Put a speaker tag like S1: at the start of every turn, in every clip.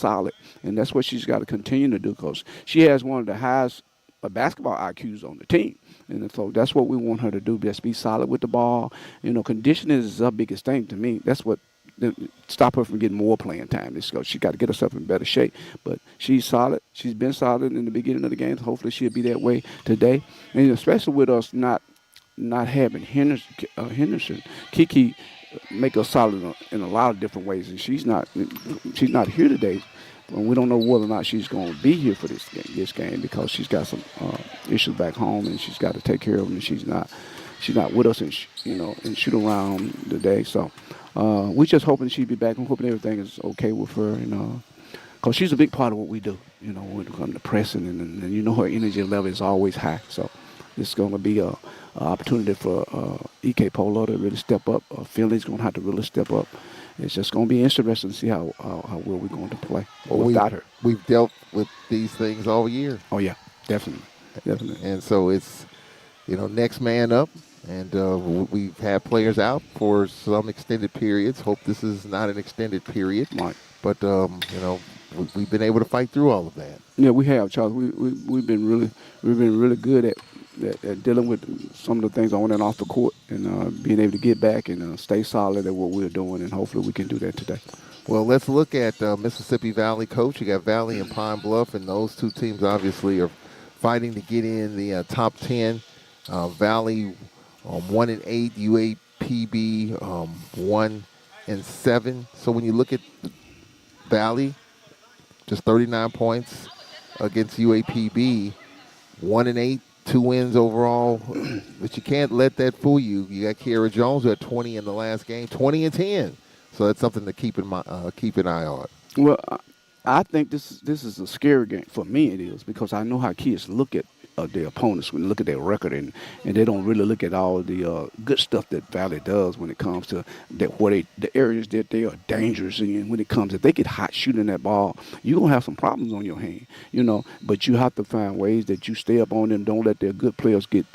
S1: solid. And that's what she's got to continue to do because she has one of the highest basketball IQs on the team. And so that's what we want her to do, just be solid with the ball. Conditioning is her biggest thing to me. That's what stop her from getting more playing time. She got to get herself in better shape. But she's solid. She's been solid in the beginning of the games. Hopefully she'll be that way today. And especially with us not having Henderson, Kiki make us solid in a lot of different ways. And she's not here today. We don't know whether or not she's going to be here for this game because she's got some issues back home and she's got to take care of them. And she's not with us and shoot around today. So we're just hoping she'll be back and hoping everything is okay with her. Because she's a big part of what we do. When it comes to pressing and her energy level is always high. So it's going to be a opportunity for EK Polo to really step up. Finley's going to have to really step up. It's just going to be interesting to see how well we're going to play without her.
S2: We've dealt with these things all year.
S1: Oh, yeah, definitely.
S2: And so it's, next man up. And we've had players out for some extended periods. Hope this is not an extended period.
S1: Right.
S2: But, we've been able to fight through all of that.
S1: Yeah, we have, Charles. We've been really good at dealing with some of the things on and off the court and being able to get back and stay solid at what we're doing, and hopefully we can do that today.
S2: Well, let's look at Mississippi Valley, Coach. You got Valley and Pine Bluff, and those two teams obviously are fighting to get in the top 10. Valley 1-8, UAPB 1-7. So when you look at Valley, just 39 points against UAPB, 1-8. 2 wins overall, but you can't let that fool you. You got Kiara Jones who had 20 in the last game, 20-10. So that's something to keep an eye on.
S1: Well, I think this is a scary game for me. It is because I know how kids look at their opponents when they look at their record and they don't really look at all the good stuff that Valley does when it comes to the areas that they are dangerous in. When it comes, if they get hot shooting that ball, you're gonna have some problems on your hand, But you have to find ways that you stay up on them. Don't let their good players get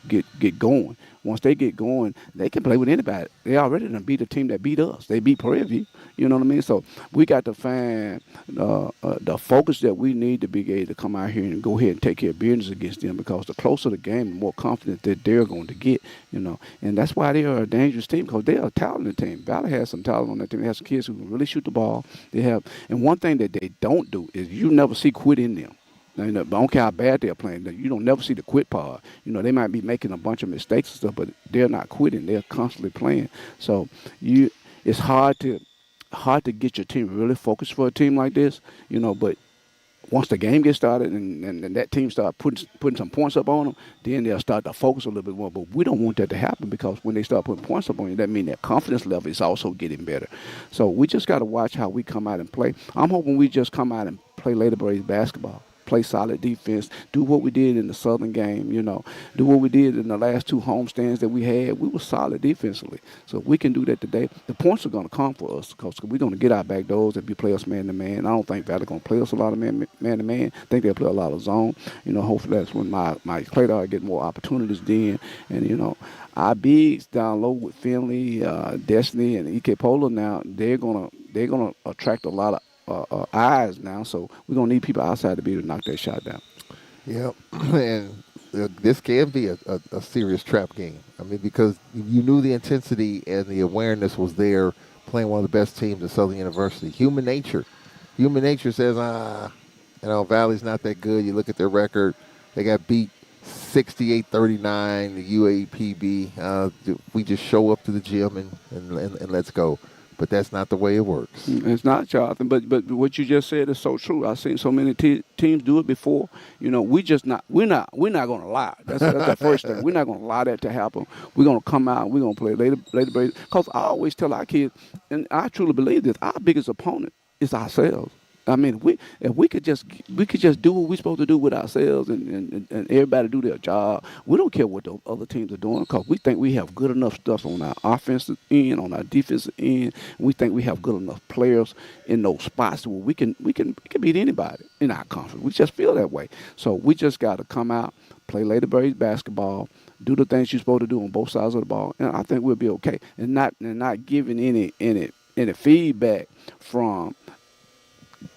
S1: going. Once they get going, they can play with anybody. They already done beat a team that beat us. They beat Prairie View. You know what I mean? So we got to find the focus that we need to be able to come out here and go ahead and take care of business against them because the closer the game, the more confident that they're going to get, And that's why they are a dangerous team because they are a talented team. Valley has some talent on that team. They have some kids who can really shoot the ball. And one thing that they don't do is you never see quit in them. Now, I don't care how bad they're playing. You don't never see the quit part. They might be making a bunch of mistakes and stuff, but they're not quitting. They're constantly playing. So it's hard to get your team really focused for a team like this, But once the game gets started and that team start putting some points up on them, then they'll start to focus a little bit more. But we don't want that to happen because when they start putting points up on you, that means their confidence level is also getting better. So we just got to watch how we come out and play. I'm hoping we just come out and play Lady Braves basketball. Play solid defense, do what we did in the Southern game, do what we did in the last 2 homestands that we had. We were solid defensively. So if we can do that today, the points are going to come for us because we're going to get our back doors if you play us man-to-man. I don't think Valley going to play us a lot of man-to-man. I think they'll play a lot of zone. Hopefully that's when my Claydar get more opportunities then. And, our bigs down low with Finley, Destiny, and EK Polo now, they're gonna attract a lot of eyes now, so we're going to need people outside to be able to knock that shot down.
S2: Yeah, and this can be a serious trap game. I mean, because you knew the intensity and the awareness was there playing one of the best teams at Southern University. Human nature says, Valley's not that good. You look at their record, they got beat 68-39, the UAPB. We just show up to the gym and let's go. But that's not the way it works.
S1: It's not, Jonathan. But what you just said is so true. I've seen so many teams do it before. We're not going to lie. That's the first thing. We're not going to allow that to happen. We're going to come out. We're going to play Lady Braves. Because I always tell our kids, and I truly believe this, our biggest opponent is ourselves. I mean, if we could just do what we're supposed to do with ourselves and everybody do their job. We don't care what the other teams are doing because we think we have good enough stuff on our offensive end, on our defensive end. And we think we have good enough players in those spots where we can beat anybody in our conference. We just feel that way. So we just got to come out, play Lady Braves basketball, do the things you're supposed to do on both sides of the ball, and I think we'll be okay. And not giving any feedback from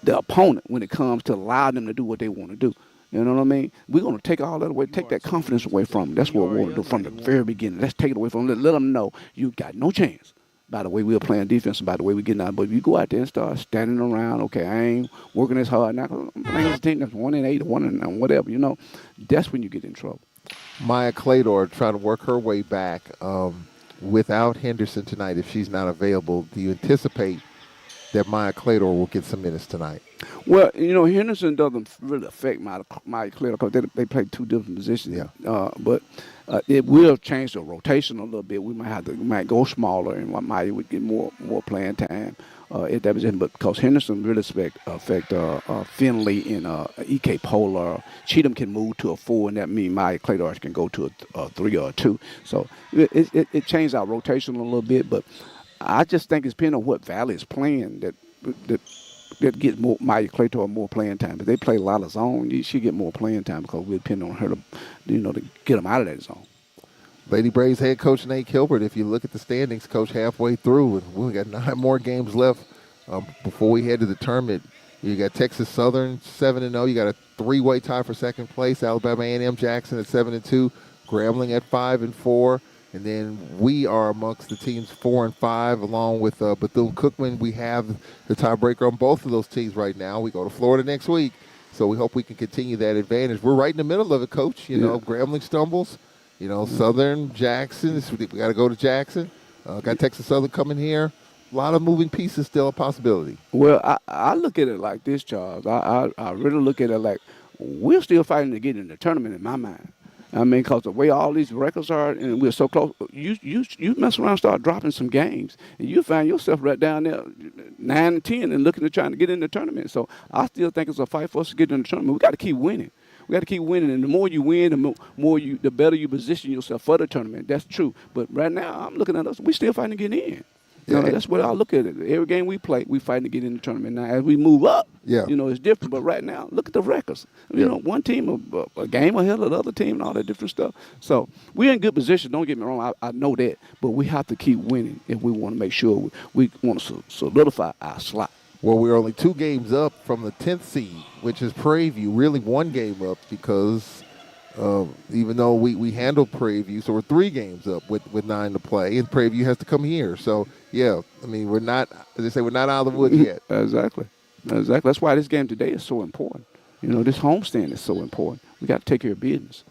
S1: the opponent when it comes to allow them to do what they want to do. You know what I mean? We're going to take all that away, take that confidence away from them. That's what we want to do from the very beginning. Let's take it away from them. Let them know you got no chance. By the way we are playing defense and by the way we're getting out. But if you go out there and start standing around, okay, I ain't working as hard now 'cause I'm playing against a team that's 1-8, 1-9, whatever, that's when you get in trouble.
S2: Maya Clador trying to work her way back without Henderson tonight if she's not available. Do you anticipate that Maya Clador will get some minutes tonight?
S1: Well, Henderson doesn't really affect my clear because they play two different positions.
S2: Yeah.
S1: But it will change the rotation a little bit. We might go smaller and Maya would get more playing time at that position. But because Henderson really affect Finley and E.K. Polar, Cheatham can move to a 4, and that means Maya Claydarch can go to a 3 or a 2. So it changed our rotation a little bit, but I just think it's depending on what Valley is playing that gets more Maya Claytor more playing time. If they play a lot of zone, she get more playing time because we depend on her to get them out of that zone.
S2: Lady Braves head coach Nate Kilbert, if you look at the standings, coach, halfway through, and we got 9 more games left before we head to the tournament. You got Texas Southern 7-0. You got a 3-way tie for second place. Alabama A&M Jackson at 7-2. Grambling at 5-4. And then we are amongst the teams 4-5, along with Bethune-Cookman. We have the tiebreaker on both of those teams right now. We go to Florida next week, so we hope we can continue that advantage. We're right in the middle of it, Coach. Grambling stumbles. Southern, Jackson. We got to go to Jackson. Got Texas Southern coming here. A lot of moving pieces, still a possibility.
S1: Well, I look at it like this, Charles. I really look at it like we're still fighting to get in the tournament in my mind. I mean, because the way all these records are, and we're so close, you mess around and start dropping some games, and you find yourself right down there 9-10 and looking at trying to get in the tournament. So I still think it's a fight for us to get in the tournament. We got to keep winning. We got to keep winning, and the more you win, the better you position yourself for the tournament. That's true. But right now, I'm looking at us. We still fighting to get in. That's what I look at it. Every game we play, we fighting to get in the tournament. Now, as we move up, it's different. But right now, look at the records. One team a game ahead of the other team and all that different stuff. So we're in good position. Don't get me wrong. I know that. But we have to keep winning if we want to make sure we want to solidify our slot.
S2: Well, we're only 2 games up from the 10th seed, which is Prairie View. Really 1 game up because even though we handled Prairie View, so we're 3 games up with 9 to play, and Prairie View has to come here. So, yeah, I mean, we're not, as they say, we're not out of the woods yet.
S1: Exactly. That's why this game today is so important. This homestand is so important. We got to take care of business.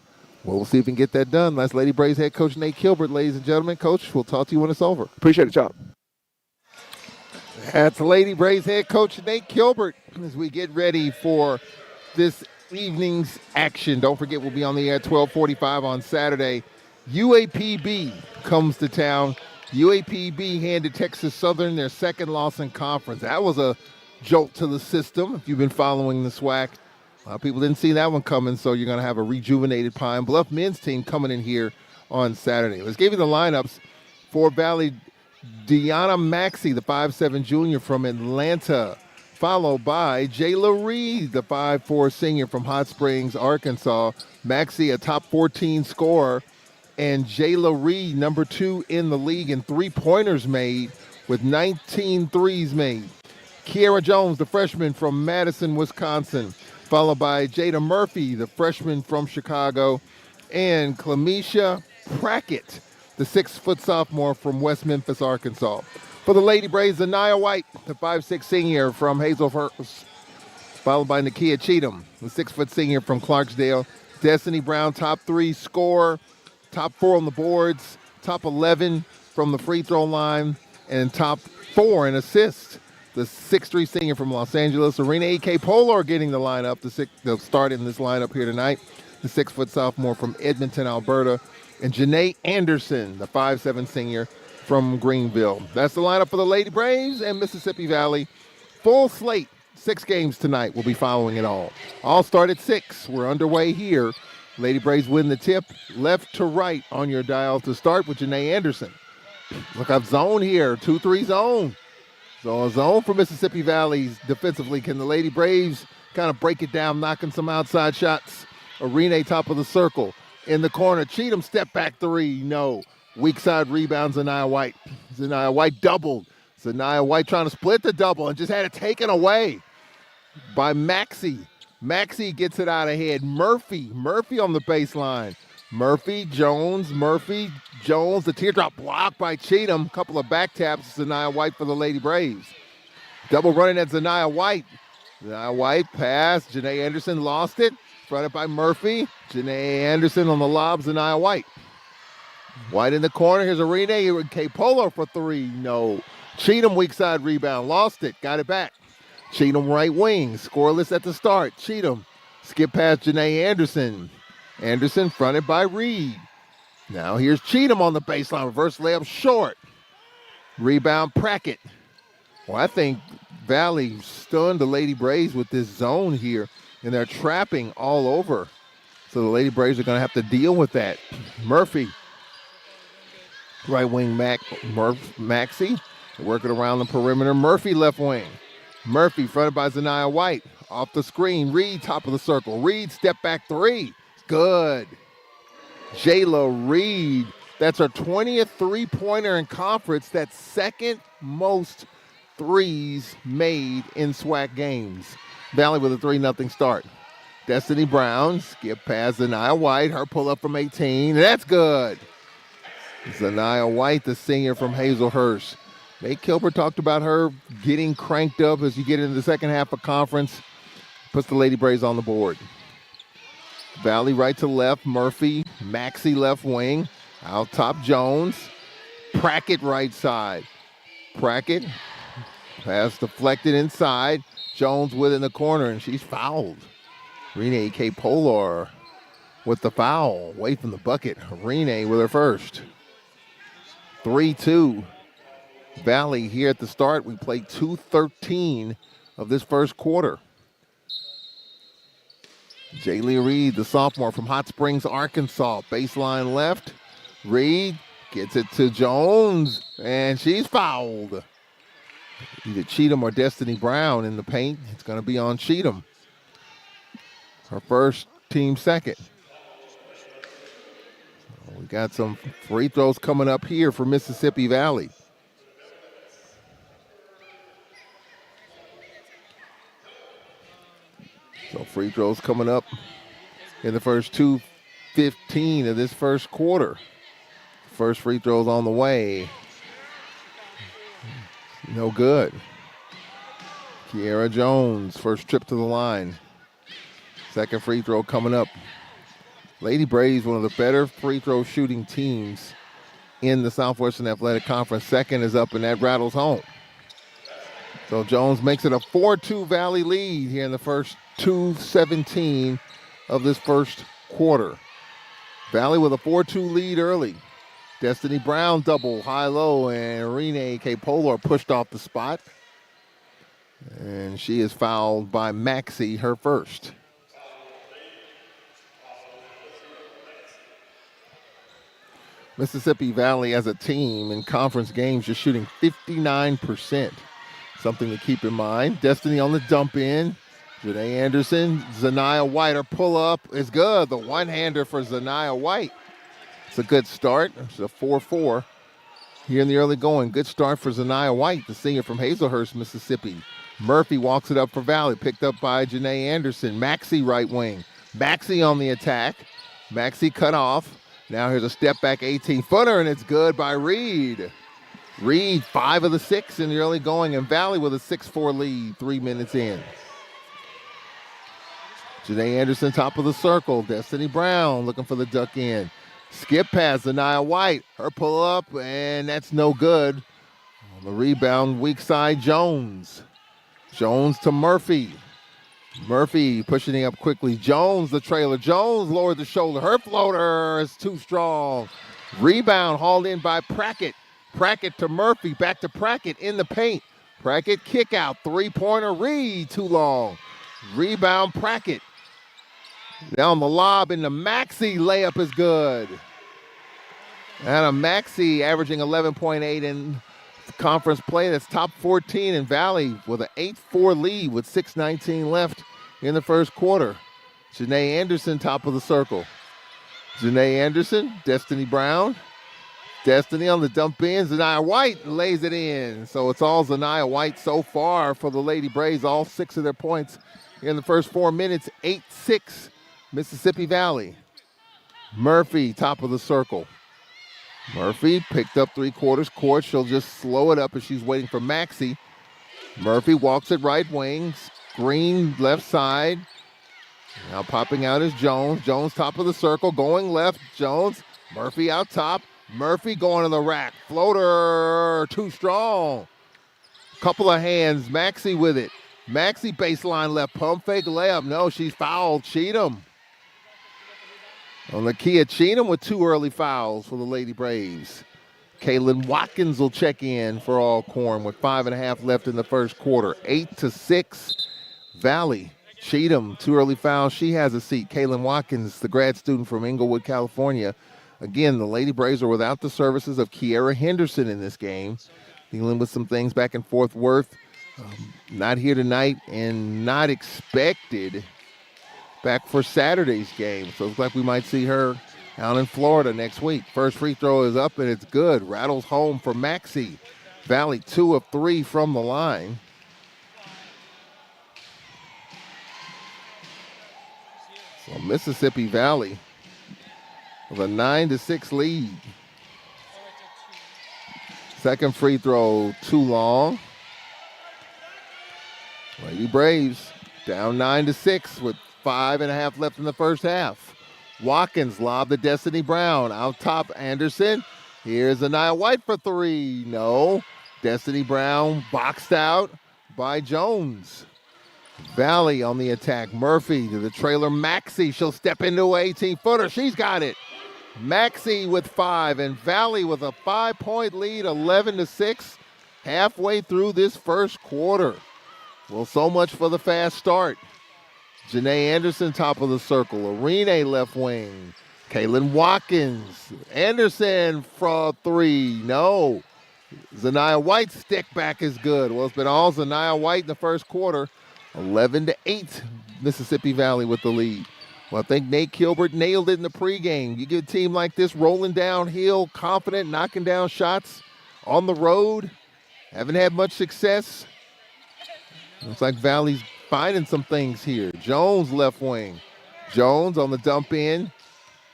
S2: Well, we'll see if we can get that done. That's Lady Braves head coach Nate Kilbert, ladies and gentlemen. Coach, we'll talk to you when it's over.
S1: Appreciate it, y'all.
S2: That's Lady Braves head coach Nate Kilbert as we get ready for this evening's action. Don't forget, we'll be on the air at 12:45 on Saturday. UAPB comes to town. UAPB handed Texas Southern their second loss in conference. That was a jolt to the system if you've been following the SWAC. A lot of people didn't see that one coming, so you're going to have a rejuvenated Pine Bluff men's team coming in here on Saturday. Let's give you the lineups for Valley. Deanna Maxey, the 5'7" junior from Atlanta, followed by Jayla Reed, the 5'4" senior from Hot Springs, Arkansas. Maxey, a top 14 scorer, and Jayla Reed, number 2 in the league in three-pointers made with 19 threes made. Kiera Jones, the freshman from Madison, Wisconsin, followed by Jada Murphy, the freshman from Chicago, and Clemisha Prackett, the 6-foot sophomore from West Memphis, Arkansas. For the Lady Braves, Anaya White, the 5'6" senior from Hazelhurst, followed by Nakia Cheatham, the 6-foot senior from Clarksdale. Destiny Brown, top 3 scorer, top 4 on the boards, top 11 from the free throw line, and top 4 in assists. The 6'3" senior from Los Angeles. Arena E.K. Polar getting the lineup, they'll start in this lineup here tonight. The 6-foot sophomore from Edmonton, Alberta. And Janae Anderson, the 5'7" senior from Greenville. That's the lineup for the Lady Braves and Mississippi Valley. Full slate, 6 games tonight. We'll be following it all. All start at 6. We're underway here. Lady Braves win the tip left to right on your dial to start with Janae Anderson. Look up zone here, 2-3 zone. So a zone for Mississippi Valley defensively. Can the Lady Braves kind of break it down, knocking some outside shots? Arena top of the circle. In the corner, Cheatham step back 3, no. Weak side rebounds, Zanaya White. Zanaya White doubled. Zanaya White trying to split the double and just had it taken away. by Maxey. Maxey gets it out ahead. Murphy on the baseline. Murphy, Jones, the teardrop blocked by Cheatham. Couple of back taps, Zaniyah White for the Lady Braves. Double running at Zaniyah White. Zaniyah White pass, Janae Anderson lost it. Fronted by Murphy. Janae Anderson on the lob, Zaniyah White. White in the corner, here's Arena. K. Polo for three, no. Cheatham weak side rebound, lost it, got it back. Cheatham right wing, scoreless at the start. Cheatham, skip past Janae Anderson. Anderson fronted by Reed. Now here's Cheatham on the baseline, reverse layup short. Rebound Prackett. Well, I think Valley stunned the Lady Braves with this zone here, and they're trapping all over. So the Lady Braves are going to have to deal with that. Murphy, right wing Maxey, working around the perimeter. Murphy left wing. Murphy fronted by Zaniyah White. Off the screen, Reed top of the circle. Reed step back three. Good. Jayla Reed. That's her 20th three-pointer in conference. That's second most threes made in SWAC games. Valley with a 3-0 start. Destiny Brown, skip past Zaniyah White. Her pull up from 18. That's good. Zaniyah White, the senior from Hazelhurst. Nate Kilbert talked about her getting cranked up as you get into the second half of conference. Puts the Lady Braves on the board. Valley right to left. Murphy, Maxey left wing. Out top Jones. Prackett right side. Prackett. Pass deflected inside. Jones with in the corner, and she's fouled. Rene K. Polar with the foul. Away from the bucket. Rene with her first. 3-2. Valley here at the start. We played 2:13 of this first quarter. Jaylee Reed, the sophomore from Hot Springs, Arkansas. Baseline left. Reed gets it to Jones, and she's fouled. Either Cheatham or Destiny Brown in the paint. It's going to be on Cheatham. Her first, team second. So we got some free throws coming up here for Mississippi Valley. So free throws coming up in the first 2:15 of this first quarter. First free throws on the way. No good. Kiara Jones, first trip to the line. Second free throw coming up. Lady Braves, one of the better free throw shooting teams in the Southwestern Athletic Conference. Second is up, and that rattles home. So Jones makes it a 4-2 Valley lead here in the first 2:17 of this first quarter. Valley with a 4-2 lead early. Destiny Brown double, high-low, and Rene K. Polar pushed off the spot. And she is fouled by Maxey, her first. Mississippi Valley as a team in conference games just shooting 59%. Something to keep in mind. Destiny on the dump in. Janae Anderson, Zaniyah White, her pull-up is good. The one-hander for Zaniyah White. It's a good start. It's a 4-4 here in the early going. Good start for Zaniyah White, the senior from Hazelhurst, Mississippi. Murphy walks it up for Valley, picked up by Janae Anderson. Maxey right wing. Maxey on the attack. Maxey cut off. Now here's a step back 18-footer, and it's good by Reed. Reed, 5 of the 6 in the early going, and Valley with a 6-4 lead 3 minutes in. Janae Anderson, top of the circle. Destiny Brown looking for the duck in. Skip pass, Zaniyah White. Her pull up, and that's no good. On the rebound, weak side, Jones. Jones to Murphy. Murphy pushing it up quickly. Jones, the trailer. Jones lowered the shoulder. Her floater is too strong. Rebound hauled in by Prackett. Prackett to Murphy. Back to Prackett in the paint. Prackett kick out. Three-pointer. Reed too long. Rebound Prackett. Down the lob, and the Maxey layup is good. And a Maxey averaging 11.8 in conference play. That's top 14 in Valley with an 8-4 lead with 6:19 left in the first quarter. Janae Anderson, top of the circle. Janae Anderson, Destiny Brown. Destiny on the dump in. Zaniyah White lays it in. So it's all Zaniyah White so far for the Lady Braves. All 6 of their points in the first 4 minutes. 8-6 Mississippi Valley. Murphy, top of the circle. Murphy picked up 3/4 court. She'll just slow it up as she's waiting for Maxey. Murphy walks it right wing. Green left side. Now popping out is Jones. Jones top of the circle, going left. Jones, Murphy out top. Murphy going to the rack. Floater, too strong. Couple of hands. Maxey with it. Maxey baseline left. Pump fake layup. No, she's fouled. Cheatham. On Lakia Cheatham with 2 early fouls for the Lady Braves. Kaylin Watkins will check in for Alcorn with 5.5 left in the first quarter. 8-6 Valley. Cheatham, 2 early fouls. She has a seat. Kaylin Watkins, the grad student from Inglewood, California. Again, the Lady Braves are without the services of Kiera Henderson in this game. Dealing with some things back in Fort Worth. Not here tonight and not expected back for Saturday's game. So it looks like we might see her out in Florida next week. First free throw is up and it's good. Rattles home for Maxey. Valley 2 of 3 from the line. So Mississippi Valley with a 9-6 lead. Second free throw too long. Lady Braves down 9-6 with 5.5 left in the first half. Watkins lobbed to Destiny Brown. Out top, Anderson. Here's Zaniyah White for 3. No. Destiny Brown boxed out by Jones. Valley on the attack. Murphy to the trailer. Maxey. She'll step into an 18-footer. She's got it. Maxey with 5 and Valley with a 5-point lead, 11-6, halfway through this first quarter. Well, so much for the fast start. Janae Anderson, top of the circle. Arene, left wing. Kaylin Watkins. Anderson for 3. No. Zaniyah White's stick back is good. Well, it's been all Zaniyah White in the first quarter. 11-8, Mississippi Valley with the lead. Well, I think Nate Kilbert nailed it in the pregame. You get a team like this rolling downhill, confident, knocking down shots on the road. Haven't had much success. Looks like Valley's finding some things here. Jones left wing. Jones on the dump in.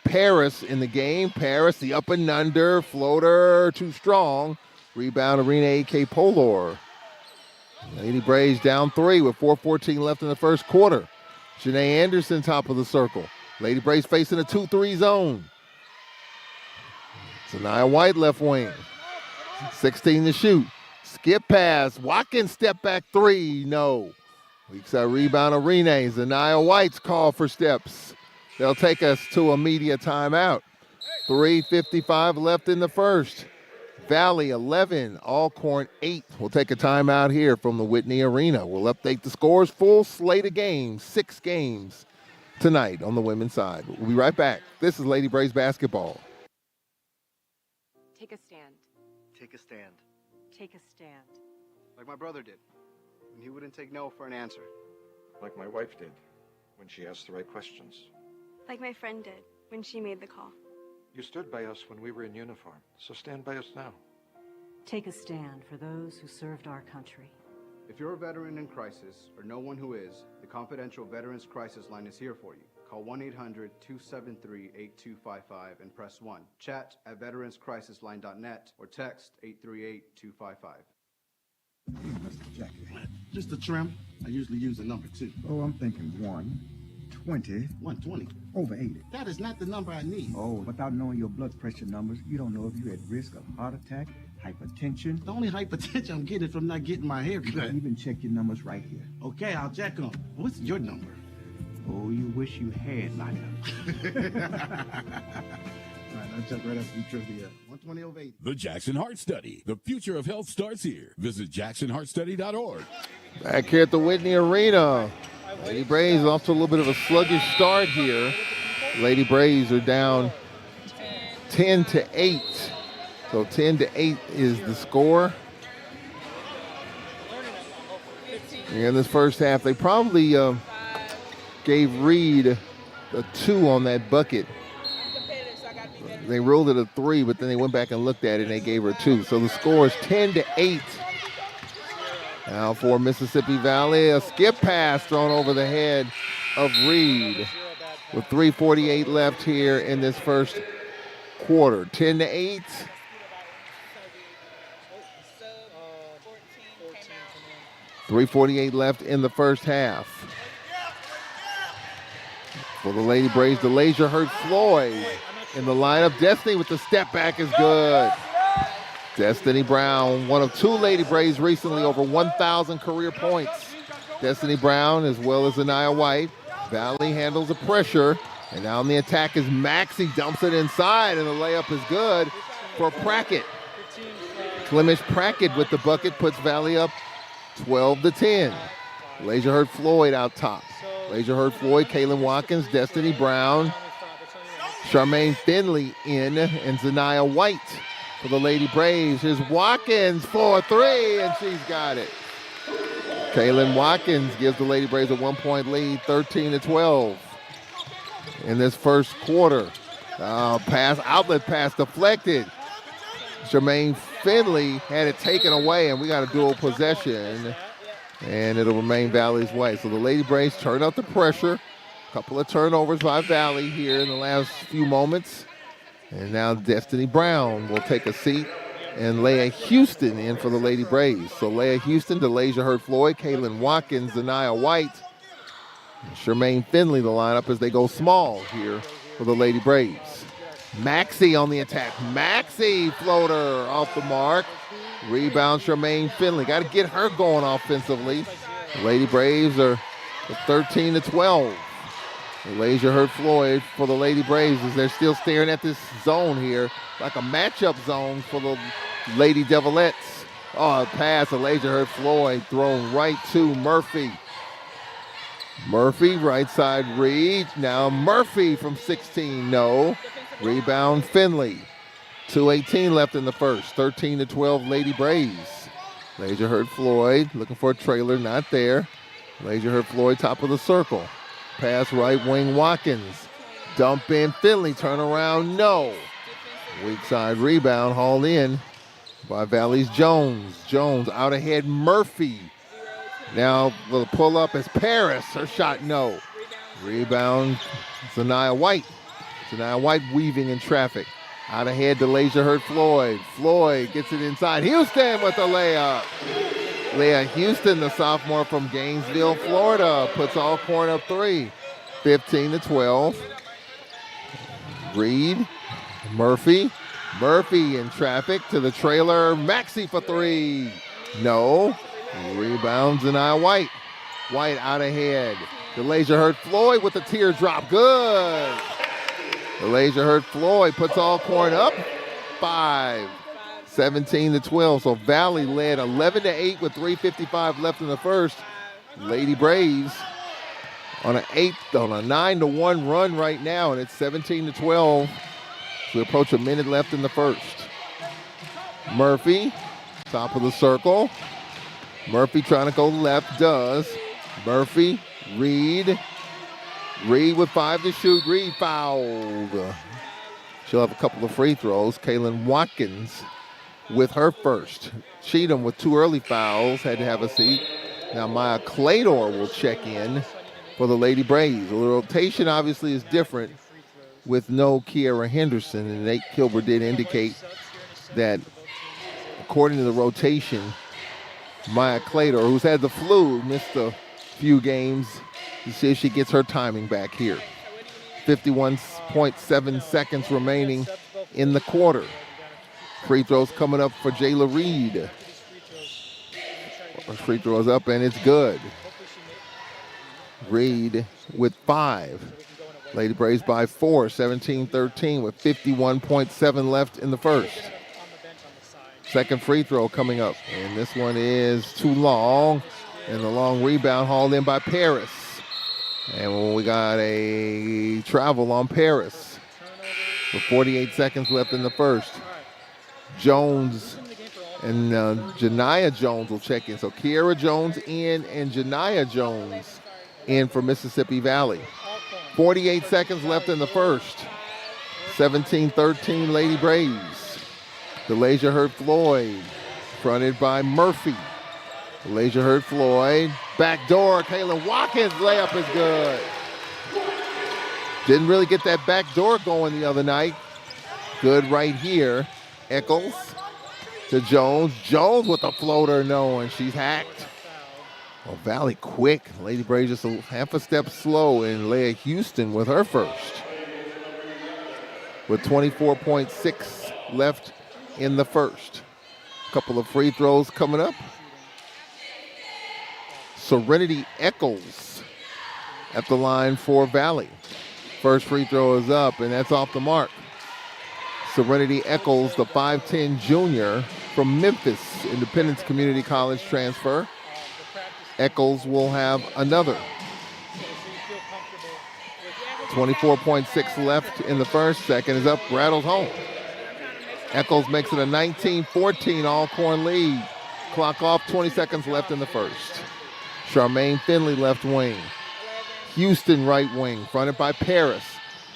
S2: Paris in the game. Paris, the up and under. Floater, too strong. Rebound, Arena A.K. Polor. Lady Braves down 3 with 4:14 left in the first quarter. Janae Anderson, top of the circle. Lady Braves facing a 2-3 zone. Zaniyah White, left wing. 16 to shoot. Skip pass. Watkins, step back 3. No. Weak side rebound, Arene. Zaniyah White's call for steps. They'll take us to a media timeout. 3:55 left in the first. Valley 11, Alcorn 8. We'll take a timeout here from the Whitney Arena. We'll update the scores. Full slate of games, 6 games tonight on the women's side. We'll be right back. This is Lady Braves basketball.
S3: Take a stand.
S4: Take a stand.
S3: Take a stand.
S4: Like my brother did, when he wouldn't take no for an answer.
S5: Like my wife did, when she asked the right questions.
S6: Like my friend did when she made the call.
S5: You stood by us when we were in uniform, so stand by us now.
S3: Take a stand for those who served our country.
S4: If you're a veteran in crisis or know one who is, the confidential Veterans Crisis Line is here for you. Call 1-800-273-8255 and press 1. Chat at veteranscrisisline.net or text 838-255.
S7: Hey, Mr. Jackie. Just a trim. I usually use a number 2.
S8: Oh, I'm thinking 120
S7: 120.
S8: over 80.
S7: That is not the number I need.
S8: Oh, without knowing your blood pressure numbers, you don't know if you're at risk of heart attack, hypertension.
S7: The only hypertension I'm getting from not getting my hair cut.
S8: Even check your numbers right here.
S7: Okay, I'll check them. What's your number?
S8: Oh, you wish you had my number.
S7: All right, I'll check right after the trivia. 120 over 80.
S9: The Jackson Heart Study. The future of health starts here. Visit jacksonheartstudy.org.
S2: Back here at the Whitney Arena. Lady Braves off to a little bit of a sluggish start here. Lady Braves are down 10-8. So 10-8 is the score. In this first half, they probably gave Reed a 2 on that bucket. They ruled it a 3, but then they went back and looked at it and they gave her 2. So the score is 10-8. Now for Mississippi Valley, a skip pass thrown over the head of Reed with 3:48 left here in this first quarter. 10-8. .348 left in the first half. For the Lady Braves, DeLasia hurt Floyd in the lineup. Destiny with the step back is good. Destiny Brown, one of 2 Lady Braves recently over 1,000 career points. Destiny Brown as well as Anaya White. Valley handles the pressure. And now on the attack is Maxey, dumps it inside, and the layup is good for Prackett. Clemish Prackett with the bucket puts Valley up 12-10. Laser Hurt Floyd out top. Laser Hurt Floyd, Kaylin Watkins, Destiny Brown, Charmaine Finley in, and Zanaya White for the Lady Braves. Here's Watkins for 3, and she's got it. Kaylin Watkins gives the Lady Braves a 1-point lead, 13-12 in this first quarter. Outlet pass deflected. Charmaine Finley had it taken away, and we got a dual possession, and it'll remain Valley's way. So the Lady Braves turn up the pressure. A couple of turnovers by Valley here in the last few moments. And now Destiny Brown will take a seat, and Leia Houston in for the Lady Braves. So Leia Houston, DeLasia Hurt Floyd, Kaylin Watkins, Zanaya White, and Charmaine Finley the lineup as they go small here for the Lady Braves. Maxey on the attack. Maxey floater off the mark. Rebound Charmaine Finley. Got to get her going offensively. The Lady Braves are 13-12. Laser Hurt Floyd for the Lady Braves as they're still staring at this zone here, like a matchup zone for the Lady Devilettes. Oh, a pass, a Laser Hurt Floyd thrown right to Murphy. Murphy, right side Reed. Now Murphy from 16, no. Rebound Finley. 2:18 left in the first. 13-12 Lady Braves. Laser Hurt Floyd looking for a trailer, not there. Laser Hurt Floyd top of the circle. Pass right wing Watkins. Dump in Finley, turn around, no. Weak side rebound hauled in by Valley's Jones. Jones out ahead Murphy. Now the pull up is Paris. Her shot, no. Rebound Zanaya White. Zanaya White weaving in traffic. Out ahead to Laser Hurt Floyd. Floyd gets it inside. Houston with the layup. Leah Houston, the sophomore from Gainesville, Florida, puts Alcorn up 3. 15-12. Reed, Murphy. Murphy in traffic to the trailer. Maxey for 3. No. Rebounds Zanaya White. White out ahead. The Laser Hurt Floyd with the teardrop. Good. The Laser Hurt Floyd puts Alcorn up 5. 17-12. So Valley led 11-8 with 3:55 left in the first. Lady Braves on a 9-1 run right now, and it's 17-12. We approach a minute left in the first. Murphy, top of the circle. Murphy trying to go left, does. Murphy, Reed. Reed with 5 to shoot. Reed fouled. She'll have a couple of free throws. Kaylin Watkins with her first. Cheatham with 2 early fouls, had to have a seat. Now Maya Clador will check in for the Lady Braves. The rotation obviously is different with no Kiera Henderson, and Nate Kilbert did indicate that according to the rotation, Maya Clador, who's had the flu, missed a few games. You see if she gets her timing back here. 51.7 seconds remaining in the quarter. Free throws coming up for Jayla Reed. Free throws up, and it's good. Reed with 5. Lady Braves by 4, 17-13 with 51.7 left in the first. Second free throw coming up, and this one is too long, and the long rebound hauled in by Paris. And we got a travel on Paris with 48 seconds left in the first. Jones and Janiyah Jones will check in. So Kiera Jones in and Janiyah Jones in for Mississippi Valley. 48 seconds left in the first. 17-13 Lady Braves. DeLasia Hurt-Floyd, fronted by Murphy. DeLasia Hurt-Floyd, backdoor. Kaylin Watkins layup is good. Didn't really get that back door going the other night. Good right here. Eccles to Jones. Jones with the floater, no, and she's hacked. Well, Valley quick. Lady Braves just half a step slow, and Leah Houston with her first. With 24.6 left in the first. Couple of free throws coming up. Serenity Eccles at the line for Valley. First free throw is up, and that's off the mark. Serenity Eccles, the 5'10 junior from Memphis, Independence Community College transfer. Eccles will have another. 24.6 left in the first. Second is up, rattles home. Eccles makes it a 19-14 Alcorn lead. Clock off, 20 seconds left in the first. Charmaine Finley left wing. Houston right wing, fronted by Paris.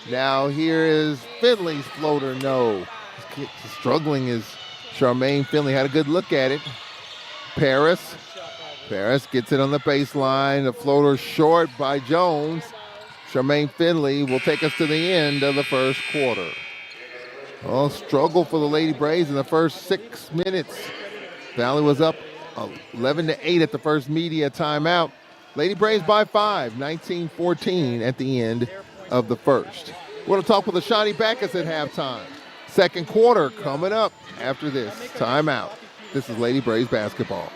S2: Now here is Finley's floater, no. Struggling is Charmaine Finley, had a good look at it. Paris gets it on the baseline. The floater short by Jones. Charmaine Finley will take us to the end of the first quarter. Oh, struggle for the Lady Braves in the first 6 minutes. Valley was up 11-8 at the first media timeout. Lady Braves by 5, 19-14 at the end of the first. We're going to talk with Ashani Backus at halftime. Second quarter coming up after this timeout. This is Lady Braves basketball.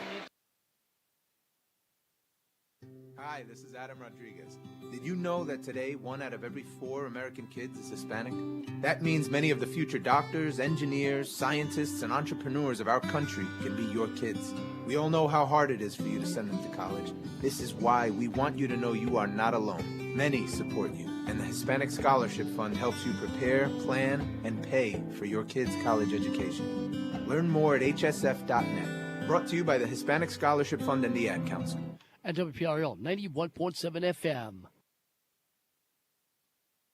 S10: Hi, this is Adam Rodriguez. Did you know that today 1 out of every 4 American kids is Hispanic? That means many of the future doctors, engineers, scientists, and entrepreneurs of our country can be your kids. We all know how hard it is for you to send them to college. This is why we want you to know you are not alone. Many support you, and the Hispanic Scholarship Fund helps you prepare, plan, and pay for your kids' college education. Learn more at hsf.net. Brought to you by the Hispanic Scholarship Fund and the Ad Council.
S11: At WPRL 91.7 FM.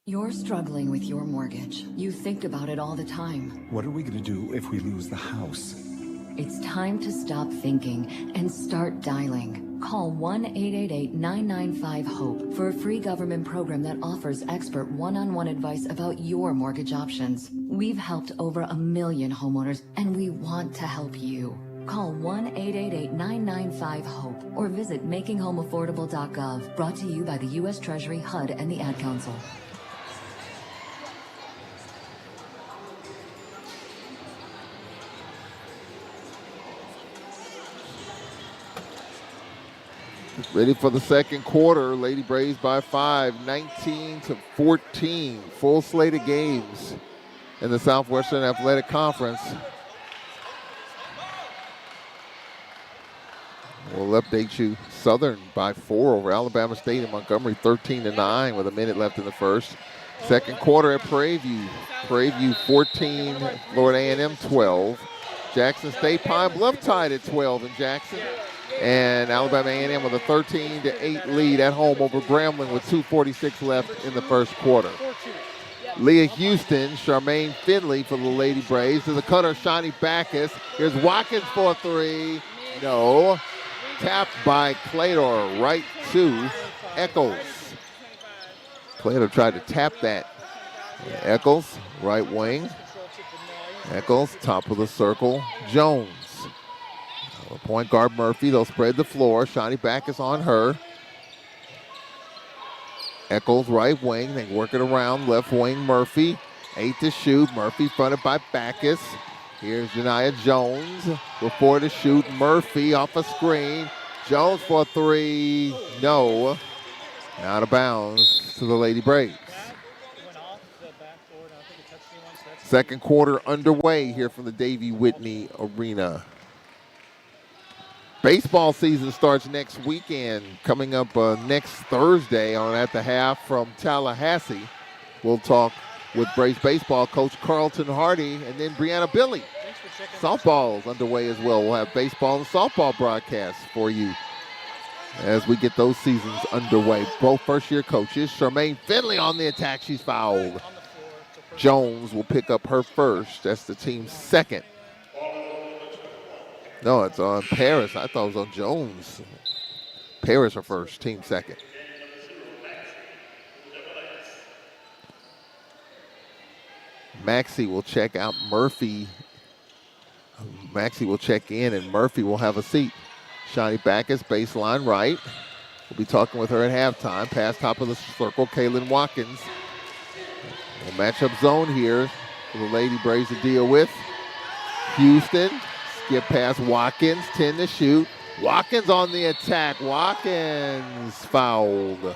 S12: You're struggling with your mortgage. You think about it all the time.
S13: What are we going to do if we lose the house?
S12: It's time to stop thinking and start dialing. Call 1-888-995-HOPE for a free government program that offers expert one-on-one advice about your mortgage options. We've helped over 1 million homeowners, and we want to help you. Call 1-888-995-HOPE or visit makinghomeaffordable.gov. Brought to you by the U.S. Treasury, HUD, and the Ad Council.
S2: Ready for the second quarter. Lady Braves by 5, 19-14. Full slate of games in the Southwestern Athletic Conference. We'll update you. Southern by 4 over Alabama State and Montgomery, 13-9 with a minute left in the first. Second quarter at Prairie View. Prairie View 14, Florida A&M 12. Jackson State, Pine Bluff tied at 12 in Jackson. And Alabama A&M with a 13-8 lead at home over Grambling with 2:46 left in the first quarter. Leah Houston, Charmaine Finley for the Lady Braves. To the cutter, Shani Backus. Here's Watkins for a 3. No. Tapped by Claytor right to Eccles. Claytor tried to tap that. Eccles, right wing. Eccles, top of the circle. Jones. Point guard Murphy, they'll spread the floor. Shani Backus on her. Eccles, right wing. They work it around. Left wing, Murphy. 8 to shoot. Murphy fronted by Backus. Here's Janiah Jones. Before to shoot. Murphy off a screen. Jones for a 3. No. Out of bounds to the Lady Braves. Second quarter underway here from the Davey Whitney Arena. Baseball season starts next weekend. Coming up next Thursday on At the Half from Tallahassee. We'll talk with Braves baseball coach Carlton Hardy and then Brianna Billy. Softball's underway as well. We'll have baseball and softball broadcasts for you as we get those seasons underway. Both first-year coaches. Charmaine Finley on the attack. She's fouled. Jones will pick up her first. That's the team's second. No, it's on Paris. I thought it was on Jones. Paris her first, team second. Maxey will check out Murphy. Maxey will check in, and Murphy will have a seat. Shawnee Backus, baseline right. We'll be talking with her at halftime. Pass top of the circle, Kaylin Watkins. A matchup zone here for the Lady Braves to deal with. Houston, skip past Watkins, 10 to shoot. Watkins on the attack. Watkins fouled.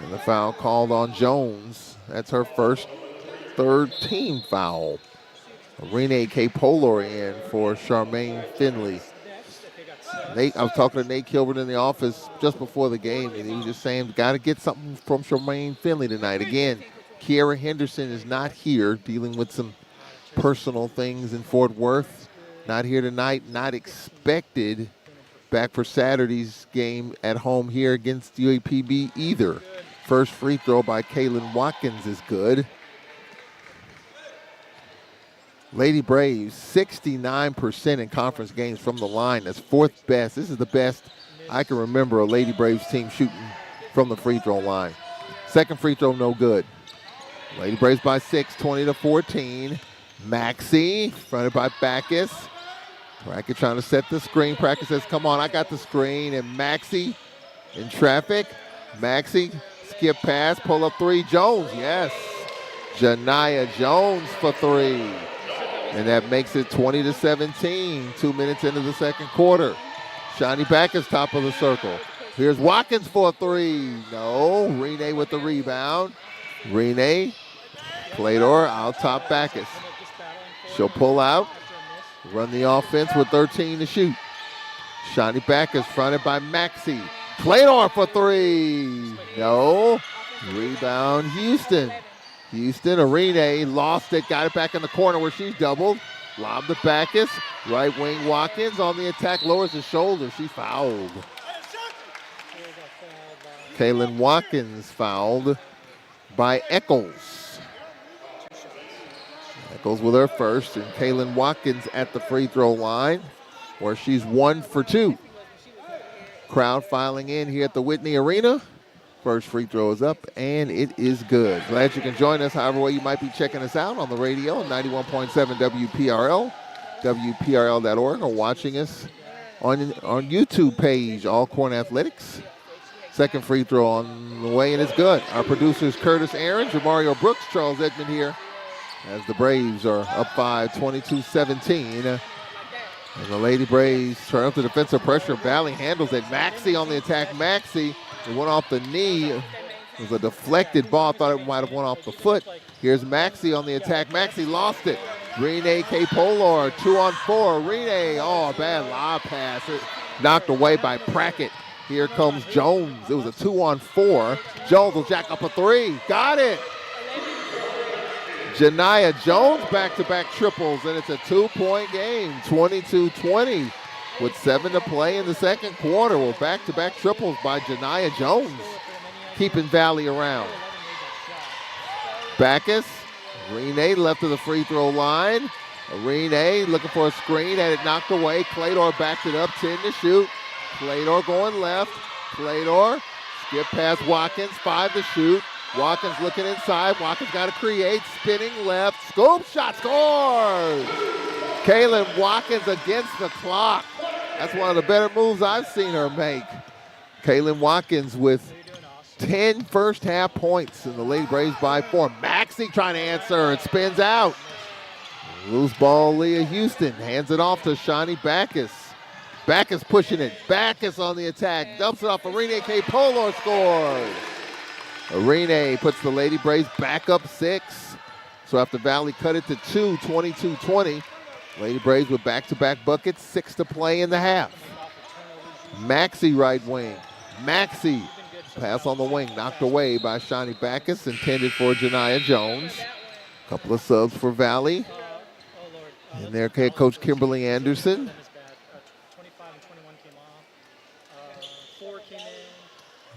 S2: And the foul called on Jones. That's her third team foul. Renee K. Polar in for Charmaine Finley. I was talking to Nate Kilbert in the office just before the game, and he was just saying, got to get something from Charmaine Finley tonight. Again, Kiara Henderson is not here, dealing with some personal things in Fort Worth. Not here tonight, not expected back for Saturday's game at home here against UAPB either. First free throw by Kaylin Watkins is good. Lady Braves, 69% in conference games from the line. That's fourth best. This is the best I can remember a Lady Braves team shooting from the free throw line. Second free throw, no good. Lady Braves by 6, 20-14. Maxey, fronted by Backus. Brackett trying to set the screen. Brackett says, come on, I got the screen. And Maxey in traffic. Maxey, skip pass, pull up three. Jones, yes. Janiyah Jones for three. And that makes it 20-17, 2 minutes into the second quarter. Shawnee Backus, top of the circle. Here's Watkins for a three. No, Renee with the rebound. Renee, Claytor, out top Backus. She'll pull out, run the offense with 13 to shoot. Shawnee Backus fronted by Maxey. Claytor for three. No, rebound Houston. Houston, Renee lost it, got it back in the corner where she's doubled. Lob to Backus. Right wing Watkins on the attack, lowers his shoulder. She fouled. Kaylin Watkins fouled by Eccles. Eccles with her first, and Kaylin Watkins at the free throw line where she's 1 for 2. Crowd filing in here at the Whitney Arena. First free throw is up, and it is good. Glad you can join us however way you might be checking us out on the radio, 91.7 WPRL, WPRL.org, or watching us on YouTube page, Alcorn Athletics. Second free throw on the way, and it's good. Our producers, Curtis Aaron, Jamario Brooks, Charles Edmond here, as the Braves are up 5, 22-17. And the Lady Braves turn up the defensive pressure. Valley handles it. Maxey on the attack. Maxey. It went off the knee. It was a deflected ball. I thought it might have went off the foot. Here's Maxey on the attack. Maxey lost it. Renee K. Polar, 2-on-4. Renee, a bad lob pass. It knocked away by Prackett. Here comes Jones. It was a 2-on-4. Jones will jack up a three. Got it. Janiyah Jones back-to-back triples, and it's a 2-point game, 22-20. With 7 to play in the second quarter. Well, back-to-back triples by Janiyah Jones, keeping Valley around. Backus, Renee left of the free throw line. Renee looking for a screen, had it knocked away. Claytor backed it up, 10 to shoot. Claytor going left. Claytor, skip past Watkins, 5 to shoot. Watkins looking inside. Watkins got to create, spinning left. Scoop shot, scores! Kaylin Watkins against the clock. That's one of the better moves I've seen her make. Kaylin Watkins with 10 first half points, and the Lady Braves by 4. Maxey trying to answer. It spins out. Loose ball, Leah Houston hands it off to Shawnee Backus. Backus pushing it. Backus on the attack. Dumps it off. Renee K. Polar scores. Renee puts the Lady Braves back up 6. So after Valley cut it to 2, 22-20. Lady Braves with back-to-back buckets, 6 to play in the half. Maxey right wing. Maxey, pass on the wing, knocked away by Shawnee Backus, intended for Janiyah Jones. Couple of subs for Valley. And their head coach Kimberly Anderson.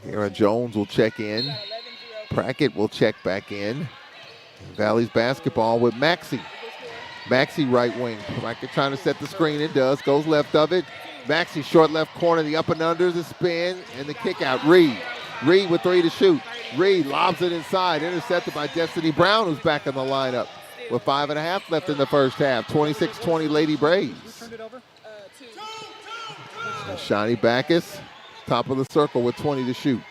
S2: Kara Jones will check in. Prackett will check back in. Valley's basketball with Maxey. Maxey right wing. Brackett trying to set the screen. It does. Goes left of it. Maxey short left corner. The up and under, the spin, and the kick out. Reed. Reed with 3 to shoot. Reed lobs it inside. Intercepted by Destiny Brown, who's back in the lineup with 5.5 left in the first half. 26-20 Lady Braves. And Shawnee Backus, top of the circle with 20 to shoot.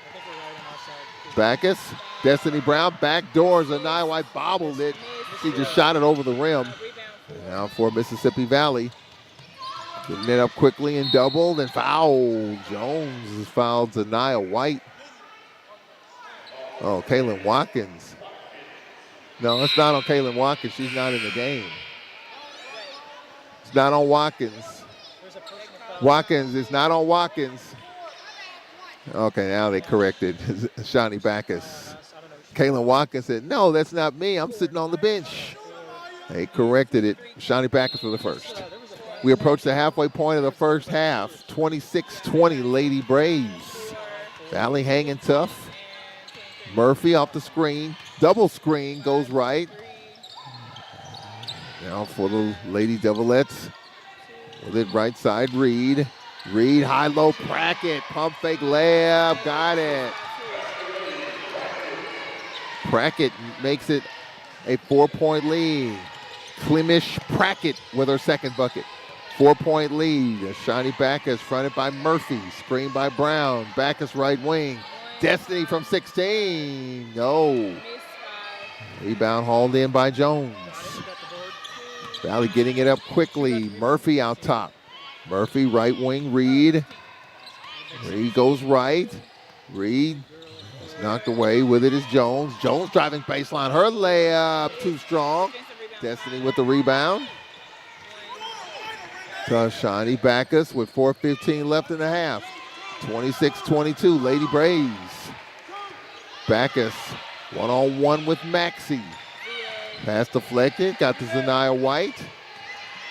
S2: Backus, Destiny Brown, back doors. Anaya White bobbled it. She just shot it over the rim. And now for Mississippi Valley. Getting it up quickly and doubled and foul. Jones has fouled Anaya White. Oh, Kaylin Watkins. No, it's not on Kaylin Watkins. She's not in the game. It's not on Watkins. Watkins, it's not on Watkins. Okay, now they corrected Shawnee Backus. Kaylin Watkins said, no, that's not me. I'm sitting on the bench. They corrected it. Shawnee Backus for the first. We approach the halfway point of the first half. 26-20 Lady Braves. Valley hanging tough. Murphy off the screen. Double screen goes right. Now for the Lady Devilettes. With it right side, Reed. Reed, high-low bracket. Pump fake layup. Got it. Brackett makes it a 4-point lead. Klimish Brackett with her second bucket. 4-point lead. Shawnee Backus fronted by Murphy. Screened by Brown. Backus right wing. Destiny from 16. No. Rebound hauled in by Jones. Valley getting it up quickly. Murphy out top. Murphy right wing. Reed. Reed goes right. Reed is knocked away. With it is Jones. Jones driving baseline. Her layup too strong. Destiny with the rebound. To Shawnee Backus with 4:15 left in the half. 26-22 Lady Braves. Backus one-on-one with Maxey. Pass deflected. Got to Zaniyah White.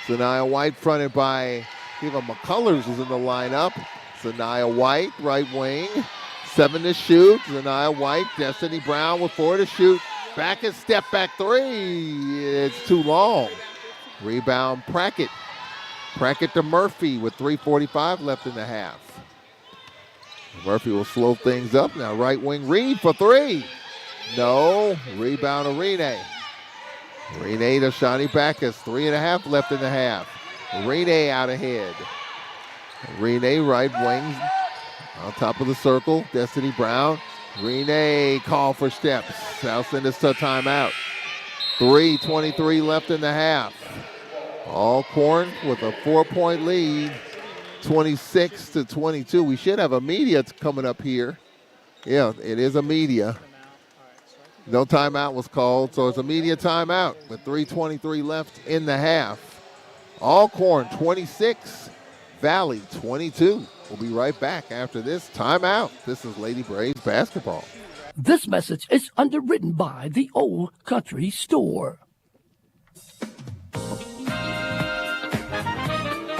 S2: Zaniyah White fronted by Kiva McCullers was in the lineup. Zaniyah White, right wing. 7 to shoot. Zaniyah White, Destiny Brown with 4 to shoot. Backus step back 3. It's too long. Rebound Brackett. Brackett to Murphy with 3:45 left in the half. Murphy will slow things up. Now right wing Reed for 3. No. Rebound to Rene. Rene to Shawnee Backus. 3.5 left in the half. Rene out ahead. Rene right wing on top of the circle. Destiny Brown. Rene call for steps. South send us to timeout. 3:23 left in the half. Alcorn with a 4-point lead. 26-22. We should have a media coming up here. Yeah, it is a media. No timeout was called, so it's a media timeout with 3:23 left in the half. Alcorn 26, Valley 22. We'll be right back after this timeout. This is Lady Braves basketball.
S11: This message is underwritten by the Old Country Store.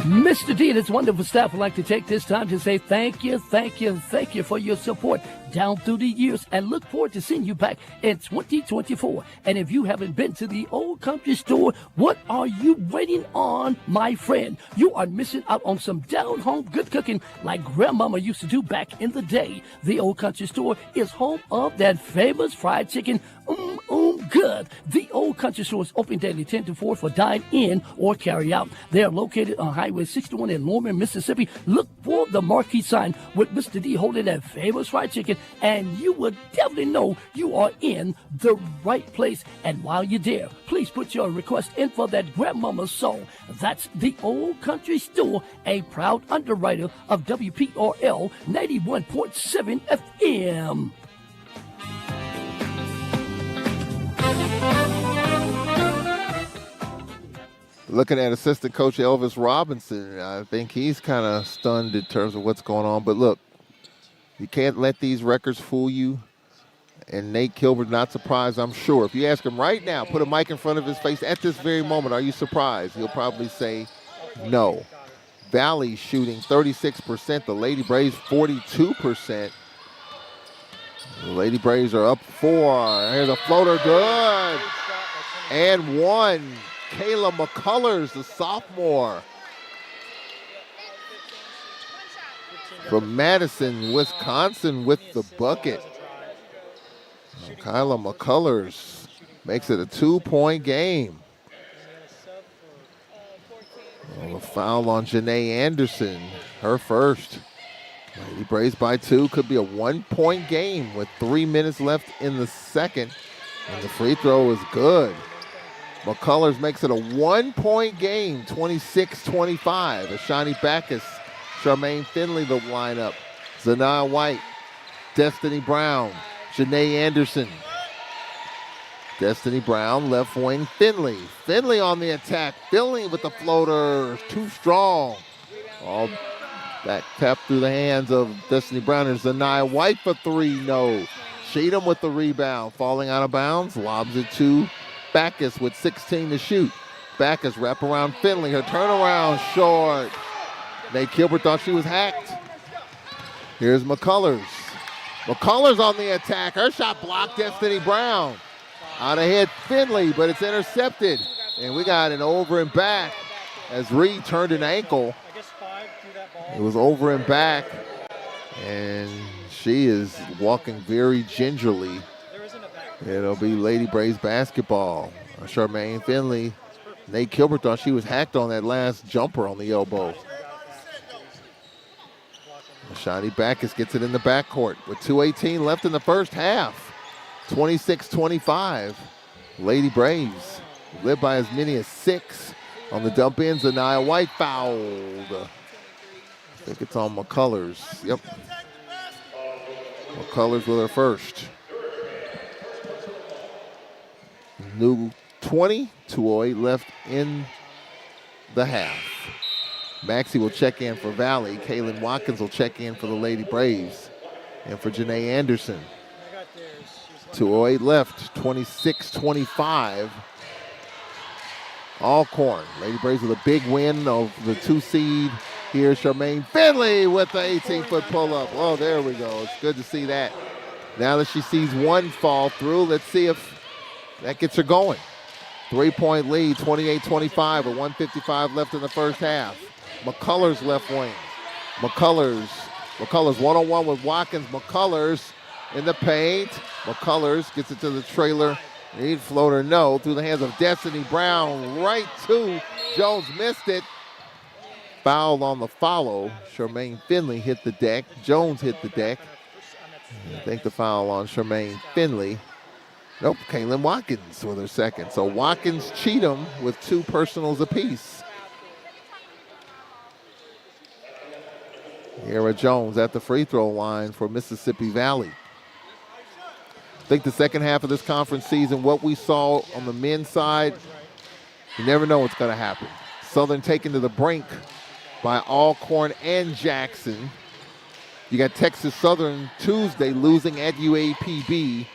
S11: Mr. D and his wonderful staff would like to take this time to say thank you for your support down through the years and look forward to seeing you back in 2024. And if you haven't been to the Old Country Store, what are you waiting on, my friend? You are missing out on some down-home good cooking like Grandmama used to do back in the day. The Old Country Store is home of that famous fried chicken, good. The Old Country Store is open daily 10 to 4 for dine-in or carry-out. They are located on Highway 61 in Norman, Mississippi. Look for the marquee sign with Mr. D holding that famous fried chicken, and you will definitely know you are in the right place. And while you're there, please put your request in for that Grandmama's song. That's the Old Country Store, a proud underwriter of WPRL 91.7 FM.
S2: Looking at assistant coach Elvis Robinson, I think he's kind of stunned in terms of what's going on. But look, you can't let these records fool you. And Nate Kilbert's not surprised, I'm sure. If you ask him right now, put a mic in front of his face at this very moment, are you surprised? He'll probably say no. Valley shooting 36%, the Lady Braves 42%. The Lady Braves are up 4. Here's a floater, good. And 1. Kayla McCullers, the sophomore from Madison, Wisconsin, with the bucket. Kyla McCullers makes it a 2-point game. A foul on Janae Anderson, her first. Lady Braves by 2, could be a 1-point game with 3 minutes left in the second. And the free throw is good. McCullers makes it a 1-point game, 26-25. Ashani Backus, Charmaine Finley the lineup. Zanaya White, Destiny Brown, Janae Anderson. Destiny Brown, left wing, Finley. Finley on the attack. Finley with the floater, too strong. All back tap through the hands of Destiny Brown. There's Zanaya White for 3, no. Cheatham with the rebound, falling out of bounds, lobs it to Backus with 16 to shoot. Backus wrap around Finley, her turnaround short. Nate Gilbert thought she was hacked. Here's McCullers. McCullers on the attack. Her shot blocked, Destiny Brown. Out ahead Finley, but it's intercepted. And we got an over and back as Reed turned an ankle. It was over and back. And she is walking very gingerly. It'll be Lady Braves basketball. Charmaine Finley. Nate Gilbert thought she was hacked on that last jumper on the elbow. Shiny Backus gets it in the backcourt with 2:18 left in the first half. 26-25. Lady Braves led by as many as 6 on the dump in. Zanaya White fouled. I think it's on McCullers. Yep. McCullers with her first. New 20, 2:08 left in the half. Maxie will check in for Valley. Kaylin Watkins will check in for the Lady Braves. And for Janae Anderson. 2:08 left, 26-25. Alcorn. Lady Braves with a big win of the 2 seed. Here's Charmaine Finley with the 18-foot pull-up. Oh, there we go. It's good to see that. Now that she sees one fall through, let's see if that gets her going. 3-point lead, 28-25 with 1:55 left in the first half. McCullers left wing. McCullers one-on-one with Watkins. McCullers in the paint. McCullers gets it to the trailer. Need floater, no. Through the hands of Destiny Brown. Right to Jones, missed it. Foul on the follow. Charmaine Finley hit the deck. Jones hit the deck. I think the foul on Charmaine Finley. Nope, Kaylin Watkins with her second. So Watkins, Cheatham with 2 personals apiece. Era Jones at the free throw line for Mississippi Valley. I think the second half of this conference season, what we saw on the men's side, you never know what's going to happen. Southern taken to the brink by Alcorn and Jackson. You got Texas Southern Tuesday losing at UAPB.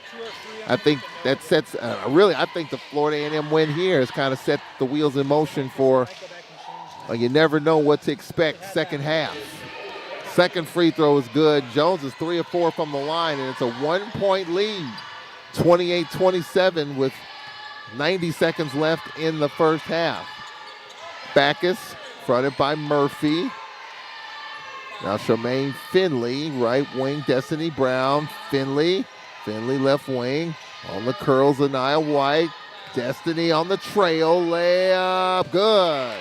S2: I think that sets, I think the Florida A&M win here has kind of set the wheels in motion for, you never know what to expect second half. Second free throw is good. Jones is 3 of 4 from the line, and it's a 1-point lead. 28-27 with 90 seconds left in the first half. Backus fronted by Murphy. Now Charmaine Finley, right wing, Destiny Brown. Finley left wing. On the curls, Anaya White. Destiny on the trail, layup, good.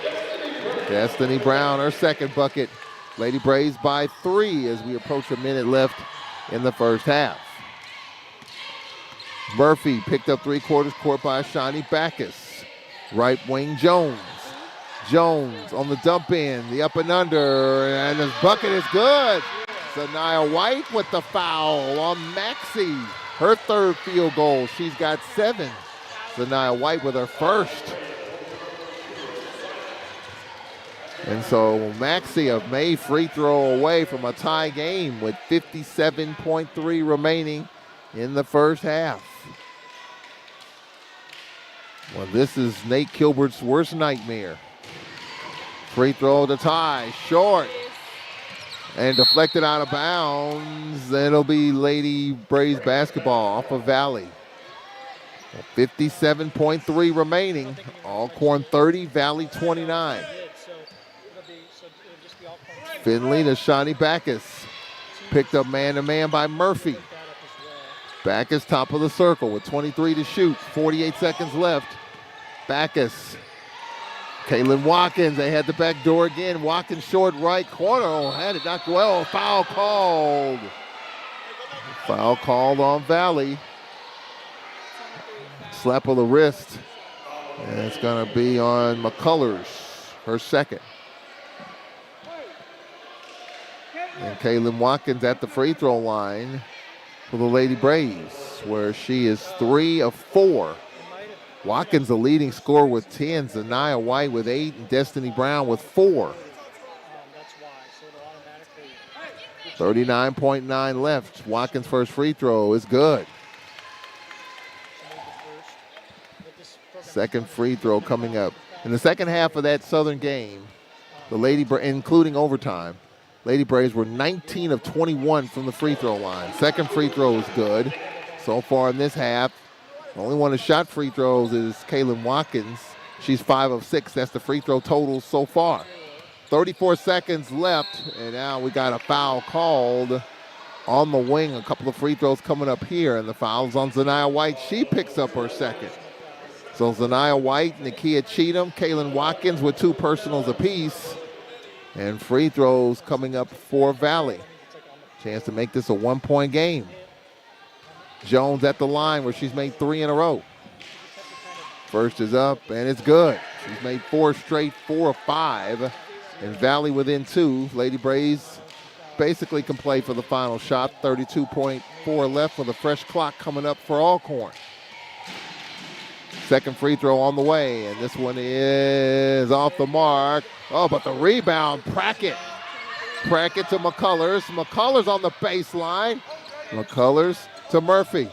S2: Destiny Brown, her second bucket. Lady Braves by 3 as we approach a minute left in the first half. Murphy picked up 3/4 court by Shani Backus. Right wing Jones. Jones on the dump in, the up and under, and his bucket is good. Zanaya White with the foul on Maxie. Her third field goal. She's got 7. Zanaya White with her first. And so Maxie a May free throw away from a tie game with 57.3 remaining in the first half. Well, this is Nate Gilbert's worst nightmare. Free throw to tie, short. And deflected out of bounds. It'll be Lady Braves basketball off of Valley. 57.3 remaining. Alcorn 30, Valley 29. Finley to Shawnee Backus. Picked up man-to-man by Murphy. Backus top of the circle with 23 to shoot. 48 seconds left. Backus. Kaylin Watkins, they had the back door again. Watkins short right corner. Oh, had it knocked well. Foul called. Foul called on Valley. Slap of the wrist. And it's going to be on McCullers, her second. And Kaylin Watkins at the free throw line for the Lady Braves, where she is 3 of 4. Watkins, the leading scorer with 10. Zaniyah White with 8. And Destiny Brown with 4. 39.9 left. Watkins' first free throw is good. Second free throw coming up. In the second half of that Southern game, the Lady Braves, including overtime, Lady Braves were 19 of 21 from the free throw line. Second free throw is good. So far in this half, the only one who shot free throws is Kaylin Watkins. She's 5 of 6. That's the free throw total so far. 34 seconds left, and now we got a foul called on the wing. A couple of free throws coming up here, and the foul's on Zaniyah White. She picks up her second. So Zaniyah White, Nakia Cheatham, Kaylin Watkins with 2 personals apiece. And free throws coming up for Valley. Chance to make this a 1-point game. Jones at the line where she's made 3 in a row. First is up, and it's good. She's made 4 straight, 4 of 5. And Valley within 2. Lady Braves basically can play for the final shot. 32.4 left with a fresh clock coming up for Alcorn. Second free throw on the way, and this one is off the mark. Oh, but the rebound, Prackett. Prackett to McCullers. McCullers on the baseline. McCullers to Murphy.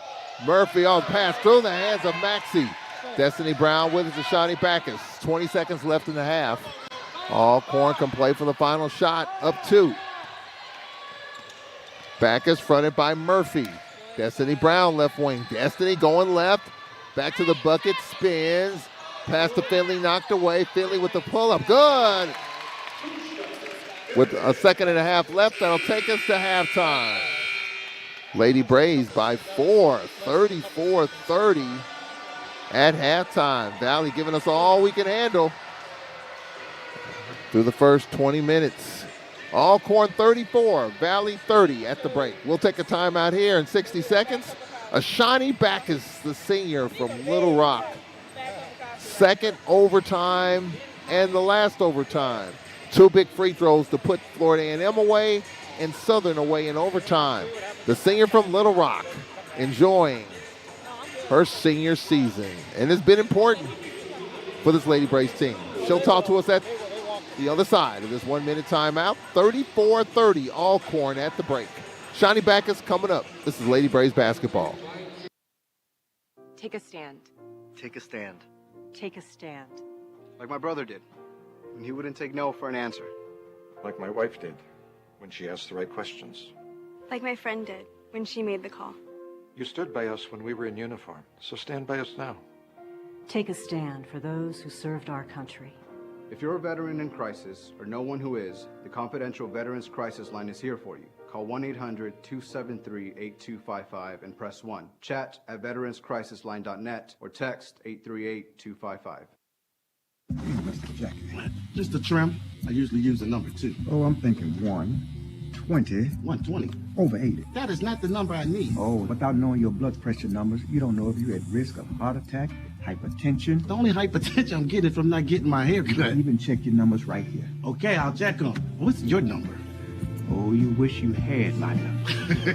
S2: Murphy on pass through the hands of Maxey. Destiny Brown with it to Shawnee Backus. 20 seconds left in the half. Alcorn can play for the final shot, up 2. Backus fronted by Murphy. Destiny Brown left wing. Destiny going left. Back to the bucket, spins. Pass to Finley, knocked away. Finley with the pull-up, good. With a second and a half left, that'll take us to halftime. Lady Braves by 4, 34-30 at halftime. Valley giving us all we can handle through the first 20 minutes. Alcorn 34, Valley 30 at the break. We'll take a timeout here in 60 seconds. Ashani Backus, the senior from Little Rock. Second overtime and the last overtime. 2 big free throws to put Florida A&M away and Southern away in overtime. The senior from Little Rock enjoying her senior season. And it's been important for this Lady Braves team. She'll talk to us at the other side of this 1-minute timeout. 34-30, Alcorn at the break. Shawnee Backus coming up. This is Lady Braves basketball.
S14: Take a stand.
S4: Take a stand.
S3: Take a stand.
S4: Like my brother did, when he wouldn't take no for an answer.
S5: Like my wife did, when she asked the right questions.
S6: Like my friend did when she made the call.
S5: You stood by us when we were in uniform, so stand by us now.
S3: Take a stand for those who served our country.
S4: If you're a veteran in crisis or know one who is, the confidential Veterans Crisis Line is here for you. Call 1-800-273-8255 and press 1. Chat at veteranscrisisline.net or text 838-255.
S7: Hey, Mr. Jackie. Just a trim. I usually use the number 2.
S8: Oh, I'm thinking 120.
S7: 120.
S8: Over 80.
S7: That is not the number I need.
S8: Oh, without knowing your blood pressure numbers, you don't know if you're at risk of heart attack, hypertension.
S7: The only hypertension I'm getting from not getting my hair cut.
S8: Even check your numbers right here.
S7: Okay, I'll check them. What's your number?
S8: Oh, you wish you had my number.
S7: All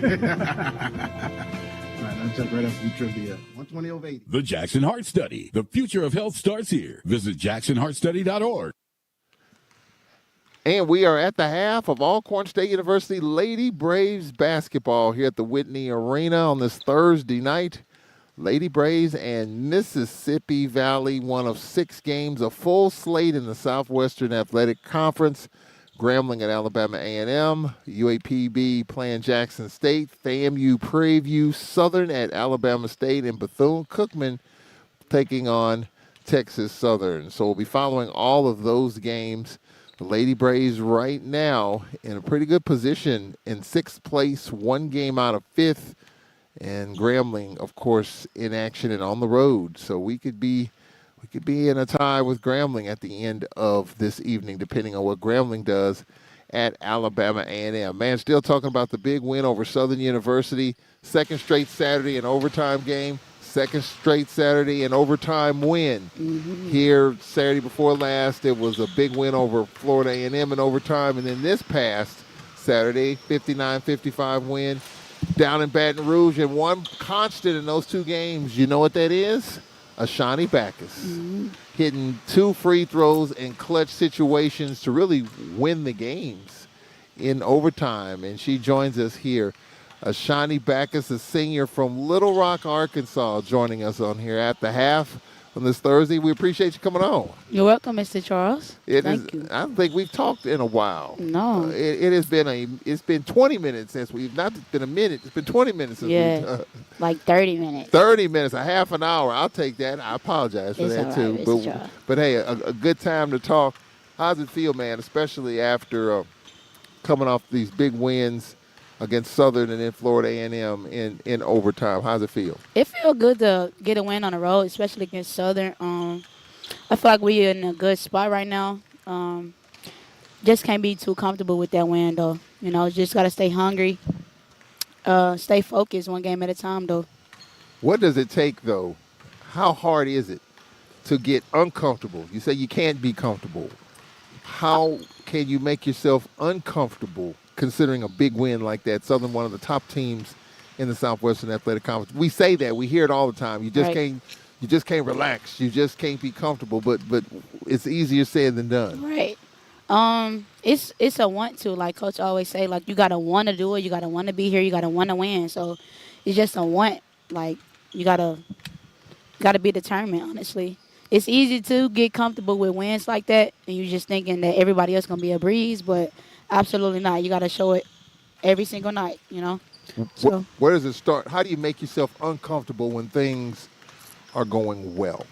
S7: right, I'll jump right up from trivia. 120 over 80.
S9: The Jackson Heart Study. The future of health starts here. Visit jacksonheartstudy.org.
S2: And we are at the half of Alcorn State University Lady Braves basketball here at the Whitney Arena on this Thursday night. Lady Braves and Mississippi Valley, one of 6 games, a full slate in the Southwestern Athletic Conference. Grambling at Alabama A&M, UAPB playing Jackson State, FAMU Prairie View Southern at Alabama State, and Bethune-Cookman taking on Texas Southern. So we'll be following all of those games. The Lady Braves right now in a pretty good position in 6th place, 1 game out of 5th, and Grambling, of course, in action and on the road. So we could be in a tie with Grambling at the end of this evening, depending on what Grambling does at Alabama A&M. Man, still talking about the big win over Southern University. Second straight Saturday in overtime game. Second straight Saturday in overtime win. Here, Saturday before last, it was a big win over Florida A&M in overtime. And then this past Saturday, 59-55 win down in Baton Rouge. And one constant in those 2 games, you know what that is? Ashani Backus hitting 2 free throws in clutch situations to really win the games in overtime. And she joins us here. Ashani Backus, a senior from Little Rock, Arkansas, joining us on here at the half on this Thursday. We appreciate you coming on.
S15: You're welcome, Mr. Charles. Thank you.
S2: I don't think we've talked in a while.
S15: No.
S2: It's been 20 minutes since we've, not been a minute, it's been 20 minutes since we've
S15: like 30 minutes.
S2: 30 minutes, a half an hour. I'll take that. I apologize for that too. But hey, a good time to talk. How's it feel, man, especially after coming off these big wins against Southern and then Florida A&M in overtime? How's it feel?
S15: It feels good to get a win on the road, especially against Southern. I feel like we're in a good spot right now. Just can't be too comfortable with that win, though. You know, just got to stay hungry, stay focused one game at a time, though.
S2: What does it take, though? How hard is it to get uncomfortable? You say you can't be comfortable. How can you make yourself uncomfortable considering a big win like that? Southern, one of the top teams in the Southwestern Athletic Conference. We say that. We hear it all the time. You just can't. You just can't relax. You just can't be comfortable. But it's easier said than done.
S15: Right. It's a want to, like Coach always say. Like, you gotta want to do it. You gotta want to be here. You gotta want to win. So it's just a want. Like, you gotta be determined. Honestly, it's easy to get comfortable with wins like that, and you're just thinking that everybody else gonna be a breeze, but absolutely not. You gotta show it every single night. You know. So
S2: where does it start? How do you make yourself uncomfortable when things are going well?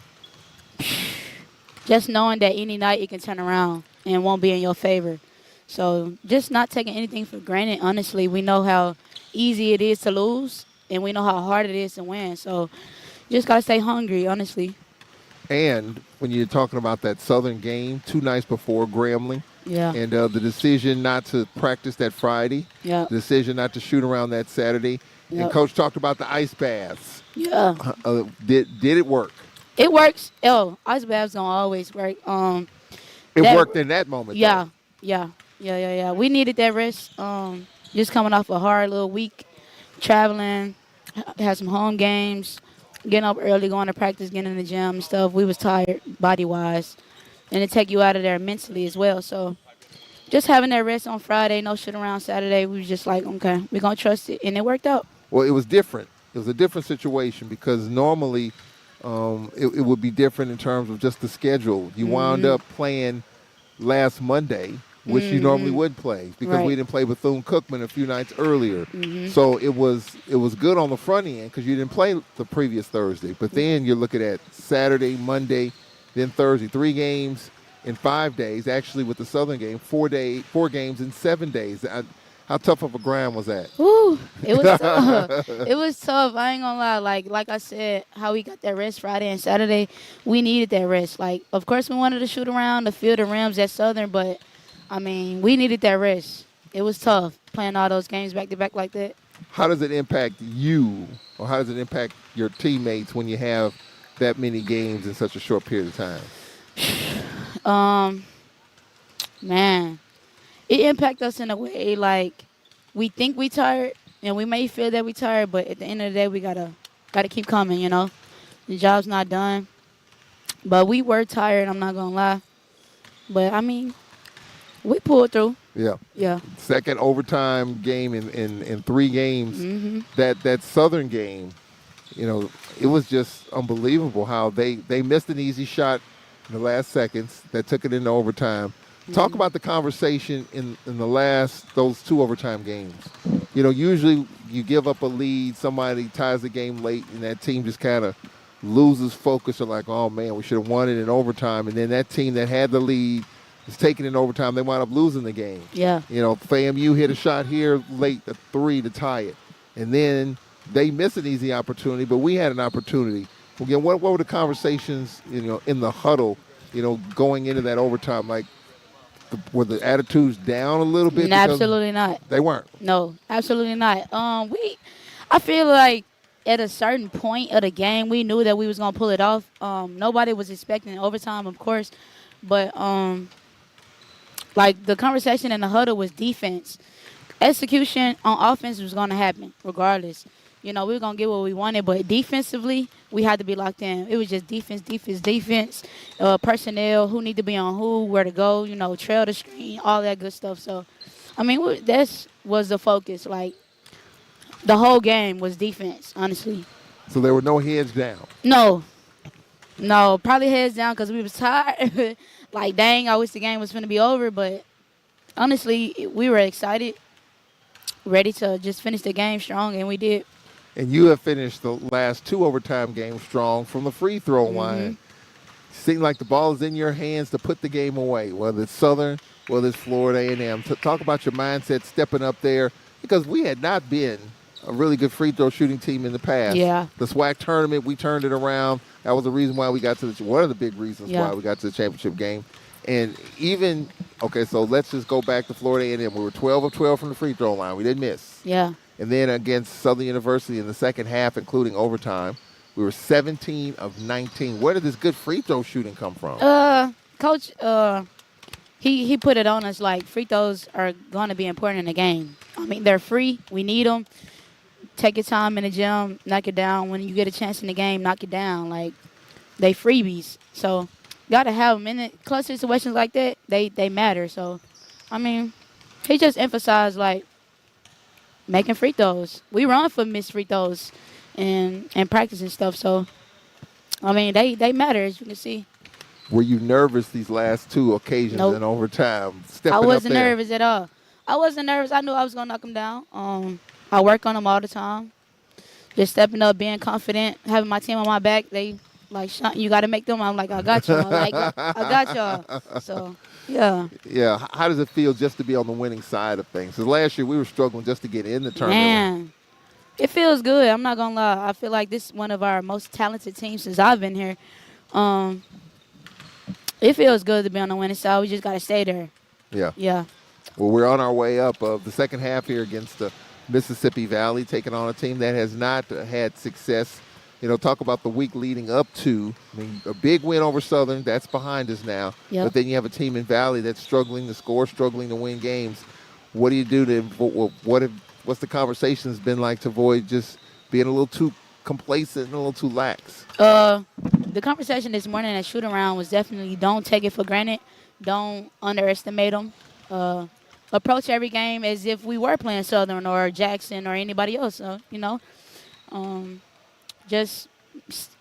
S15: Just knowing that any night it can turn around and won't be in your favor. So just not taking anything for granted. Honestly, we know how easy it is to lose, and we know how hard it is to win. So just got to stay hungry, honestly.
S2: And when you're talking about that Southern game 2 nights before Grambling, and the decision not to practice that Friday, the decision not to shoot around that Saturday, and Coach talked about the ice baths.
S15: Yeah.
S2: Did it work?
S15: It works. Ice baths don't always work.
S2: It worked in that moment.
S15: Yeah. We needed that rest. Just coming off a hard little week, traveling, had some home games, getting up early, going to practice, getting in the gym and stuff. We was tired body-wise, and it take you out of there mentally as well. So just having that rest on Friday, no shit around Saturday, we was just like, okay, we're going to trust it, and it worked out.
S2: Well, it was different. It was a different situation because normally it would be different in terms of just the schedule. You wound up playing last Monday, which you normally would play because we didn't play Bethune-Cookman a few nights earlier. So it was good on the front end because you didn't play the previous Thursday. But then you're looking at Saturday, Monday, then Thursday, 3 games in 5 days. Actually, with the Southern game, 4 games in 7 days. How tough of a grind was that?
S15: Ooh, it was tough. It was tough. I ain't gonna lie. Like I said, how we got that rest Friday and Saturday, we needed that rest. Like, of course, we wanted to shoot around the field of rims at Southern, but I mean, we needed that rest. It was tough playing all those games back to back like that.
S2: How does it impact you, or how does it impact your teammates when you have that many games in such a short period of time?
S15: Man, it impacts us in a way like we think we tired, and we may feel that we tired, but at the end of the day, we gotta keep coming. You know, the job's not done. But we were tired. I'm not gonna lie. But I mean, we pulled through.
S2: Yeah. Second overtime game in 3 games. That Southern game, you know, it was just unbelievable how they missed an easy shot in the last seconds that took it into overtime. Talk about the conversation in those 2 overtime games. Usually you give up a lead, somebody ties the game late, and that team just kind of loses focus. Or like, oh man, we should have won it in overtime. And then that team that had the lead is taking it in overtime. They wind up losing the game.
S15: Yeah.
S2: FAMU hit a shot here late, a 3 to tie it, and then they miss an easy opportunity, but we had an opportunity. Again, what were the conversations, in the huddle, going into that overtime? Like, were the attitudes down a little bit?
S15: No, absolutely not.
S2: They weren't.
S15: No, absolutely not. I feel like at a certain point of the game, we knew that we was gonna pull it off. Nobody was expecting overtime, of course, but like the conversation in the huddle was defense. Execution on offense was gonna happen regardless. We were going to get what we wanted, but defensively, we had to be locked in. It was just defense, personnel, who need to be on who, where to go, trail the screen, all that good stuff. So, that was the focus. Like, the whole game was defense, honestly.
S2: So there were no heads down?
S15: No, probably heads down because we was tired. Like, dang, I wish the game was going to be over, but honestly, we were excited, ready to just finish the game strong, and we did.
S2: And you have finished the last 2 overtime games strong from the free throw line. Seemed like the ball is in your hands to put the game away, whether it's Southern, whether it's Florida A&M. Talk about your mindset stepping up there, because we had not been a really good free throw shooting team in the past.
S15: Yeah.
S2: The SWAC tournament, we turned it around. That was the reason why we got to one of the big reasons why we got to the championship game. And even, so let's just go back to Florida A&M. We were 12 of 12 from the free throw line. We didn't miss.
S15: Yeah.
S2: And then against Southern University in the second half, including overtime, we were 17 of 19. Where did this good free throw shooting come from?
S15: Coach, he put it on us like free throws are going to be important in the game. They're free. We need them. Take your time in the gym, knock it down. When you get a chance in the game, knock it down. Like, they freebies. So, got to have them. In the clutch situations like that, they matter. So, he just emphasized, like, making free throws. We run for missed free throws and practice and stuff. So, they matter, as you can see.
S2: Were you nervous these last 2 occasions in overtime?
S15: I wasn't nervous at all. I wasn't nervous. I knew I was going to knock them down. I work on them all the time. Just stepping up, being confident, having my team on my back. They like, Sean, you got to make them. I'm like, I got y'all. Like, I got y'all. So, yeah.
S2: Yeah. How does it feel just to be on the winning side of things? Because last year we were struggling just to get in the tournament.
S15: Man, it feels good. I'm not going to lie. I feel like this is one of our most talented teams since I've been here. It feels good to be on the winning side. We just got to stay there.
S2: Yeah.
S15: Yeah.
S2: Well, we're on our way up of the second half here against the Mississippi Valley, taking on a team that has not had success. Talk about the week leading up to, a big win over Southern, that's behind us now.
S15: Yep.
S2: But then you have a team in Valley that's struggling to score, struggling to win games. What do you do to, what's the conversations been like to avoid just being a little too complacent and a little too lax?
S15: The conversation this morning at shoot around was definitely don't take it for granted. Don't underestimate them. Approach every game as if we were playing Southern or Jackson or anybody else. Just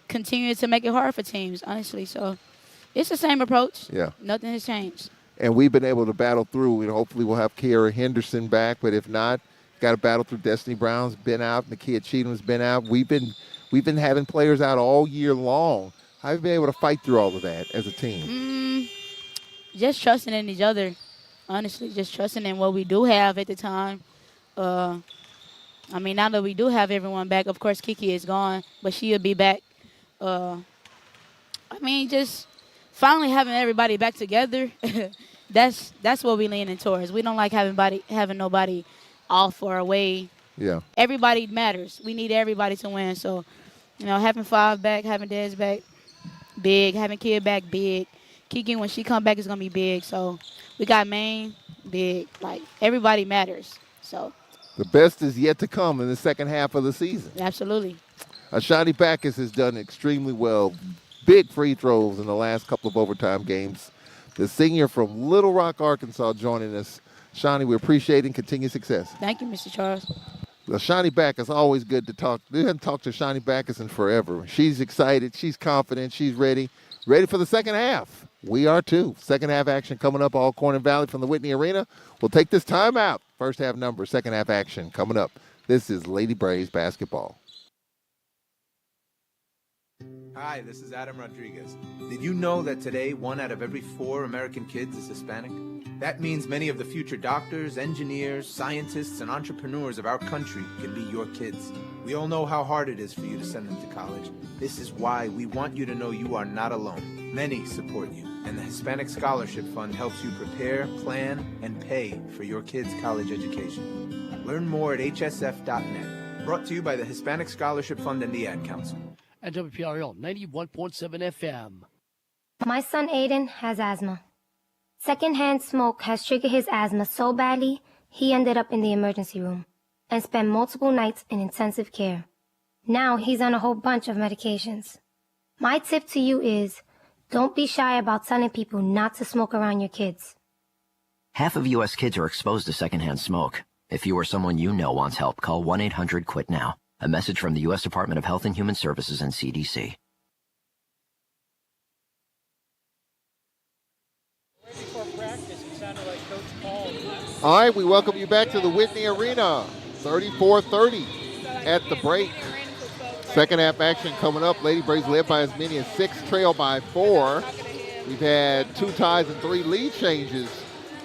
S15: continue to make it hard for teams, honestly. So it's the same approach.
S2: Yeah.
S15: Nothing has changed.
S2: And we've been able to battle through. Hopefully we'll have Kiara Henderson back, but if not, got to battle through. Destiny Brown's been out. Nakia Cheatham's been out. We've been having players out all year long. How have you been able to fight through all of that as a team?
S15: Just trusting in each other. Honestly, just trusting in what we do have at the time. Now that we do have everyone back, of course, Kiki is gone, but she'll be back. Just finally having everybody back together, that's what we're leaning towards. We don't like having nobody off or away.
S2: Yeah.
S15: Everybody matters. We need everybody to win. So, having Five back, having Dez back, big. Having Kid back, big. Kiki, when she come back, is going to be big. So, we got Maine, big. Like, everybody matters. So.
S2: The best is yet to come in the second half of the season.
S15: Absolutely.
S2: Ashani Backus has done extremely well. Big free throws in the last couple of overtime games. The senior from Little Rock, Arkansas, joining us. Shani, we appreciate it and continued success.
S15: Thank you, Mr. Charles.
S2: Ashani Backus, always good to talk. We haven't talked to Ashani Backus in forever. She's excited. She's confident. She's ready. Ready for the second half. We are too. Second half action coming up, Alcorn and Valley from the Whitney Arena. We'll take this timeout. First half number, second half action coming up. This is Lady Braves basketball.
S10: Hi, this is Adam Rodriguez. Did you know that today 1 out of every 4 American kids is Hispanic? That means many of the future doctors, engineers, scientists, and entrepreneurs of our country can be your kids. We all know how hard it is for you to send them to college. This is why we want you to know you are not alone. Many support you, and the Hispanic Scholarship Fund helps you prepare, plan, and pay for your kids' college education. Learn more at hsf.net. Brought to you by the Hispanic Scholarship Fund and the Ad Council.
S11: And WPRL 91.7 FM.
S16: My son Aiden has asthma. Secondhand smoke has triggered his asthma so badly, he ended up in the emergency room and spent multiple nights in intensive care. Now he's on a whole bunch of medications. My tip to you is, don't be shy about telling people not to smoke around your kids.
S17: Half of U.S. kids are exposed to secondhand smoke. If you or someone you know wants help, call 1-800-QUIT-NOW. A message from the U.S. Department of Health and Human Services and CDC.
S2: All right, we welcome you back to the Whitney Arena. 34-30 at the break. Second half action coming up. Lady Braves led by as many as 6, trail by 4. We've had 2 ties and 3 lead changes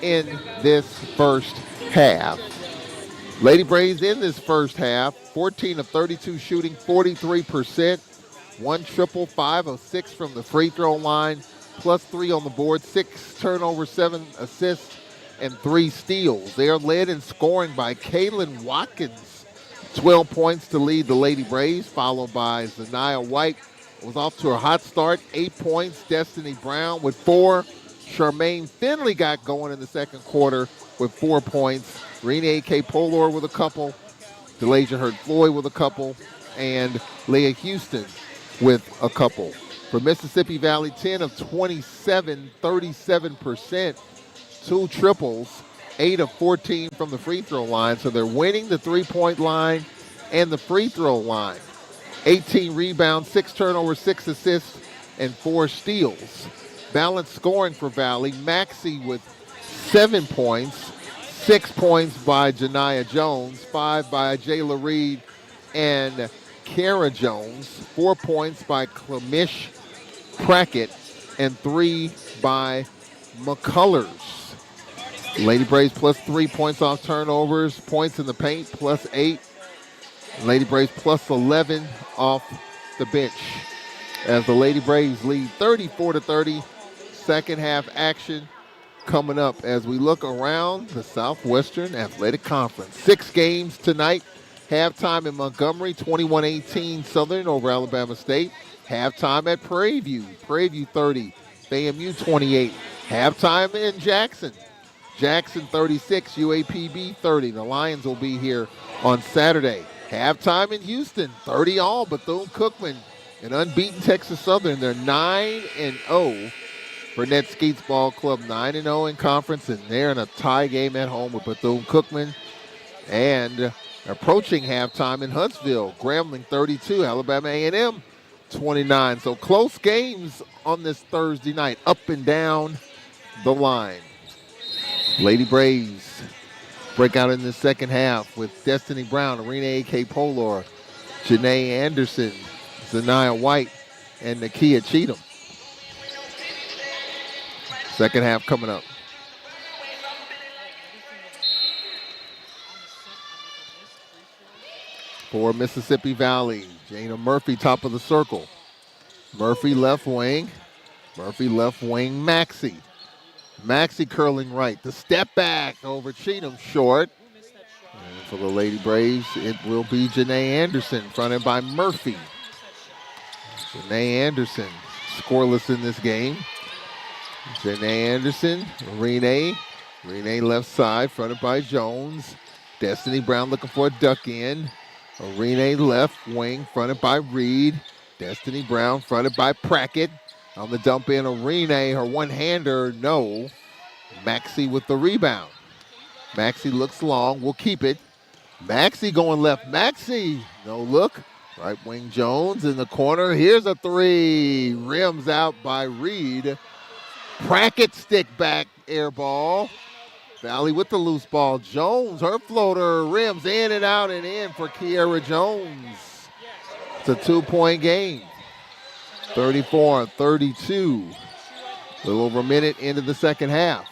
S2: in this first half. Lady Braves in this first half, 14 of 32 shooting, 43%. 1 triple, 5 of 6 from the free throw line, plus 3 on the board, 6 turnovers, 7 assists, and 3 steals. They are led in scoring by Kaylin Watkins, 12 points to lead the Lady Braves, followed by Zaniyah White. Was off to a hot start, 8 points. Destiny Brown with 4. Charmaine Finley got going in the second quarter with 4 points. Renee K. Polar with a couple. Delasia Hurd-Floyd with a couple. And Leah Houston with a couple. For Mississippi Valley, 10 of 27, 37%. 2 triples, 8 of 14 from the free throw line. So they're winning the three-point line and the free throw line. 18 rebounds, 6 turnovers, 6 assists, and 4 steals. Balanced scoring for Valley. Maxey with 7 points. 6 points by Janiyah Jones, 5 by Jayla Reed and Kara Jones, 4 points by Clemish Prackett, and 3 by McCullers. Lady Braves plus 3 points off turnovers, points in the paint plus 8. Lady Braves plus 11 off the bench as the Lady Braves lead 34-30. Second half action coming up as we look around the Southwestern Athletic Conference. 6 games tonight. Halftime in Montgomery, 21-18 Southern over Alabama State. Halftime at Prairie View 30, FAMU 28. Halftime in Jackson 36, UAPB 30. The Lions will be here on Saturday. Halftime in Houston, 30 all, Bethune-Cookman, an unbeaten Texas Southern. They're 9-0. Burnett Skeets Ball Club 9-0 in conference, and they're in a tie game at home with Bethune-Cookman. And approaching halftime in Huntsville, Grambling 32, Alabama A&M 29. So close games on this Thursday night, up and down the line. Lady Braves break out in the second half with Destiny Brown, Arena A.K. Polar, Janae Anderson, Zaniyah White, and Nakia Cheatham. Second half coming up. For Mississippi Valley, Jana Murphy, top of the circle. Murphy left wing. Maxey. Maxey curling right. The step back over Cheatham, short. And for the Lady Braves, it will be Janae Anderson, fronted by Murphy. Janae Anderson, scoreless in this game. Janae Anderson, Renee left side, fronted by Jones. Destiny Brown looking for a duck in. Renee left wing, fronted by Reed. Destiny Brown fronted by Prackett. On the dump in, Renee, her one-hander, no. Maxey with the rebound. Maxey looks long, will keep it. Maxey going left. Maxey, no look. Right wing Jones in the corner. Here's a 3. Rims out by Reed. Prackett stick back air ball. Valley with the loose ball. Jones, her floater rims in and out and in for Kiera Jones. It's a 2-point game. 34-32. A little over a minute into the second half.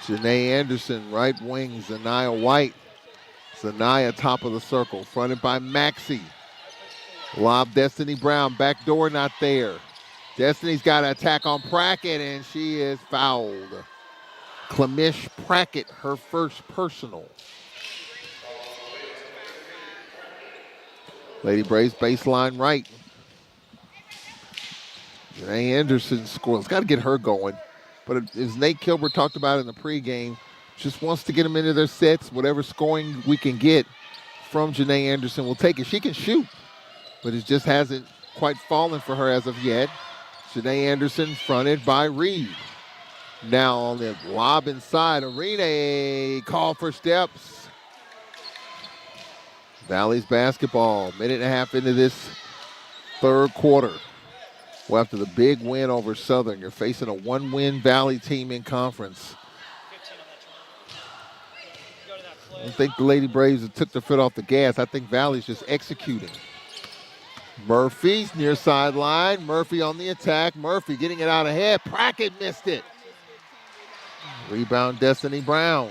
S2: Janae Anderson, right wing. Zaniyah White. Zaniyah top of the circle, fronted by Maxey. Lob Destiny Brown, back door not there. Destiny's got an attack on Prackett, and she is fouled. Clemish Prackett, her first personal. Lady Braves baseline right. Janae Anderson scores. Got to get her going. But as Nate Kilbert talked about in the pregame, just wants to get them into their sets. Whatever scoring we can get from Janae Anderson, we'll take it. She can shoot, but it just hasn't quite fallen for her as of yet. Janae Anderson fronted by Reed. Now on the lob inside, Arena call for steps. Valley's basketball, minute and a half into this third quarter. Well, after the big win over Southern, you're facing a one-win Valley team in conference. I don't think the Lady Braves took their foot off the gas. I think Valley's just executing. Murphy's near sideline. Murphy on the attack. Murphy getting it out ahead. Prackett missed it. Rebound Destiny Brown.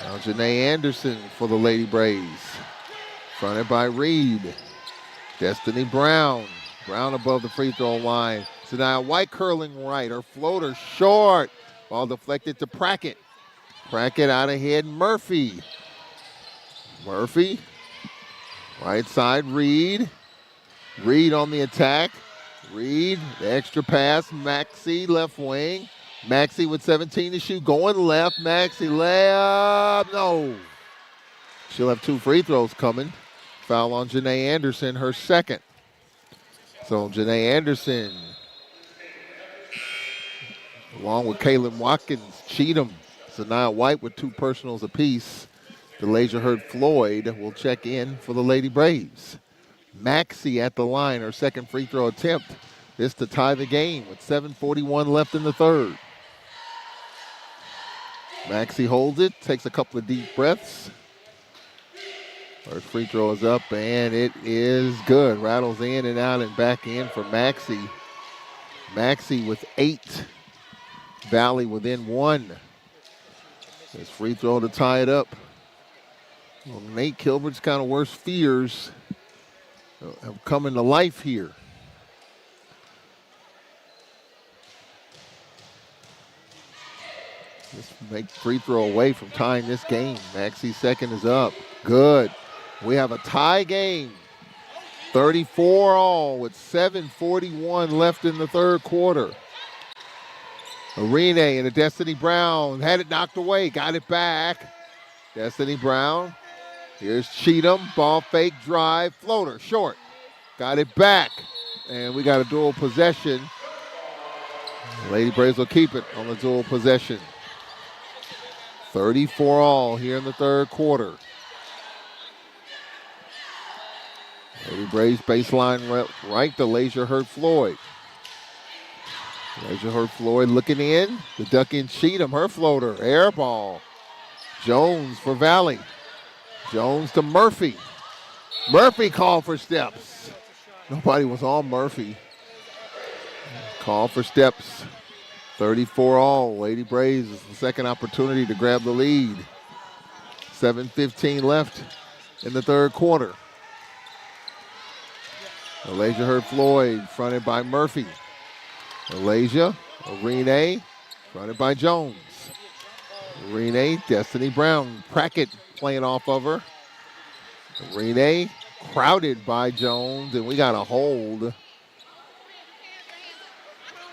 S2: Now Janae Anderson for the Lady Braves. Fronted by Reed. Destiny Brown. Brown above the free throw line. Zaniyah White curling right. Her floater short. Ball deflected to Prackett. Prackett out ahead. Murphy. Murphy. Right side, Reed. Reed on the attack. Reed, the extra pass. Maxey, left wing. Maxey with 17 to shoot. Going left. Maxey, layup. No. She'll have 2 free throws coming. Foul on Janae Anderson, her second. So Janae Anderson, along with Kaylin Watkins, Cheatham, Zaniyah White with 2 personals apiece. DeLasia Hurd-Floyd will check in for the Lady Braves. Maxey at the line, her second free throw attempt. This to tie the game with 7:41 left in the third. Maxey holds it, takes a couple of deep breaths. First free throw is up, and it is good. Rattles in and out and back in for Maxey. Maxey with 8. Valley within 1. This free throw to tie it up. Well, Nate Kilbert's kind of worst fears have come into life here. Just make free throw away from tying this game. Maxey's second is up. Good. We have a tie game. 34 all with 7:41 left in the third quarter. Arena and a Destiny Brown had it knocked away. Got it back. Destiny Brown. Here's Cheatham. Ball fake, drive, floater, short. Got it back. And we got a dual possession. Lady Braves will keep it on the dual possession. 34 all here in the third quarter. Lady Braves baseline right to DeLasia Hurd-Floyd. DeLasia Hurd-Floyd looking in. The duck in Cheatham, her floater, air ball. Jones for Valley. Jones to Murphy. Murphy called for steps. Nobody was on Murphy. Call for steps. 34 all. Lady Braves is the second opportunity to grab the lead. 7:15 left in the third quarter. DeLasia Hurd-Floyd fronted by Murphy. DeLasia, Arena, fronted by Jones. Arena, Destiny Brown. Prackett playing off of her. Arena crowded by Jones, and we got a hold.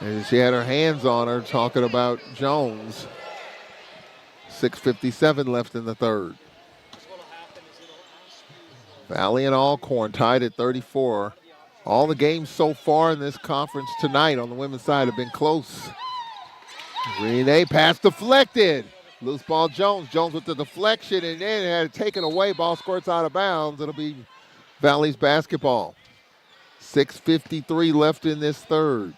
S2: And she had her hands on her talking about Jones. 6:57 left in the third. Valley and Alcorn tied at 34. All the games so far in this conference tonight on the women's side have been close. Renee pass deflected. Loose ball Jones. Jones with the deflection and then had it taken away. Ball squirts out of bounds. It'll be Valley's basketball. 6:53 left in this third.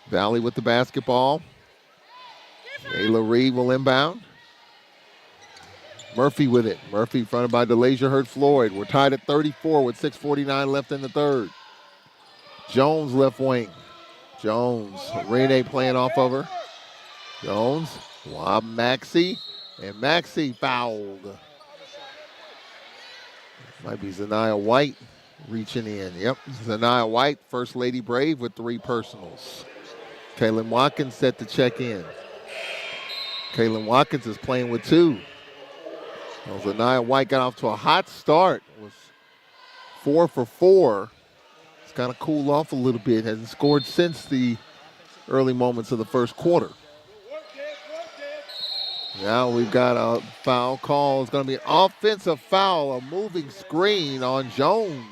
S2: Valley with the basketball. Ayla Reed will inbound. Murphy with it. Murphy fronted by DeLasia Hurt-Floyd. We're tied at 34 with 6:49 left in the third. Jones left wing. Jones. Rene playing off of her. Jones. Lob Maxey. And Maxey fouled. Might be Zaniyah White reaching in. Yep, Zaniyah White, First Lady Brave with 3 personals. Kaylin Watkins set to check in. Kaylin Watkins is playing with 2. Well, Zaniyah White got off to a hot start. Was 4 for 4. It's kind of cooled off a little bit. Hasn't scored since the early moments of the first quarter. Now we've got a foul call. It's going to be an offensive foul, a moving screen on Jones.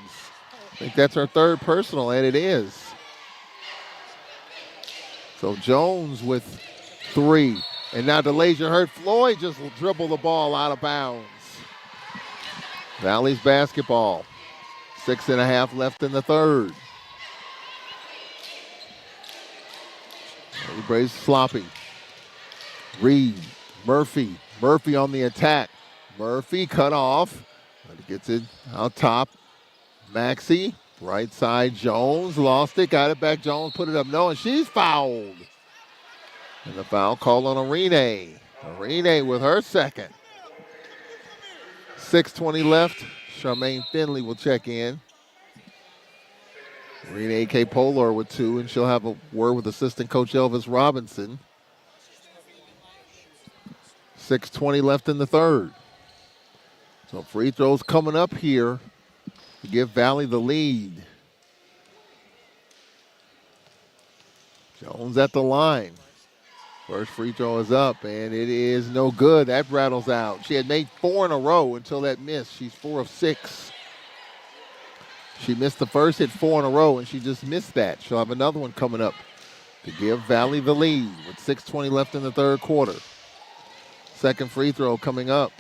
S2: I think that's her 3rd personal, and it is. So Jones with 3. And now DeLasia Hurt-Floyd just dribbled the ball out of bounds. Valley's basketball. 6.5 left in the third. Braves sloppy. Reed. Murphy. Murphy on the attack. Murphy cut off. But he gets it out top. Maxey. Right side. Jones. Lost it. Got it back. Jones put it up. No, and she's fouled. And the foul call on Arene. Arene with her 2nd. 6:20 left. Charmaine Finley will check in. Arene K. Polar with 2, and she'll have a word with assistant coach Elvis Robinson. 6:20 left in the third. So free throws coming up here to give Valley the lead. Jones at the line. First free throw is up, and it is no good. That rattles out. She had made 4 in a row until that miss. She's 4 of 6. She missed the first, hit 4 in a row, and she just missed that. She'll have another one coming up to give Valley the lead with 6:20 left in the third quarter. Second free throw coming up.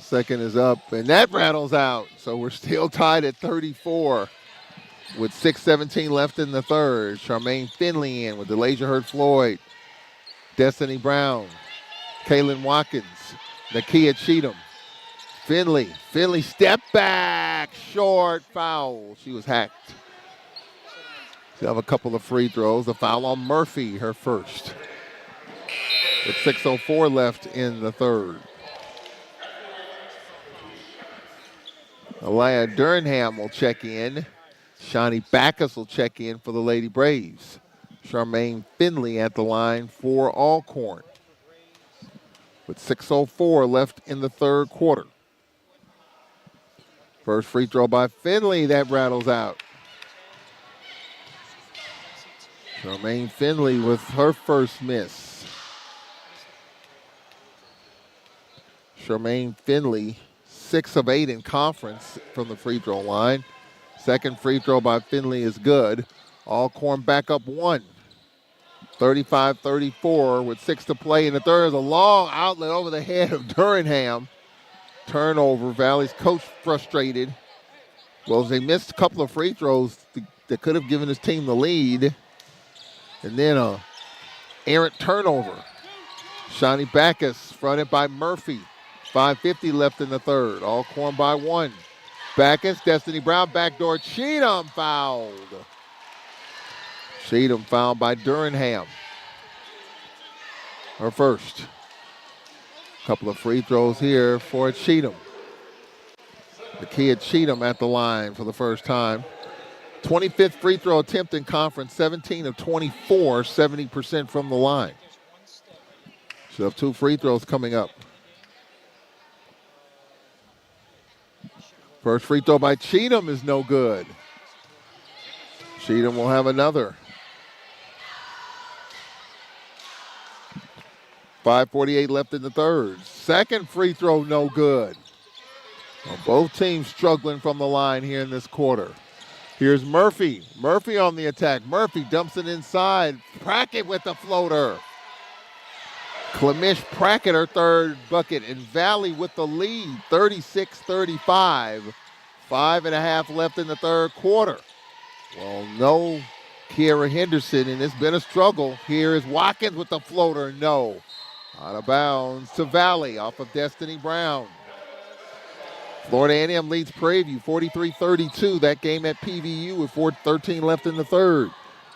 S2: Second is up, and that rattles out. So we're still tied at 34 with 6:17 left in the third. Charmaine Finley in with DeLasia Hurt-Floyd. Destiny Brown. Kaylin Watkins. Nakia Cheatham. Finley step back. Short foul. She was hacked. She'll have a couple of free throws. A foul on Murphy, her first. With 6:04 left in the third. Aliyah Durham will check in. Shawnee Backus will check in for the Lady Braves. Charmaine Finley at the line for Alcorn. With 6:04 left in the third quarter. First free throw by Finley, that rattles out. Charmaine Finley with her first miss. Charmaine Finley, 6 of 8 in conference from the free throw line. Second free throw by Finley is good. Alcorn back up 1. 35-34 with 6 to play in the third. A long outlet over the head of Durham. Turnover. Valley's coach frustrated. Well, they missed a couple of free throws that could have given his team the lead. And then a errant turnover. Shawnee Backus fronted by Murphy. 5:50 left in the third. Alcorn by 1. Backus, Destiny Brown, backdoor. Cheatham fouled. Cheatham fouled by Durham. Her first. Couple of free throws here for Cheatham. Nakia Cheatham at the line for the first time. 25th free throw attempt in conference, 17 of 24, 70% from the line. She'll have 2 free throws coming up. First free throw by Cheatham is no good. Cheatham will have another. 5:48 left in the third. Second free throw, no good. Well, both teams struggling from the line here in this quarter. Here's Murphy. Murphy on the attack. Murphy dumps it inside. Brackett with the floater. Clemish Prackett, her third bucket, and Valley with the lead, 36-35. 5.5 left in the third quarter. Well, no Kiera Henderson, and it's been a struggle. Here is Watkins with the floater. No. Out of bounds to Valley off of Destiny Brown. Florida A&M leads Prairie View 43-32. That game at PVU with 4:13 left in the third.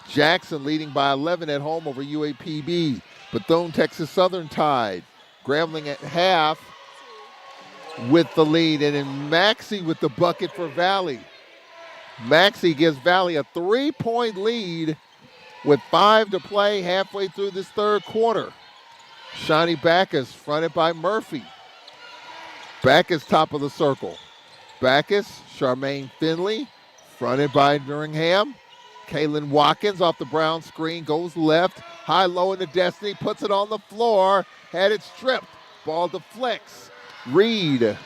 S2: Jackson leading by 11 at home over UAPB. Bethune, Texas Southern tied. Grambling at half with the lead. And then Maxey with the bucket for Valley. Maxey gives Valley a 3-point lead with 5 to play halfway through this third quarter. Shawnee Backus fronted by Murphy. Backus top of the circle. Backus, Charmaine Finley, fronted by Durham. Kaylin Watkins off the Brown screen, goes left, high-low into Destiny, puts it on the floor, had it stripped. Ball deflects. Reed.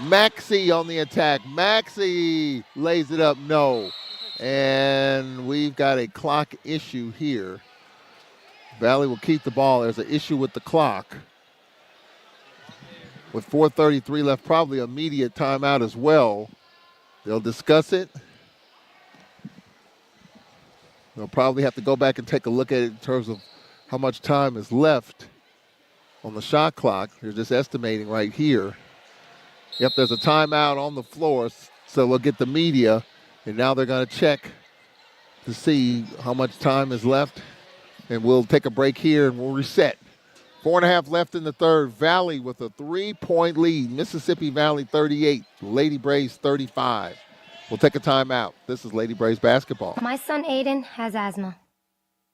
S2: Maxey on the attack. Maxey lays it up, no. And we've got a clock issue here. Valley will keep the ball. There's an issue with the clock. With 4:33 left, probably immediate timeout as well. They'll discuss it. They'll probably have to go back and take a look at it in terms of how much time is left on the shot clock. They're just estimating right here. Yep, there's a timeout on the floor, so we'll get the media, and now they're going to check to see how much time is left, and we'll take a break here and we'll reset. 4.5 left in the third. Valley with a 3-point lead. Mississippi Valley 38, Lady Braves 35. We'll take a timeout. This is Lady Braves basketball.
S16: My son Aiden has asthma.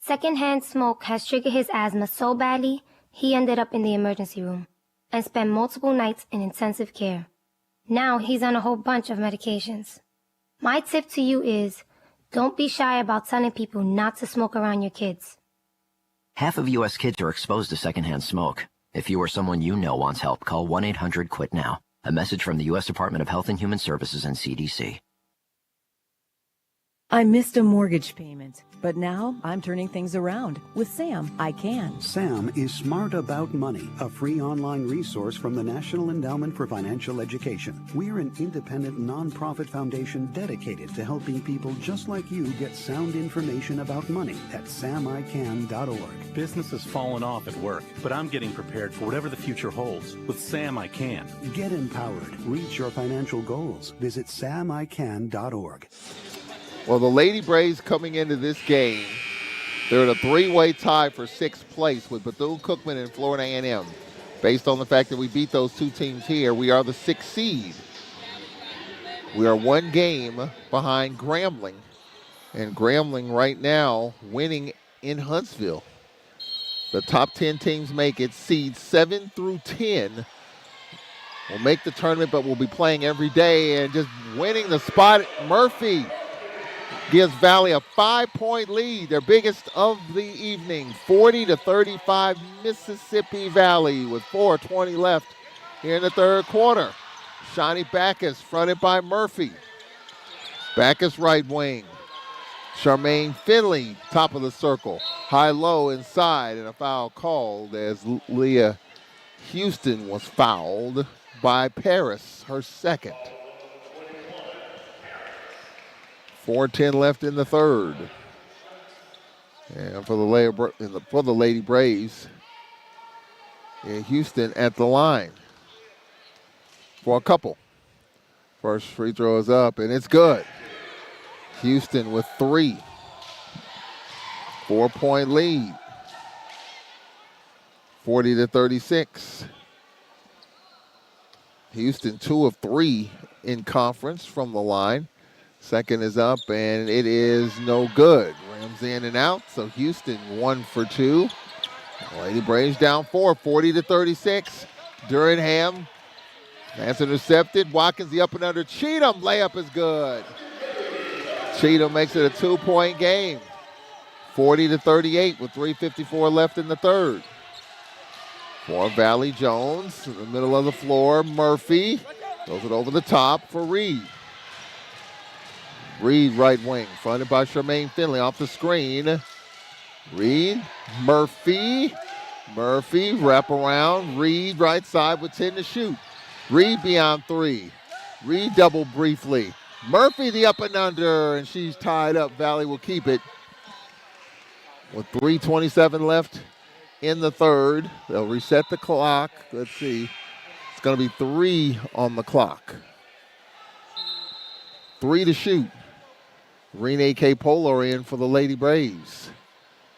S16: Secondhand smoke has triggered his asthma so badly, he ended up in the emergency room and spent multiple nights in intensive care. Now he's on a whole bunch of medications. My tip to you is, don't be shy about telling people not to smoke around your kids.
S17: Half of U.S. kids are exposed to secondhand smoke. If you or someone you know wants help, call 1-800-QUIT-NOW. A message from the U.S. Department of Health and Human Services and CDC.
S18: I missed a mortgage payment, but now I'm turning things around. With Sam, I can.
S19: Sam is Smart About Money, a free online resource from the National Endowment for Financial Education. We're an independent nonprofit foundation dedicated to helping people just like you get sound information about money at samican.org.
S20: Business has fallen off at work, but I'm getting prepared for whatever the future holds. With Sam, I can.
S19: Get empowered. Reach your financial goals. Visit samican.org.
S2: Well, the Lady Braves coming into this game, they're in a 3-way tie for 6th place with Bethune-Cookman and Florida A&M. Based on the fact that we beat those two teams here, we are the 6th seed. We are 1 game behind Grambling, and Grambling right now winning in Huntsville. The top 10 teams make it. Seeds 7 through 10 will make the tournament, but will be playing every day and just winning the spot. Murphy gives Valley a 5-point lead, their biggest of the evening, 40-35 Mississippi Valley with 4:20 left here in the third quarter. Shawnee Backus fronted by Murphy. Backus right wing. Charmaine Finley, top of the circle. High-low inside, and a foul called as Leah Houston was fouled by Paris, her second. 4:10 left in the third. And for the Lady Braves, Houston at the line for a couple. First free throw is up, and it's good. Houston with 3. 4-point lead. 40-36. Houston 2 of 3 in conference from the line. Second is up, and it is no good. Rams in and out, so Houston 1 for 2. Lady Braves down 4, 40-36. Durham, that's intercepted. Watkins the up and under. Cheatham, layup is good. Cheatham makes it a 2-point game. 40-38 with 3:54 left in the third. For Valley Jones, in the middle of the floor, Murphy throws it over the top for Reed. Reed right wing, fronted by Charmaine Finley off the screen. Reed, Murphy, Murphy, wrap around. Reed right side with 10 to shoot. Reed beyond 3. Reed double briefly. Murphy the up and under, and she's tied up. Valley will keep it. With 3:27 left in the third. They'll reset the clock. Let's see. It's going to be 3 on the clock. 3 to shoot. Renee K. Polar in for the Lady Braves.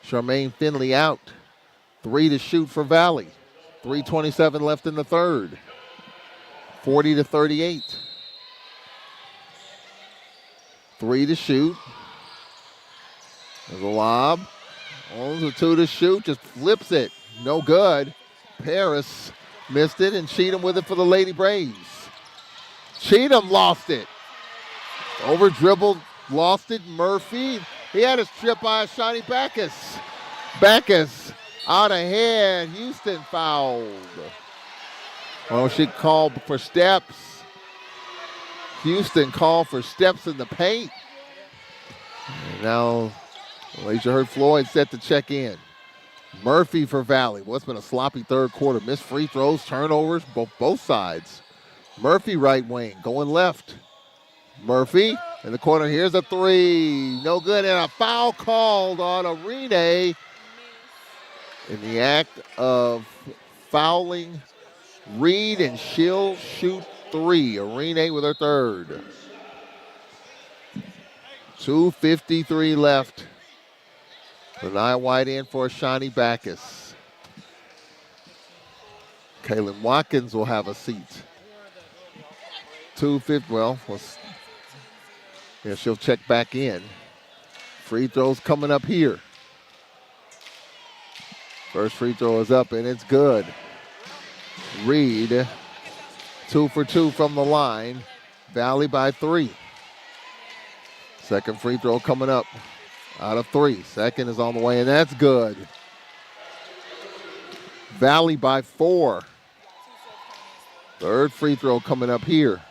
S2: Charmaine Finley out. 3 to shoot for Valley. 3:27 left in the third. 40-38. 3 to shoot. There's a lob. Owns a 2 to shoot. Just flips it. No good. Paris missed it, and Cheatham with it for the Lady Braves. Cheatham lost it. Over dribbled, lost it. Murphy. He had a strip by Shani Backus. Backus out ahead. Houston fouled. Well, she called for steps. Houston called for steps in the paint. And now, Lasia Hurd Floyd set to check in. Murphy for Valley. What's been a sloppy third quarter. Missed free throws, turnovers, both sides. Murphy right wing, going left. Murphy in the corner. Here's a 3. No good, and a foul called on Arene in the act of fouling Reed, and she'll shoot 3. Arene with her third. 2:53 left. Lanaya White in for Shani Backus. Kaylin Watkins will have a seat. 2:50. Yeah, she'll check back in. Free throws coming up here. First free throw is up, and it's good. Reed, 2 for 2 from the line. Valley by 3. Second free throw coming up out of 3. Second is on the way, and that's good. Valley by 4. Third free throw coming up here.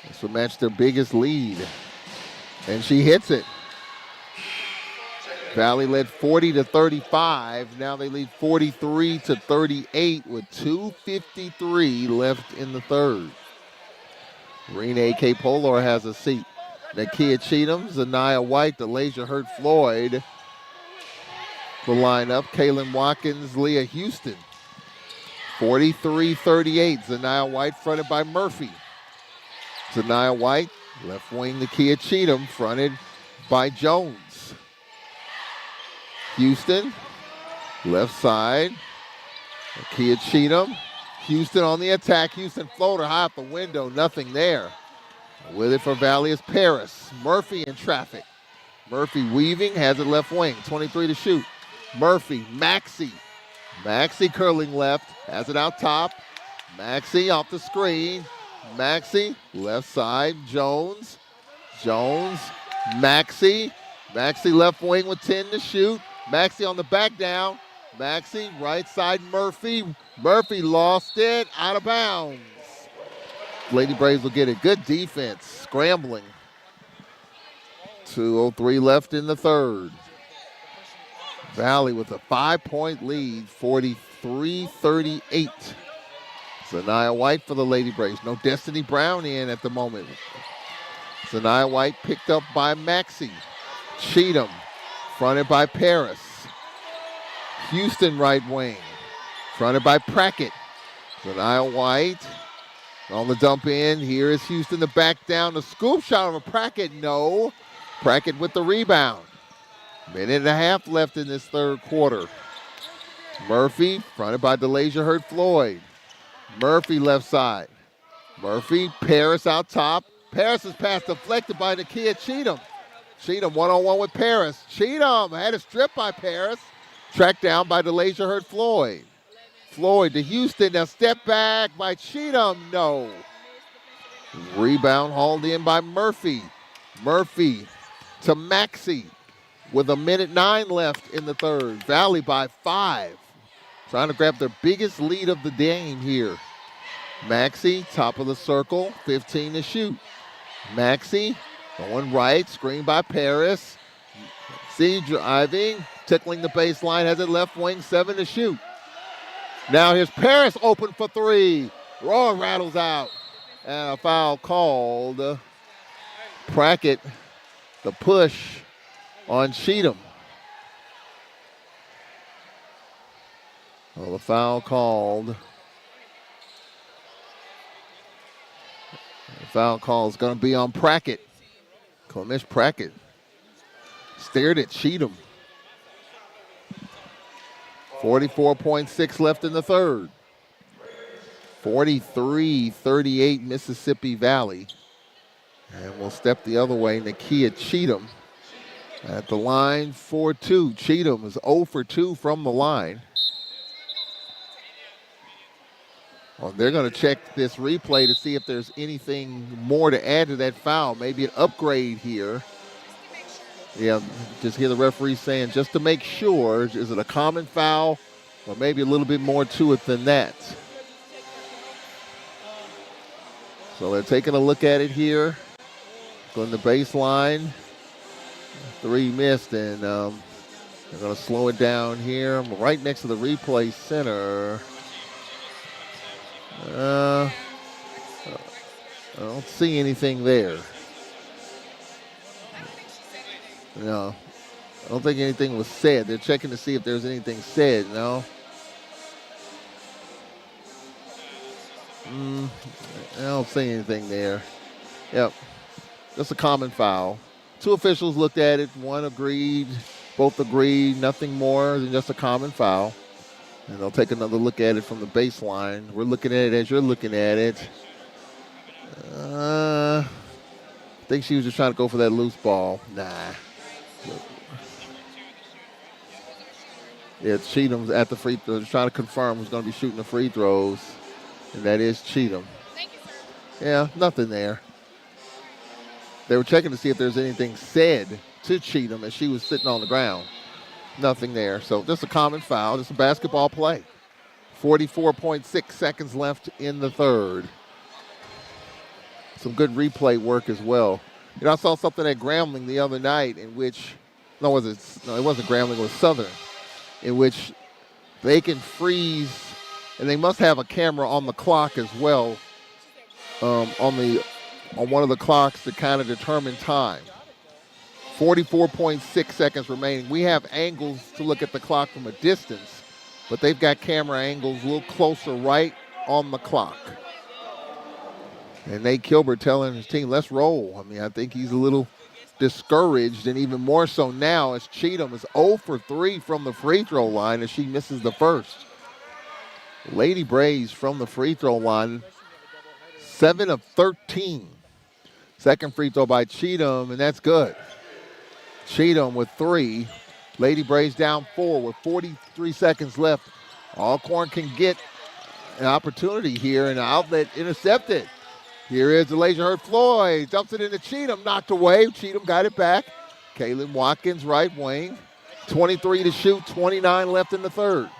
S2: This will match their biggest lead. And she hits it. Valley led 40-35. Now they lead 43-38 with 2:53 left in the third. Renee K. Polar has a seat. Nakia Cheatham, Zaniyah White, Lasia Hurd Floyd. The lineup, Kaylin Watkins, Leah Houston. 43-38. Zaniyah White fronted by Murphy. Zaniyah White, left wing, Nakia Cheatham, fronted by Jones. Houston, left side, Nakia Cheatham. Houston on the attack. Houston floater high up the window, nothing there. With it for Valley is Paris. Murphy in traffic. Murphy weaving, has it left wing. 23 to shoot. Murphy, Maxey. Maxey curling left, has it out top. Maxey off the screen. Maxey, left side, Jones. Jones, Maxey. Maxey left wing with 10 to shoot. Maxey on the back down. Maxey, right side, Murphy. Murphy lost it, out of bounds. Lady Braves will get it. Good defense, scrambling. 2:03 left in the third. Valley with a 5-point lead, 43-38. Zaniyah White for the Lady Braves. No Destiny Brown in at the moment. Zaniyah White picked up by Maxey. Cheatham, fronted by Paris. Houston right wing, fronted by Prackett. Zaniyah White on the dump in. Here is Houston to back down. The scoop shot of Prackett, no. Prackett with the rebound. Minute and a half left in this third quarter. Murphy, fronted by Lasia Hurd Floyd. Murphy left side. Murphy, Paris out top. Paris' pass deflected by Nakia Cheatham. Cheatham one-on-one with Paris. Cheatham had a strip by Paris. Tracked down by Lasia Hurd Floyd. Floyd to Houston. Now step back by Cheatham. No. Rebound hauled in by Murphy. Murphy to Maxey with 1:09 left in the third. Valley by 5. Trying to grab their biggest lead of the game here. Maxey, top of the circle, 15 to shoot. Maxey going right, screen by Paris. See driving, tickling the baseline, has it left wing, 7 to shoot. Now here's Paris open for 3. Roy rattles out. And a foul called. Prackett, the push on Cheatham. Well, the foul called. The foul call is going to be on Prackett. Clemish Prackett stared at Cheatham. 44.6 left in the third. 43-38 Mississippi Valley. And we'll step the other way. Nakia Cheatham at the line for 2. Cheatham is 0 for 2 from the line. Well, they're going to check this replay to see if there's anything more to add to that foul. Maybe an upgrade here. Yeah, just hear the referee saying, just to make sure, is it a common foul or maybe a little bit more to it than that? So they're taking a look at it here. Going to the baseline. 3 missed, and they're going to slow it down here. I'm right next to the replay center. I don't see anything there. No, I don't think anything was said. They're checking to see if there's anything said, no? I don't see anything there. Yep, just a common foul. 2 officials looked at it. 1 agreed, both agreed, nothing more than just a common foul. And they'll take another look at it from the baseline. We're looking at it as you're looking at it. I think she was just trying to go for that loose ball. Nah. Yeah, Cheatham's at the free throws, trying to confirm who's going to be shooting the free throws. And that is Cheatham. Yeah, nothing there. They were checking to see if there's anything said to Cheatham as she was sitting on the ground. Nothing there. So just a common foul, just a basketball play. 44.6 seconds left in the third. Some good replay work as well. You know, I saw something at Grambling the other night in which, it wasn't Grambling, it was Southern, in which they can freeze, and they must have a camera on the clock as well, on one of the clocks to kind of determine time. 44.6 seconds remaining. We have angles to look at the clock from a distance, but they've got camera angles a little closer right on the clock. And Nate Kilbert telling his team, let's roll. I mean, I think he's a little discouraged, and even more so now as Cheatham is 0 for 3 from the free throw line as she misses the first. Lady Braves from the free throw line, 7 of 13. Second free throw by Cheatham, and that's good. Cheatham with 3. Lady Braves down 4 with 43 seconds left. Alcorn can get an opportunity here, and an outlet intercepted. Here is Elijah Hurt-Floyd. Dumps it into Cheatham, knocked away. Cheatham got it back. Kaylin Watkins, right wing. 23 to shoot, 29 left in the third.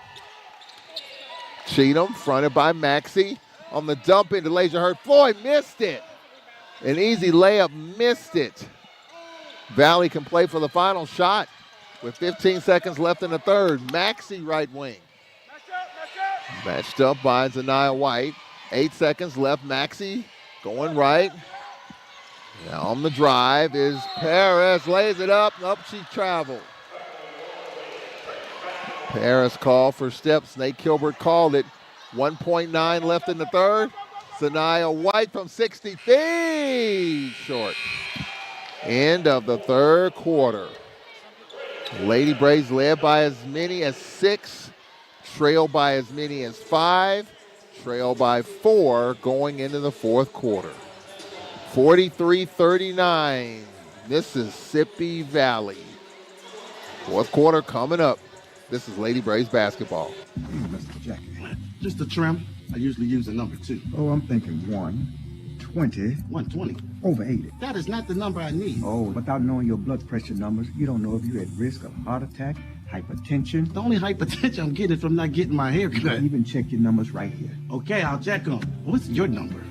S2: Cheatham fronted by Maxey on the dump into Elijah Hurt-Floyd. Missed it. An easy layup, missed it. Valley can play for the final shot with 15 seconds left in the third. Maxey, right wing. Matched up by Zaniyah White. 8 seconds left. Maxey going right. Now on the drive is Paris. Lays it up. Up she traveled. Paris called for steps. Nate Kilbert called it. 1.9 left in the third. Zaniyah White from 60 feet. Short. End of the third quarter. Lady Braves led by as many as 6. Trailed by as many as 5. Trailed by 4 going into the fourth quarter. 43-39, Mississippi Valley. Fourth quarter coming up. This is Lady Braves basketball.
S7: Mr. Jackie. Just a trim. I usually use a number 2.
S8: Oh, I'm thinking 120.
S7: 120?
S8: Over 80.
S7: That is not the number I need.
S8: Oh, without knowing your blood pressure numbers, you don't know if you're at risk of heart attack, hypertension.
S7: The only hypertension I'm getting from not getting my hair cut.
S8: Even check your numbers right here.
S7: Okay, I'll check them. What's your number?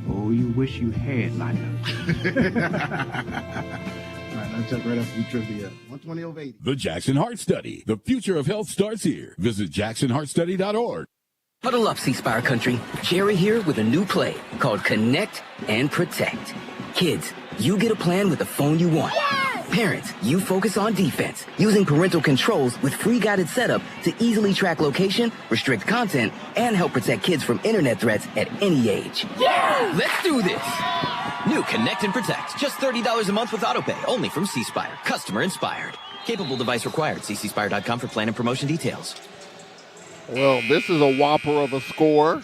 S8: Oh, you wish you had my number.
S7: I'll check right after we trivia. 120 over 80.
S9: The Jackson Heart Study. The future of health starts here. Visit jacksonheartstudy.org.
S21: Huddle up, C-Spire Country. Jerry here with a new play called Connect and Protect. Kids, you get a plan with the phone you want. Yes! Parents, you focus on defense, using parental controls with free guided setup to easily track location, restrict content, and help protect kids from internet threats at any age.
S22: Yeah!
S21: Let's do this! New Connect and Protect. Just $30 a month with autopay, only from C-Spire. Customer inspired. Capable device required. See cspire.com for plan and promotion details.
S2: Well, this is a whopper of a score.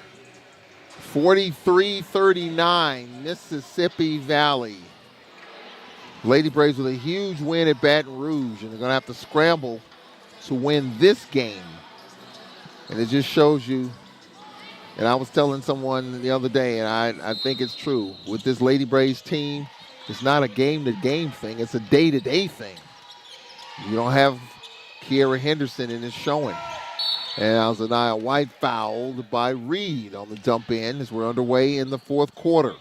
S2: 43-39, Mississippi Valley. Lady Braves with a huge win at Baton Rouge, and they're going to have to scramble to win this game. And it just shows you, and I was telling someone the other day, and I think it's true, with this Lady Braves team, it's not a game-to-game thing, it's a day-to-day thing. You don't have Kiera Henderson in this showing. And Alzaniah White fouled by Reed on the dump in as we're underway in the fourth quarter.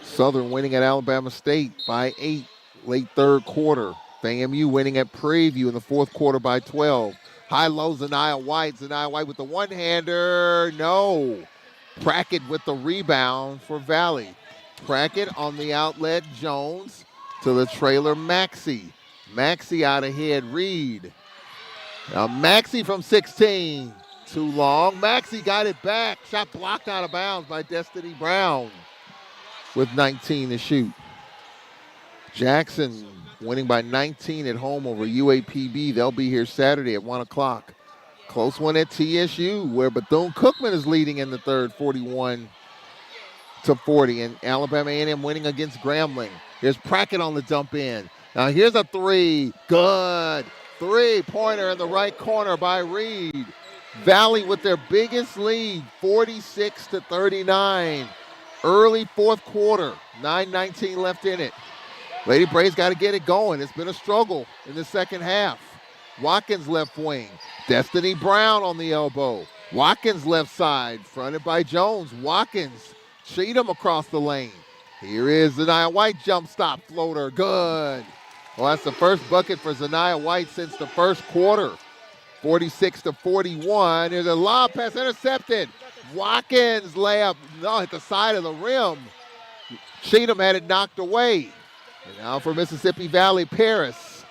S2: Southern winning at Alabama State by 8, late third quarter. FAMU winning at Prairie View in the fourth quarter by 12. High-low Zaniah White. Zaniah White with the one-hander. No. Prackett with the rebound for Valley. Prackett on the outlet. Jones to the trailer. Maxey. Maxey out ahead, Reed. Now Maxey from 16. Too long. Maxey got it back. Shot blocked out of bounds by Destiny Brown with 19 to shoot. Jackson winning by 19 at home over UAPB. They'll be here Saturday at 1 o'clock. Close one at TSU where Bethune-Cookman is leading in the third, 41-40. And Alabama A&M winning against Grambling. Here's Prackett on the dump in. Now here's a three. Good. Three-pointer in the right corner by Reed. Valley with their biggest lead, 46-39. Early fourth quarter, 9:19 left in it. Lady Braves got to get it going. It's been a struggle in the second half. Watkins left wing. Destiny Brown on the elbow. Watkins left side, fronted by Jones. Watkins, Cheatham across the lane. Here is Zaniah White, jump stop floater. Good. Well, that's the first bucket for Zaniah White since the first quarter. 46-41. There's a lob pass intercepted. Watkins layup, no, hit the side of the rim. Cheatham had it knocked away. And now for Mississippi Valley, Paris.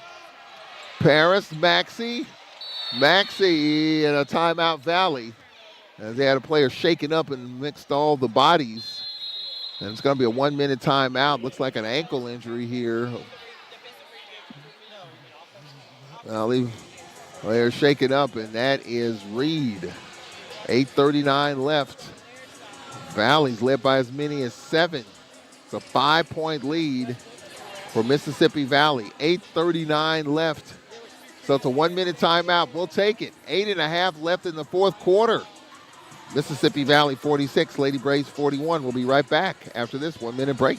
S2: Maxey. Maxey in a timeout, Valley. As they had a player shaken up and mixed all the bodies. And it's going to be a 1-minute timeout. Looks like an ankle injury here. They're shaken up, and that is Reed. 8:39 left. Valley's led by as many as 7. It's a 5-point lead for Mississippi Valley. 8:39 left. So it's a 1-minute timeout. We'll take it. 8.5 left in the fourth quarter. Mississippi Valley 46, Lady Braves 41. We'll be right back after this 1-minute break.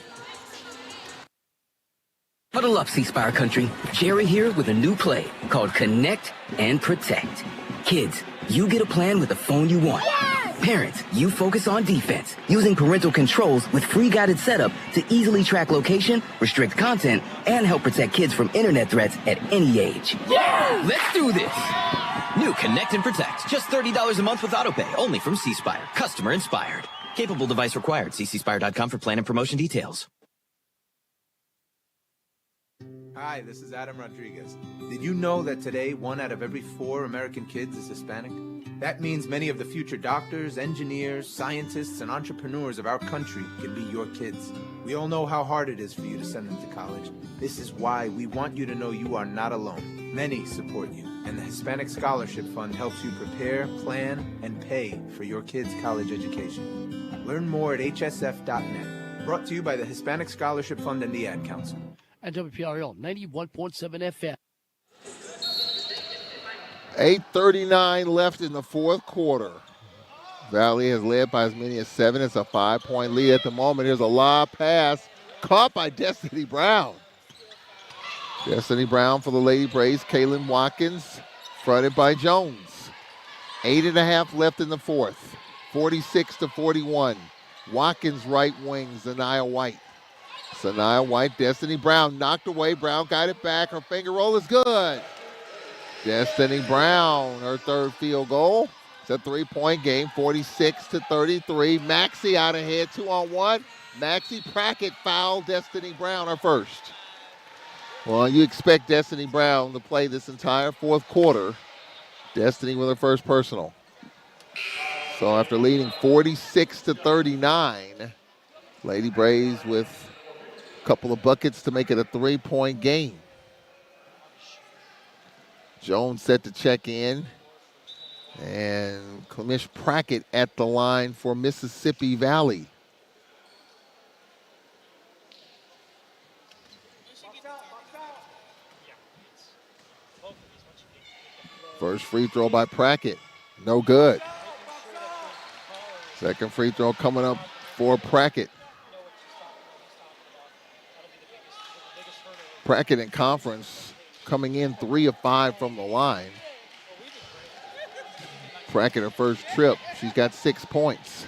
S21: Huddle up, C-Spire Country. Jerry here with a new play called Connect and Protect. Kids, you get a plan with the phone you want. Yes! Parents, you focus on defense, using parental controls with free guided setup to easily track location, restrict content, and help protect kids from internet threats at any age.
S22: Yeah!
S21: Let's do this! New Connect and Protect. Just $30 a month with autopay, only from C-Spire. Customer inspired. Capable device required. See cspire.com for plan and promotion details.
S10: Hi, this is Adam Rodriguez. Did you know that today 1 out of every 4 American kids is Hispanic? That means many of the future doctors, engineers, scientists, and entrepreneurs of our country can be your kids. We all know how hard it is for you to send them to college. This is why we want you to know you are not alone. Many support you, and the Hispanic Scholarship Fund helps you prepare, plan, and pay for your kids' college education. Learn more at hsf.net. Brought to you by the Hispanic Scholarship Fund and the Ad Council.
S11: And WPRL 91.7 FM.
S2: 8:39 left in the fourth quarter. Valley has led by as many as 7. It's a 5-point lead at the moment. Here's a lob pass caught by Destiny Brown. Destiny Brown for the Lady Braves. Kaylin Watkins fronted by Jones. 8.5 left in the fourth. 46-41. Watkins right wing, Zaniyah White. Zaniyah White, Destiny Brown knocked away. Brown got it back. Her finger roll is good. Destiny Brown, her third field goal. It's a 3-point game, 46-33. Maxie out ahead, 2-on-1. Maxie Prackett fouled Destiny Brown, her first. Well, you expect Destiny Brown to play this entire fourth quarter. Destiny with her first personal. So after leading 46-39, Lady Braves with a couple of buckets to make it a 3-point game. Jones set to check in. And Clemish Prackett at the line for Mississippi Valley. First free throw by Prackett. No good. Second free throw coming up for Prackett. Prackett in conference coming in 3 of 5 from the line. Prackett, her first trip, she's got 6 points.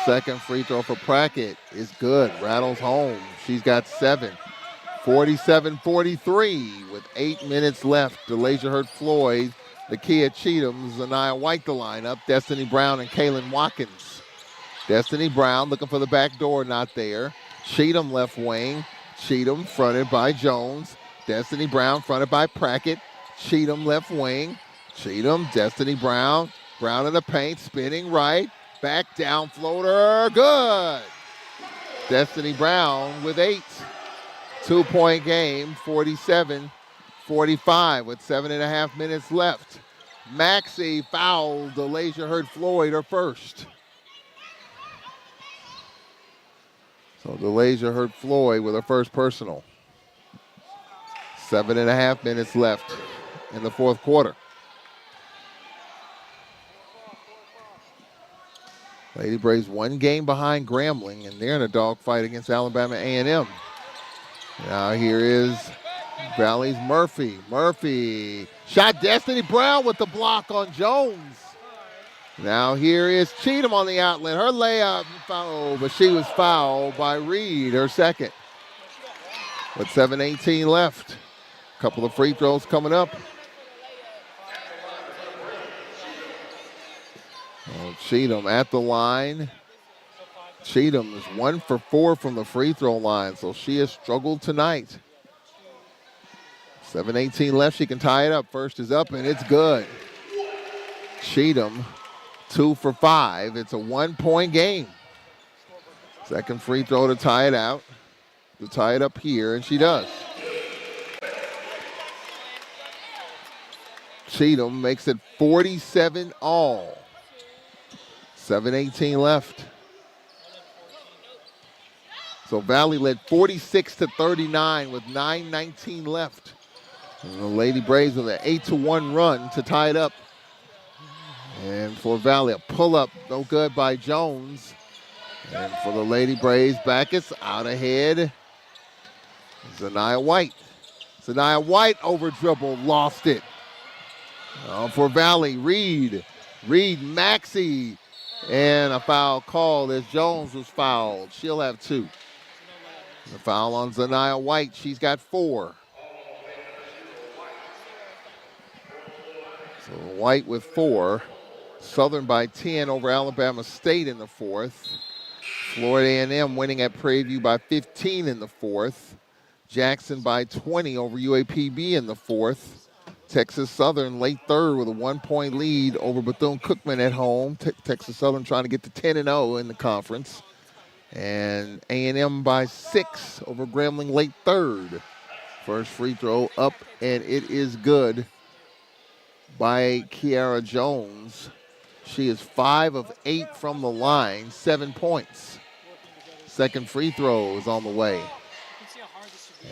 S2: Second free throw for Prackett is good. Rattles home. She's got 7. 47-43 with 8 minutes left. DeLasia Hurt-Floyd, Nakia Cheatham, Zaniyah White the lineup. Destiny Brown and Kaylin Watkins. Destiny Brown looking for the back door, not there. Cheatham left wing. Cheatham fronted by Jones. Destiny Brown fronted by Prackett. Cheatham left wing. Cheatham, Destiny Brown. Brown in the paint, spinning right. Back down floater, good. Destiny Brown with 8. 2-point game, 47-45 with 7.5 minutes left. Maxie fouled DeLasia Hurt-Floyd, her first. So DeLasia Hurt-Floyd with her first personal. 7.5 minutes left in the fourth quarter. Lady Braves 1 game behind Grambling, and they're in a dogfight against Alabama A&M. Now here is Valley's Murphy. Murphy shot Destiny Brown with the block on Jones. Now here is Cheatham on the outlet. Her layup foul, but she was fouled by Reed, her second. With 7:18 left. A couple of free throws coming up. Cheatham at the line. Cheatham is 1 for 4 from the free throw line, so she has struggled tonight. 7:18 left, she can tie it up. First is up, and it's good. Cheatham, 2 for 5. It's a 1-point game. Second free throw to tie it out. To tie it up here, and she does. Cheatham makes it 47 all. 7:18 left. So Valley led 46-39 with 9:19 left. And the Lady Braves with an 8-1 run to tie it up. And for Valley, a pull-up, no good by Jones. And for the Lady Braves, Backus out ahead. Zaniyah White. Zaniyah White over dribble, lost it. For Valley, Reed. Reed, Maxie. And a foul called as Jones was fouled. She'll have 2. The foul on Zaniyah White. She's got 4. So White with 4. Southern by 10 over Alabama State in the fourth. Florida A&M winning at Prairie View by 15 in the fourth. Jackson by 20 over UAPB in the fourth. Texas Southern late third with a 1-point lead over Bethune-Cookman at home. Texas Southern trying to get to 10-0 in the conference. And A&M by 6 over Grambling late third. First free throw up, and it is good by Kiara Jones. She is 5 of 8 from the line, 7 points. Second free throw is on the way.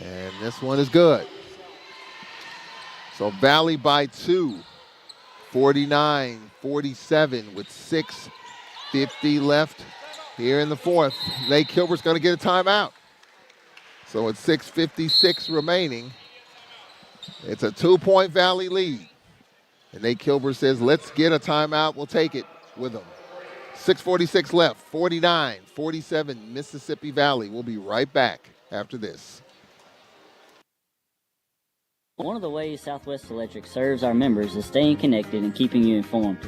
S2: And this one is good. So Valley by 2, 49-47 with 6:50 left here in the fourth. Nate Kilbert's going to get a timeout. So it's 6:56 remaining. It's a 2-point Valley lead. And Nate Kilbert says, let's get a timeout. We'll take it with them. 6:46 left, 49-47 Mississippi Valley. We'll be right back after this.
S1: One of the ways Southwest Electric serves our members is staying connected and keeping you informed.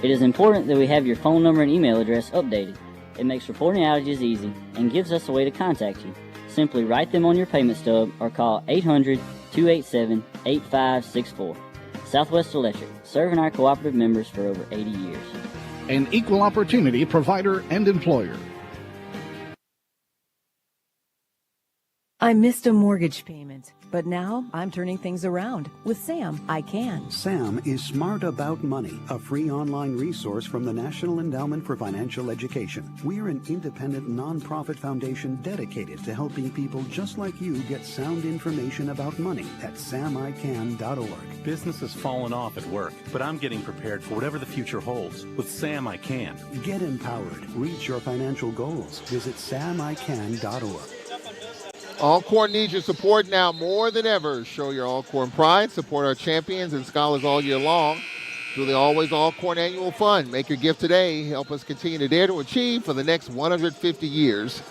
S1: It is important that we have your phone number and email address updated. It makes reporting outages easy and gives us a way to contact you. Simply write them on your payment stub or call 800-287-8564. Southwest Electric, serving our cooperative members for over 80 years.
S22: An equal opportunity provider and employer.
S18: I missed a mortgage payment, but now I'm turning things around. With Sam, I can.
S19: SAM is Smart About Money, a free online resource from the National Endowment for Financial Education. We're an independent nonprofit foundation dedicated to helping people just like you get sound information about money at samican.org.
S20: Business has fallen off at work, but I'm getting prepared for whatever the future holds. With Sam, I can.
S19: Get empowered. Reach your financial goals. Visit samican.org.
S2: Alcorn needs your support now more than ever. Show your Alcorn pride. Support our champions and scholars all year long through the Always Alcorn Annual Fund. Make your gift today. Help us continue to dare to achieve for the next 150 years.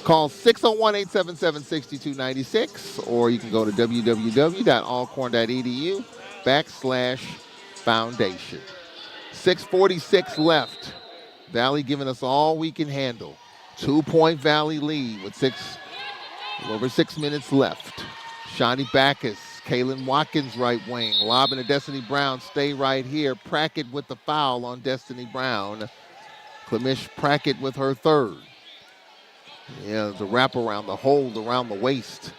S2: Call 601-877-6296, or you can go to www.alcorn.edu/foundation. 6:46 left. Valley giving us all we can handle. 2-point Valley lead with over 6 minutes left. Shawnee Backus, Kaylin Watkins right wing, lobbing to Destiny Brown. Stay right here. Prackett with the foul on Destiny Brown. Clemish Prackett with her third. Yeah, the wrap around, the hold around the waist.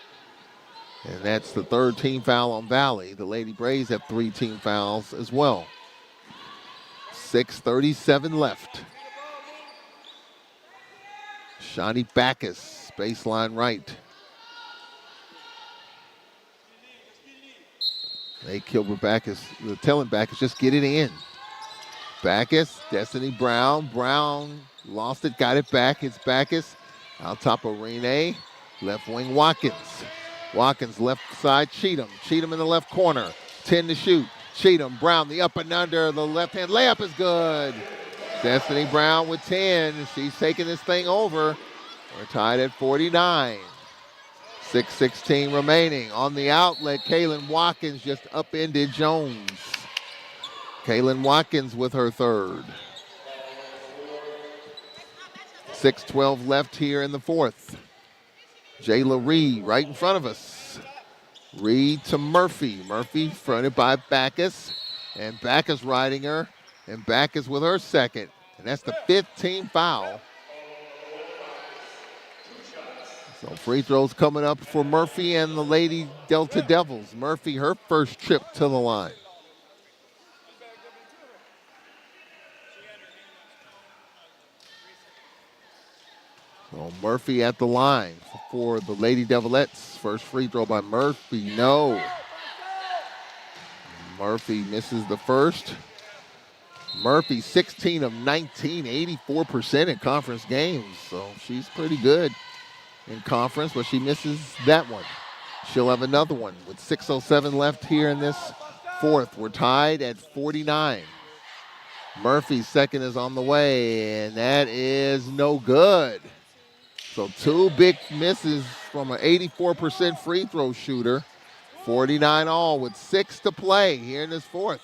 S2: And that's the third team foul on Valley. The Lady Braves have 3 team fouls as well. 6:37 left. Shawnee Backus, baseline right. Nate Kilbert Backus, telling Backus, just get it in. Backus, Destiny Brown. Brown lost it, got it back. It's Backus. Out top of Renee. Left wing Watkins. Watkins left side Cheatham. Cheatham in the left corner. 10 to shoot. Cheatham, Brown, the up and under. The left hand layup is good. Destiny Brown with 10. She's taking this thing over. We're tied at 49. 6:16 remaining. On the outlet, Kaylin Watkins just upended Jones. Kaylin Watkins with her third. 6:12 left here in the fourth. Jayla Reed right in front of us. Reed to Murphy. Murphy fronted by Backus. And Backus riding her. And Backus with her second. And that's the 5th team foul. So free throws coming up for Murphy and the Lady Delta Devils. Murphy, her first trip to the line. So Murphy at the line for the Lady Devilettes. First free throw by Murphy, no. Murphy misses the first. Murphy, 16 of 19, 84% in conference games. So she's pretty good in conference, but she misses that one. She'll have another one with 6:07 left here in this fourth. We're tied at 49. Murphy's second is on the way, and that is no good. So 2 big misses from an 84% free throw shooter. 49 all with 6 to play here in this fourth.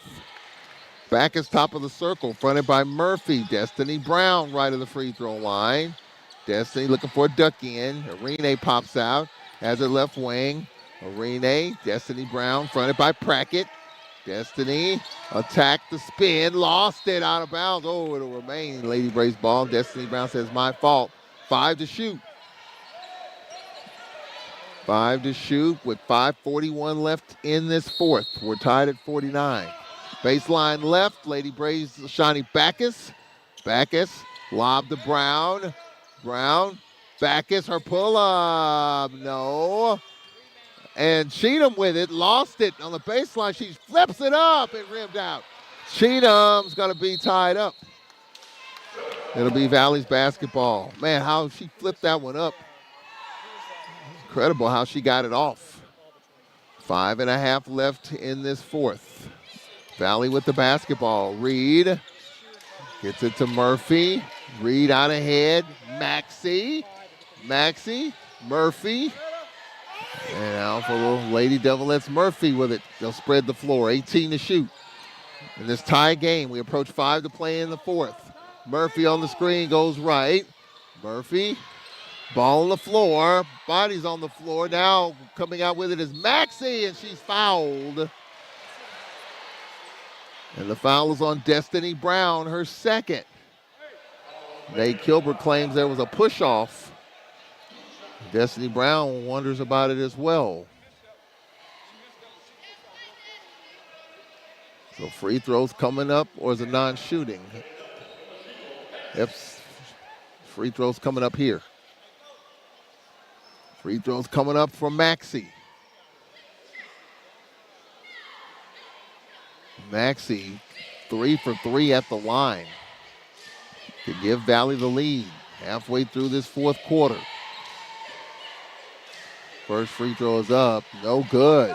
S2: Backus top of the circle, fronted by Murphy. Destiny Brown right of the free throw line. Destiny looking for a duck in. Arene pops out, has her left wing. Arene, Destiny Brown fronted by Prackett. Destiny attacked the spin, lost it out of bounds. Oh, it'll remain Lady Braves ball. Destiny Brown says, my fault. 5 to shoot. 5 to shoot with 5:41 left in this fourth. We're tied at 49. Baseline left, Lady Braves, Shawnee Backus. Backus, lob to Brown. Brown, Backus, her pull-up, no. And Cheatham with it, lost it on the baseline. She flips it up and rimmed out. Cheatham's gonna be tied up. It'll be Valley's basketball. Man, how she flipped that one up. Incredible how she got it off. 5.5 left in this fourth. Valley with the basketball. Reed gets it to Murphy. Reed out ahead. Maxey, Murphy. And now for little Lady Devilettes Murphy with it. They'll spread the floor. 18 to shoot. In this tie game, we approach 5 to play in the fourth. Murphy on the screen goes right. Murphy, ball on the floor. Body's on the floor. Now coming out with it is Maxey, and she's fouled. And the foul is on Destiny Brown, her second. Nate Kilbert claims there was a push-off. Destiny Brown wonders about it as well. So free throws coming up, or is it non-shooting? Free throws coming up here. Free throws coming up from Maxey. Maxey, 3 for 3 at the line to give Valley the lead halfway through this fourth quarter. First free throw is up, no good.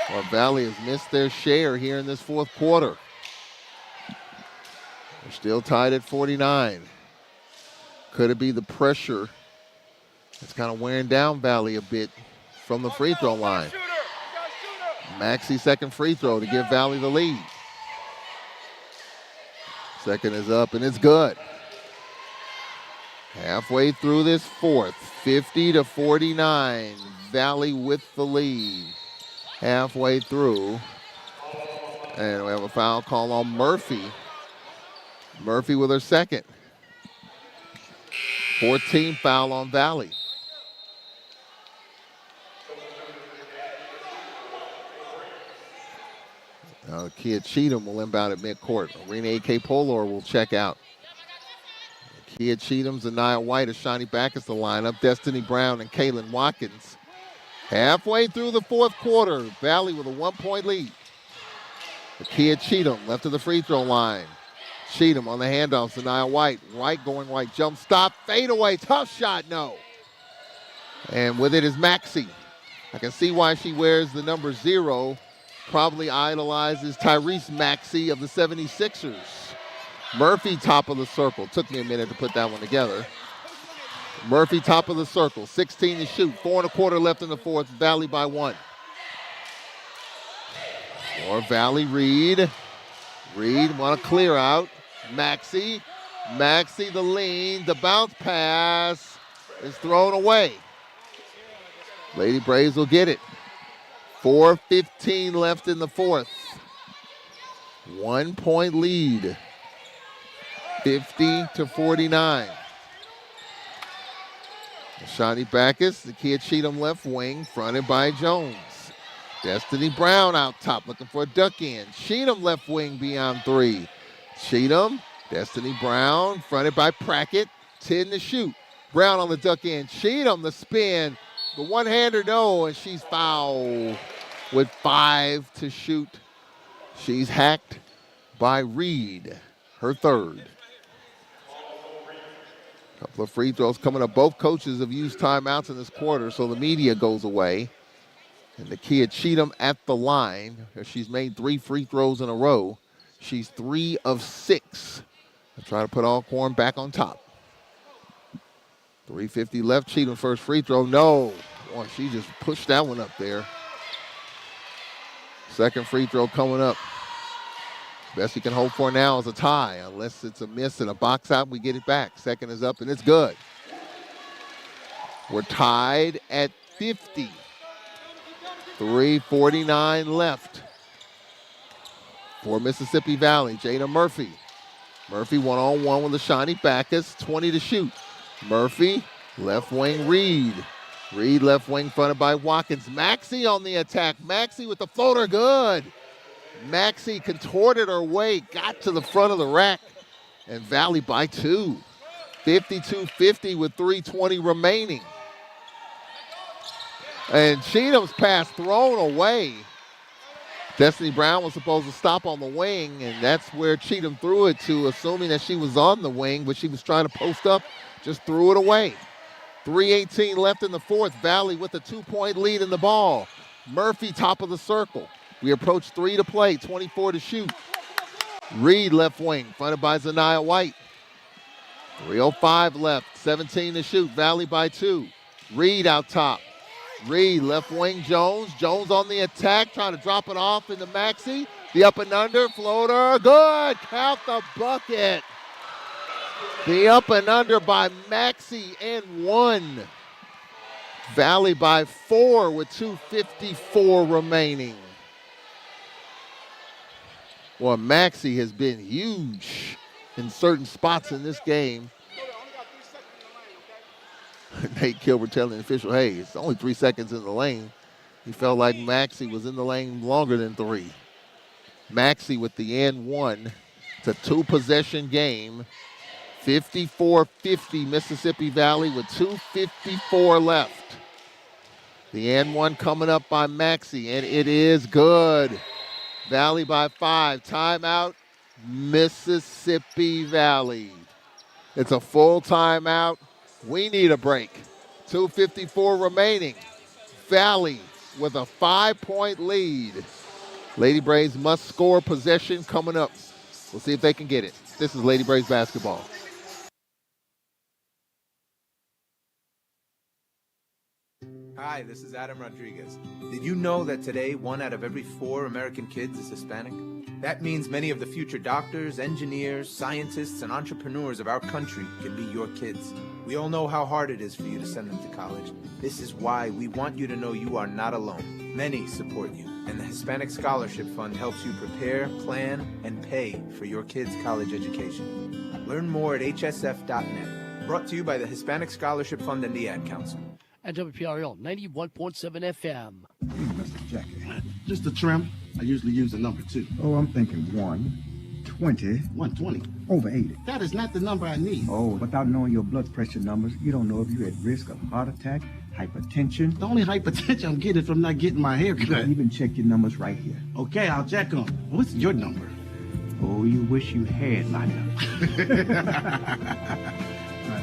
S2: Well, Valley has missed their share here in this fourth quarter. They're still tied at 49. Could it be the pressure that's kind of wearing down Valley a bit from the free throw line? Maxey's second free throw to give Valley the lead. Second is up, and it's good. Halfway through this fourth, 50 to 49. Valley with the lead. Halfway through. And we have a foul call on Murphy. Murphy with her second. 14th foul on Valley. Now, Kia Cheatham will inbound at midcourt. Arena A.K. Polar will check out. Kia Cheatham, Zaniyah White, Ashani Backus the lineup. Destiny Brown and Kaylin Watkins. Halfway through the fourth quarter, Valley with a 1-point lead. Kia Cheatham left of the free throw line. Cheatham on the handoff, Zaniyah White. White going right, jump stop, fade away, tough shot, no. And with it is Maxey. I can see why she wears the number 0. Probably idolizes Tyrese Maxey of the 76ers. Murphy, top of the circle. Took me a minute to put that one together. Murphy, top of the circle. 16 to shoot. 4 1/4 left in the fourth. Valley by 1. Or Valley, Reed. Reed want to clear out. Maxey. Maxey the lean. The bounce pass is thrown away. Lady Braves will get it. 4:15 left in the fourth. 1-point lead. 50 to 49. Shani Backus, the kid Cheatham left wing, fronted by Jones. Destiny Brown out top, looking for a duck in. Cheatham left wing beyond 3. Cheatham, Destiny Brown, fronted by Prackett, 10 to shoot. Brown on the duck in. Cheatham, the spin. The one-hander, no, and she's fouled with 5 to shoot. She's hacked by Reed, her third. Couple of free throws coming up. Both coaches have used timeouts in this quarter, so the media goes away. And the kid Cheatham at the line. She's made 3 free throws in a row. She's 3 of 6. I'll try to put Alcorn back on top. 3:50 left. Cheatham first free throw. No. Boy, she just pushed that one up there. Second free throw coming up. Best you can hope for now is a tie. Unless it's a miss and a box out, we get it back. Second is up, and it's good. We're tied at 50. 3:49 left for Mississippi Valley. Jada Murphy. Murphy one-on-one with Ashani Backus. 20 to shoot. Murphy, left wing, Reed. Reed left wing fronted by Watkins. Maxey on the attack. Maxey with the floater, good. Maxey contorted her way, got to the front of the rack, and Valley by 2. 52-50 with 3:20 remaining. And Cheatham's pass thrown away. Destiny Brown was supposed to stop on the wing, and that's where Cheatham threw it to, assuming that she was on the wing, but she was trying to post up, just threw it away. 3:18 left in the fourth. Valley with a 2-point lead in the ball. Murphy, top of the circle. We approach 3 to play, 24 to shoot. Reed, left wing, fronted by Zaniyah White. 3:05 left, 17 to shoot. Valley by 2. Reed out top. Reed, left wing Jones. Jones on the attack, trying to drop it off into Maxey. The up and under floater, good. Count the bucket. The up and under by Maxey and 1. Valley by 4 with 2:54 remaining. Well, Maxey has been huge in certain spots in this game. Nate Gilbert telling the official, hey, it's only 3 seconds in the lane. He felt like Maxey was in the lane longer than 3. Maxey with the and 1. It's a 2-possession game. 54-50 Mississippi Valley with 2:54 left. The and 1 coming up by Maxey, and it is good. Valley by 5. Timeout, Mississippi Valley. It's a full timeout. We need a break. 2:54 remaining. Valley with a 5-point lead. Lady Braves must score possession coming up. We'll see if they can get it. This is Lady Braves basketball.
S10: Hi, this is Adam Rodriguez. Did you know that today 1 out of every 4 American kids is Hispanic? That means many of the future doctors, engineers, scientists, and entrepreneurs of our country can be your kids. We all know how hard it is for you to send them to college. This is why we want you to know you are not alone. Many support you, and the Hispanic Scholarship Fund helps you prepare, plan, and pay for your kids' college education. Learn more at hsf.net. Brought to you by the Hispanic Scholarship Fund and the Ad Council.
S11: And WPRL 91.7 FM.
S7: Hey, Mr. Jackie. Just a trim. I usually use a number 2.
S8: Oh, I'm thinking 120.
S7: 120.
S8: Over 80.
S7: That is not the number I need.
S8: Oh, without knowing your blood pressure numbers, you don't know if you're at risk of heart attack, hypertension.
S7: The only hypertension I'm getting from not getting my hair cut.
S8: Even check your numbers right here.
S7: Okay, I'll check them. What's your number?
S8: Oh, you wish you had my number.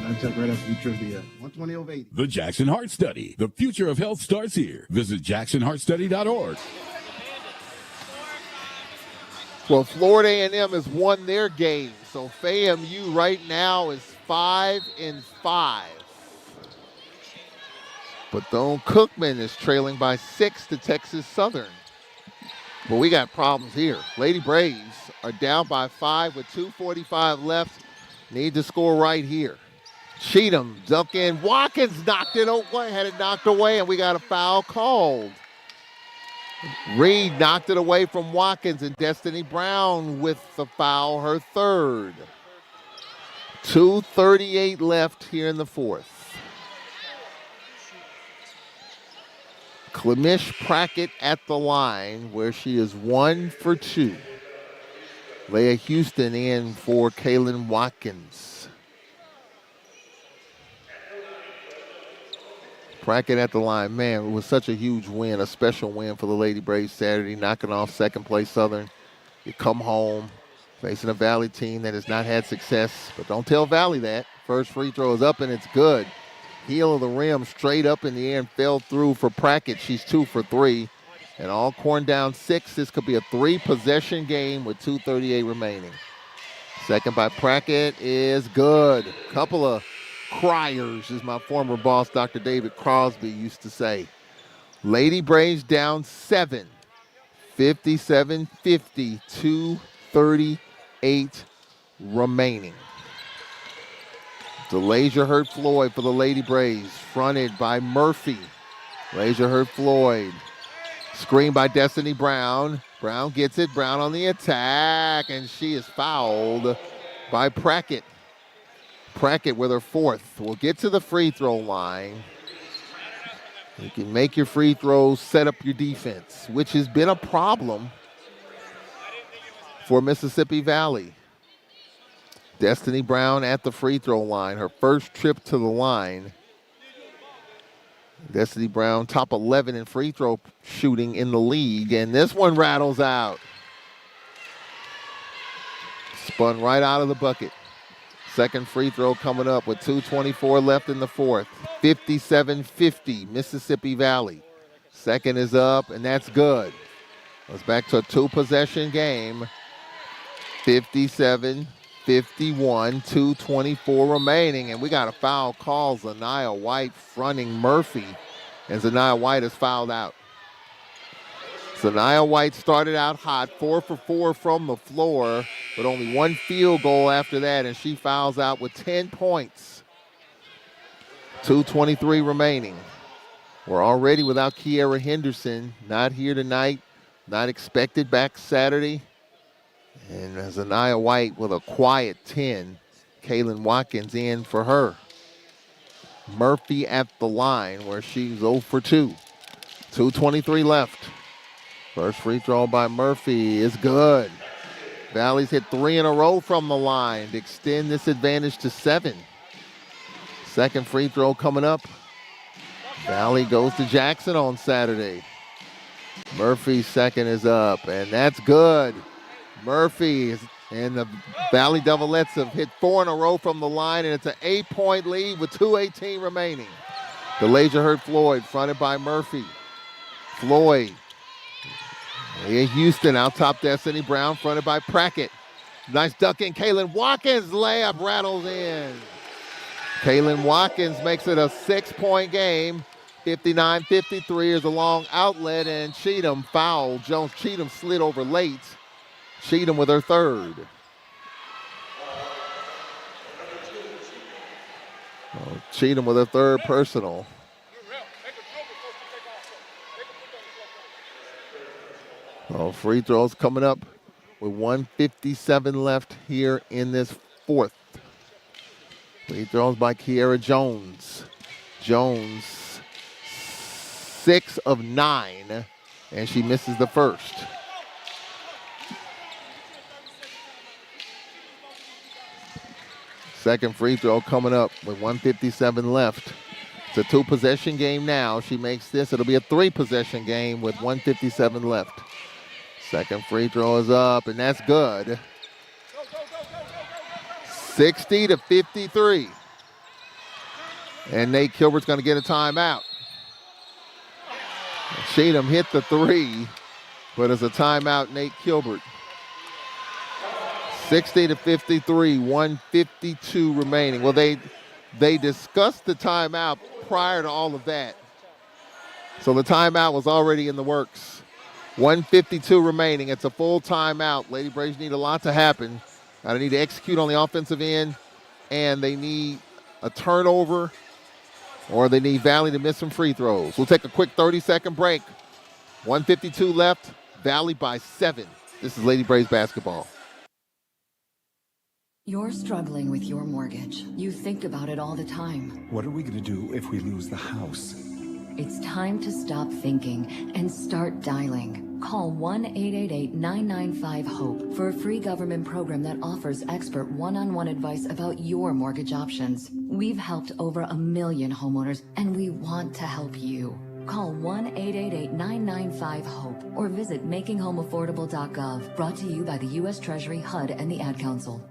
S7: I'll check right after we trivia. 120 over 80.
S9: The Jackson Heart Study. The future of health starts here. Visit jacksonheartstudy.org.
S2: Well, Florida A&M has won their game, so FAMU right now is 5-5. Bethune-Cookman is trailing by 6 to Texas Southern. But we got problems here. Lady Braves are down by 5 with 2:45 left. Need to score right here. Cheatham dunk in. Watkins knocked it away, had it knocked away, and we got a foul called. Reed knocked it away from Watkins, and Destiny Brown with the foul, her third. 2:38 left here in the fourth. Clemish Prackett at the line, where she is 1 for 2. Leah Houston in for Kaylin Watkins. Prackett at the line. Man, it was such a huge win, a special win for the Lady Braves Saturday, knocking off second place Southern. You come home facing a Valley team that has not had success, but don't tell Valley that. First free throw is up and it's good. Heel of the rim straight up in the air and fell through for Prackett. She's 2 for 3. And Alcorn down 6. This could be a 3-possession game with 2:38 remaining. Second by Prackett is good. Couple of criers, as my former boss, Dr. David Crosby, used to say. Lady Braves down 7. 57-50, 2:38 remaining. DeLasia Hurt-Floyd for the Lady Braves, fronted by Murphy. DeLasia Hurt-Floyd. Screen by Destiny Brown. Brown gets it. Brown on the attack, and she is fouled by Prackett. Prackett with her fourth. Will get to the free throw line. You can make your free throws, set up your defense, which has been a problem for Mississippi Valley. Destiny Brown at the free throw line, her first trip to the line. Destiny Brown, top 11 in free throw shooting in the league, and this one rattles out. Spun right out of the bucket. Second free throw coming up with 2:24 left in the fourth. 57-50, Mississippi Valley. Second is up, and that's good. It's back to a 2-possession game. 57-50, 51, 2:24 remaining, and we got a foul call. Zaniyah White fronting Murphy, and Zaniyah White is fouled out. Zaniyah White started out hot, 4 for 4 from the floor, but only one field goal after that, and she fouls out with 10 points. 2:23 remaining. We're already without Kiera Henderson, not here tonight, not expected back Saturday. And Zaniyah White with a quiet 10. Kaylin Watkins in for her. Murphy at the line where she's 0 for 2. 2:23 left. First free throw by Murphy is good. Valley's hit 3 in a row from the line to extend this advantage to 7. Second free throw coming up. Valley goes to Jackson on Saturday. Murphy's second is up, and that's good. Murphy and the Valley Devilettes have hit 4 in a row from the line, and it's an 8-point lead with 2:18 remaining. DeLasia Hurt Floyd fronted by Murphy. Floyd. Houston out top Destiny Brown fronted by Prackett. Nice duck in. Kaylin Watkins layup rattles in. Kaylin Watkins makes it a 6-point game. 59-53 is a long outlet, and Cheatham fouled. Jones Cheatham slid over late. Cheatham with her third. Cheatham with her third personal. Free throws coming up with 1:57 left here in this fourth. Free throws by Kiera Jones. Jones, 6 of 9, and she misses the first. Second free throw coming up with 1:57 left. It's a 2-possession game now. She makes this, it'll be a 3-possession game with 1:57 left. Second free throw is up, and that's good. 60-53. And Nate Kilbert's going to get a timeout. Cheatham hit the 3, but it's a timeout, Nate Kilbert. 60-53, 1:52 remaining. Well, they discussed the timeout prior to all of that. So the timeout was already in the works. 1:52 remaining. It's a full timeout. Lady Braves need a lot to happen. They need to execute on the offensive end, and they need a turnover, or they need Valley to miss some free throws. We'll take a quick 30-second break. 1:52 left. Valley by 7. This is Lady Braves basketball.
S12: You're struggling with your mortgage. You think about it all the time.
S13: What are we going to do if we lose the house?
S12: It's time to stop thinking and start dialing. Call 1-888-995-HOPE for a free government program that offers expert one-on-one advice about your mortgage options. We've helped over 1 million homeowners, and we want to help you. Call 1-888-995-HOPE or visit makinghomeaffordable.gov. Brought to you by the U.S. Treasury, HUD, and the Ad Council.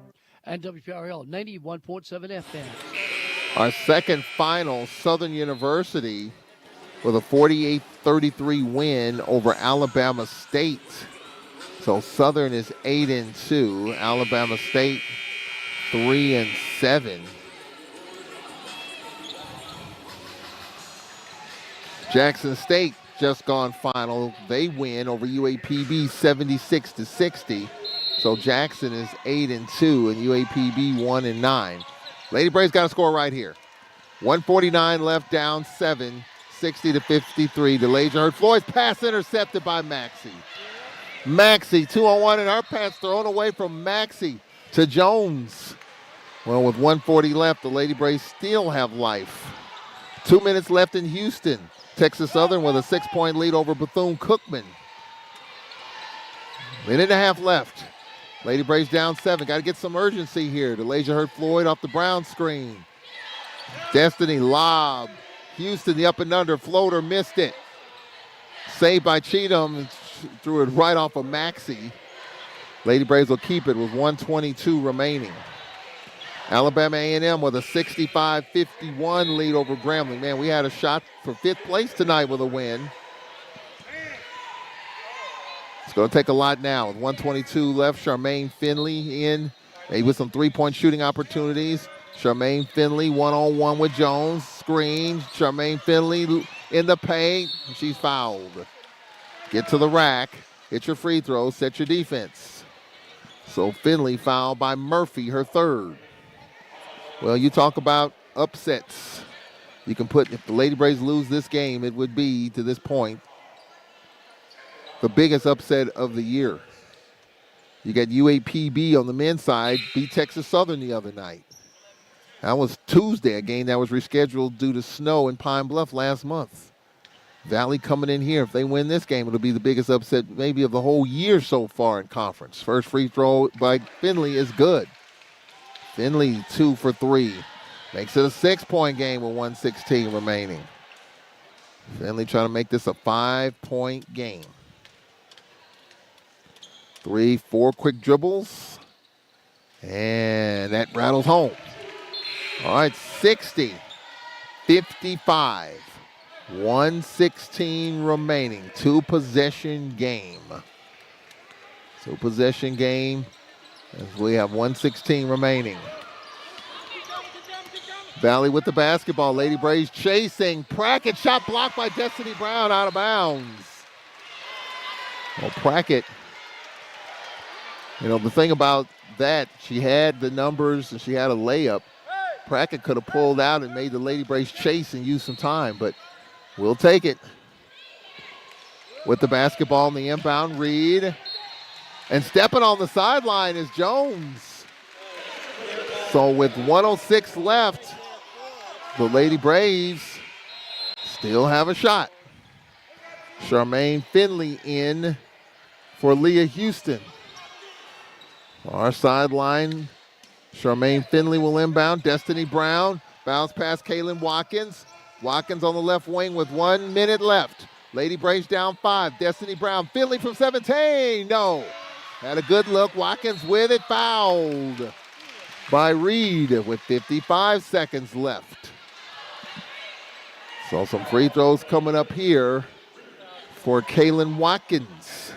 S11: And WPRL 91.7 FM.
S2: Our second final, Southern University with a 48-33 win over Alabama State. So Southern is 8-2. Alabama State 3-7. Jackson State just gone final. They win over UAPB 76-60. So Jackson is 8-2 and UAPB 1-9. Lady Braves got a score right here. 1:49 left, down 7. 60-53. DeLasia Hurt Floyd's pass intercepted by Maxey. Maxey, 2-on-1, and our pass thrown away from Maxey to Jones. Well, with 1:40 left, the Lady Braves still have life. 2 minutes left in Houston. Texas Southern with a 6-point lead over Bethune-Cookman. Minute and a half left. Lady Braves down 7. Got to get some urgency here. DeLasia Hurt Floyd off the Brown screen. Destiny lob. Houston, the up and under floater, missed it. Saved by Cheatham, threw it right off of Maxey. Lady Braves will keep it with 1:22 remaining. Alabama A&M with a 65-51 lead over Grambling. Man, we had a shot for 5th place tonight with a win. It's going to take a lot now. With 1:22 left, Charmaine Finley in Maybe with some three-point shooting opportunities. Charmaine Finley one-on-one with Jones. Screen. Charmaine Finley in the paint. She's fouled. Get to the rack. Hit your free throw. Set your defense. So Finley fouled by Murphy, her third. Well, you talk about upsets. You can put, if the Lady Braves lose this game, it would be, to this point, the biggest upset of the year. You got UAPB on the men's side, beat Texas Southern the other night. That was Tuesday, a game that was rescheduled due to snow in Pine Bluff last month. Valley coming in here. If they win this game, it'll be the biggest upset maybe of the whole year so far in conference. First free throw by Finley is good. Finley 2 for 3. Makes it a 6-point game with 1:16 remaining. Finley trying to make this a 5-point game. 3-4 quick dribbles. And that rattles home. All right, 60, 55, 1:16 remaining. Two-possession game. Two-possession game as we have 1:16 remaining. Valley with the basketball. Lady Braves chasing. Prackett shot blocked by Destiny Brown out of bounds. Well, Prackett, you know, the thing about that, she had the numbers and she had a layup. Prackett could have pulled out and made the Lady Braves chase and use some time, but we'll take it. With the basketball in the inbound, Reed. And stepping on the sideline is Jones. So with 1:06 left, the Lady Braves still have a shot. Charmaine Finley in for Leah Houston. Our sideline, Charmaine Finley will inbound. Destiny Brown, bounce past Kaylin Watkins. Watkins on the left wing with 1 minute left. Lady Braves down 5. Destiny Brown, Finley from 17. No. Had a good look. Watkins with it, fouled by Reed with 55 seconds left. So some free throws coming up here for Kaylin Watkins.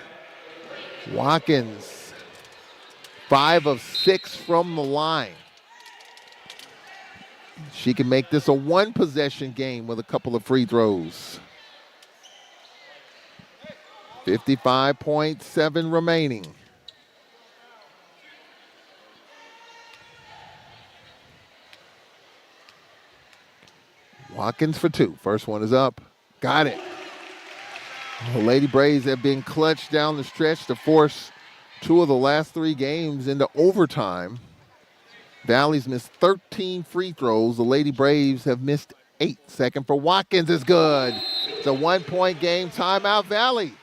S2: Watkins, 5 of 6 from the line. She can make this a one-possession game with a couple of free throws. 55.7 remaining. Watkins for 2. First one is up. Got it. The Lady Braves have been clutch down the stretch to force 2 of the last 3 games into overtime. Valley's missed 13 free throws. The Lady Braves have missed 8. Second for Watkins is good. It's a 1-point game. Timeout, Valley.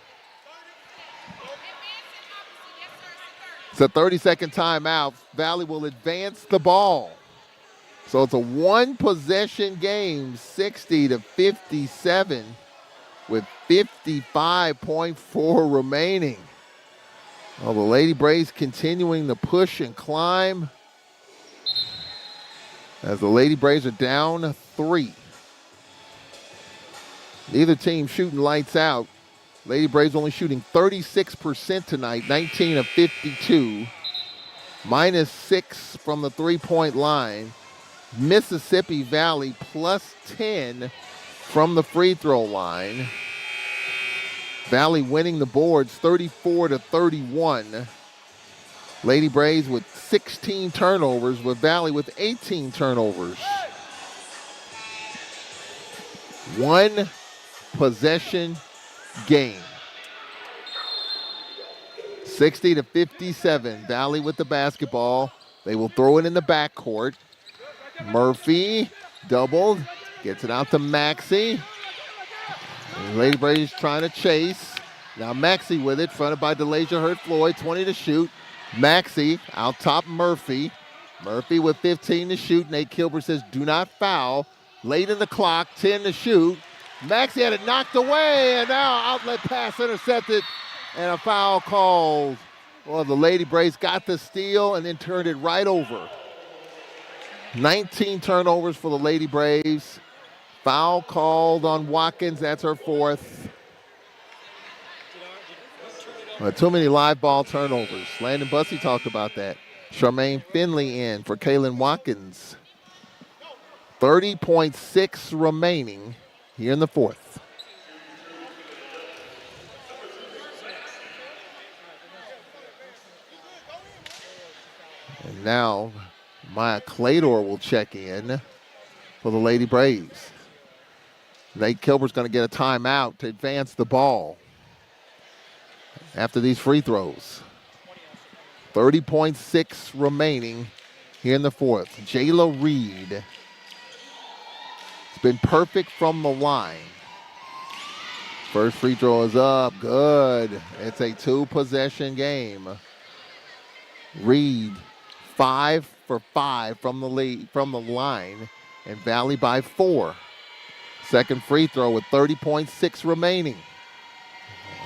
S2: It's a 30-second timeout. Valley will advance the ball. So it's a one-possession game, 60-57, with 55.4 remaining. Well, the Lady Braves continuing to push and climb as the Lady Braves are down 3. Neither team shooting lights out. Lady Braves only shooting 36% tonight, 19 of 52. -6 from the three-point line. Mississippi Valley +10 from the free throw line. Valley winning the boards 34-31. Lady Braves with 16 turnovers, with Valley with 18 turnovers. One possession game. 60-57. Valley with the basketball. They will throw it in the backcourt. Murphy doubled, gets it out to Maxey. Lady Braves trying to chase. Now Maxey with it, fronted by DeLasia Hurt-Floyd, 20 to shoot. Maxey out top Murphy. Murphy with 15 to shoot. Nate Kilbert says do not foul. Late in the clock, 10 to shoot. Maxey had it knocked away, and now outlet pass intercepted, and a foul called. Well, the Lady Braves got the steal and then turned it right over. 19 turnovers for the Lady Braves. Foul called on Watkins. That's her 4th. Too many live ball turnovers. Landon Bussey talked about that. Charmaine Finley in for Kaylin Watkins. 30.6 remaining here in the fourth. And now Maya Clador will check in for the Lady Braves. Nate Kilbert's going to get a timeout to advance the ball after these free throws. 30.6 remaining here in the fourth. Jayla Reed. It's been perfect from the line. First free throw is up. Good. It's a two-possession game. Reed, 5 for 5 from the line, and Valley by 4. Second free throw with 30.6 remaining.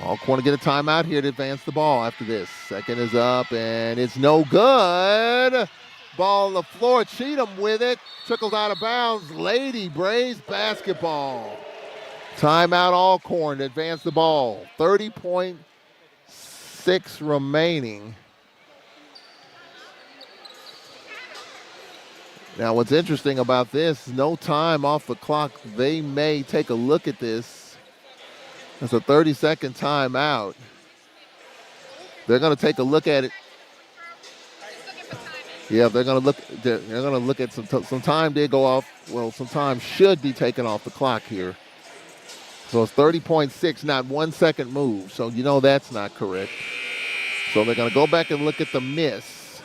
S2: Alcorn to get a timeout here to advance the ball after this. Second is up, and it's no good. Ball on the floor. Cheatham with it. Trickles out of bounds. Lady Braves basketball. Timeout Alcorn to advance the ball. 30.6 remaining. Now, what's interesting about this, no time off the clock. They may take a look at this. It's a 30-second timeout. They're going to take a look at it. Yeah, they're going to look. They're going to look at some time did go off. Well, some time should be taken off the clock here. So it's 30.6, not 1 second move. So you know that's not correct. So they're going to go back and look at the miss.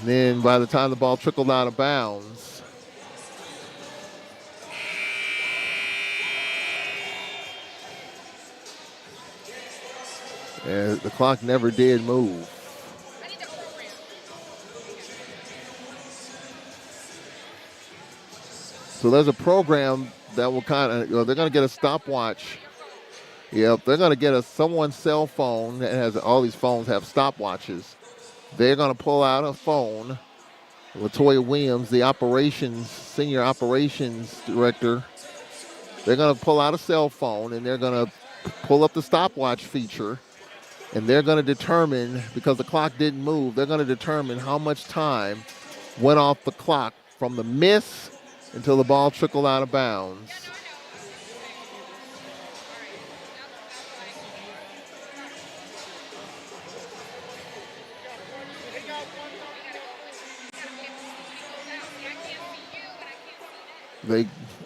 S2: And then by the time the ball trickled out of bounds, the clock never did move. So there's a program that will kind of, they're going to get a stopwatch. Yep, they're going to get someone's cell phone that has, all these phones have stopwatches. They're going to pull out a phone. LaToya Williams, the senior operations director, they're going to pull out a cell phone and they're going to pull up the stopwatch feature, and they're going to determine, because the clock didn't move, they're going to determine how much time went off the clock from the miss until the ball trickled out of bounds.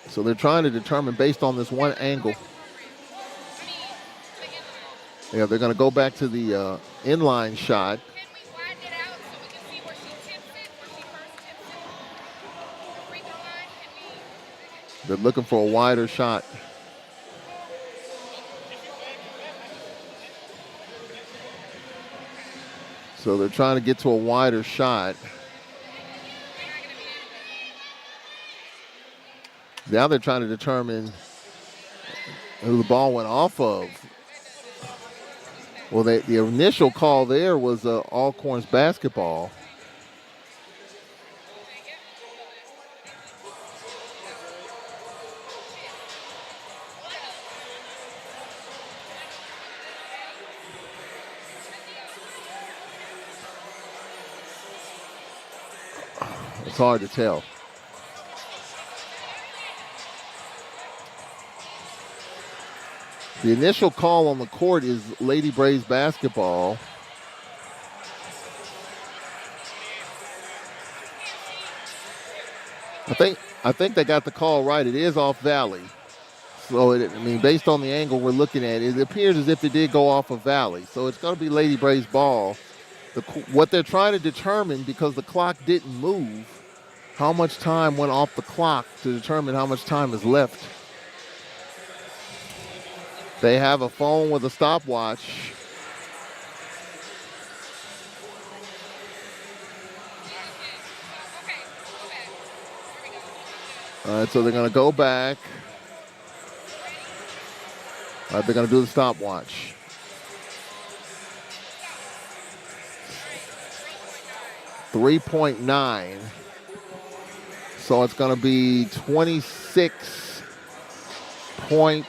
S2: So they're trying to determine based on this one angle. Yeah, they're going to go back to the inline shot. They're looking for a wider shot. So they're trying to get to a wider shot. Now they're trying to determine who the ball went off of. Well, the initial call there was Alcorn's basketball. It's hard to tell. The initial call on the court is Lady Braves basketball. I think they got the call right. It is off Valley. So, based on the angle we're looking at, it appears as if it did go off of Valley. So it's going to be Lady Braves ball. What they're trying to determine, because the clock didn't move, how much time went off the clock to determine how much time is left. They have a phone with a stopwatch. All right, so they're going to go back. All right, they're going to do the stopwatch. .9. So it's going to be 26 point.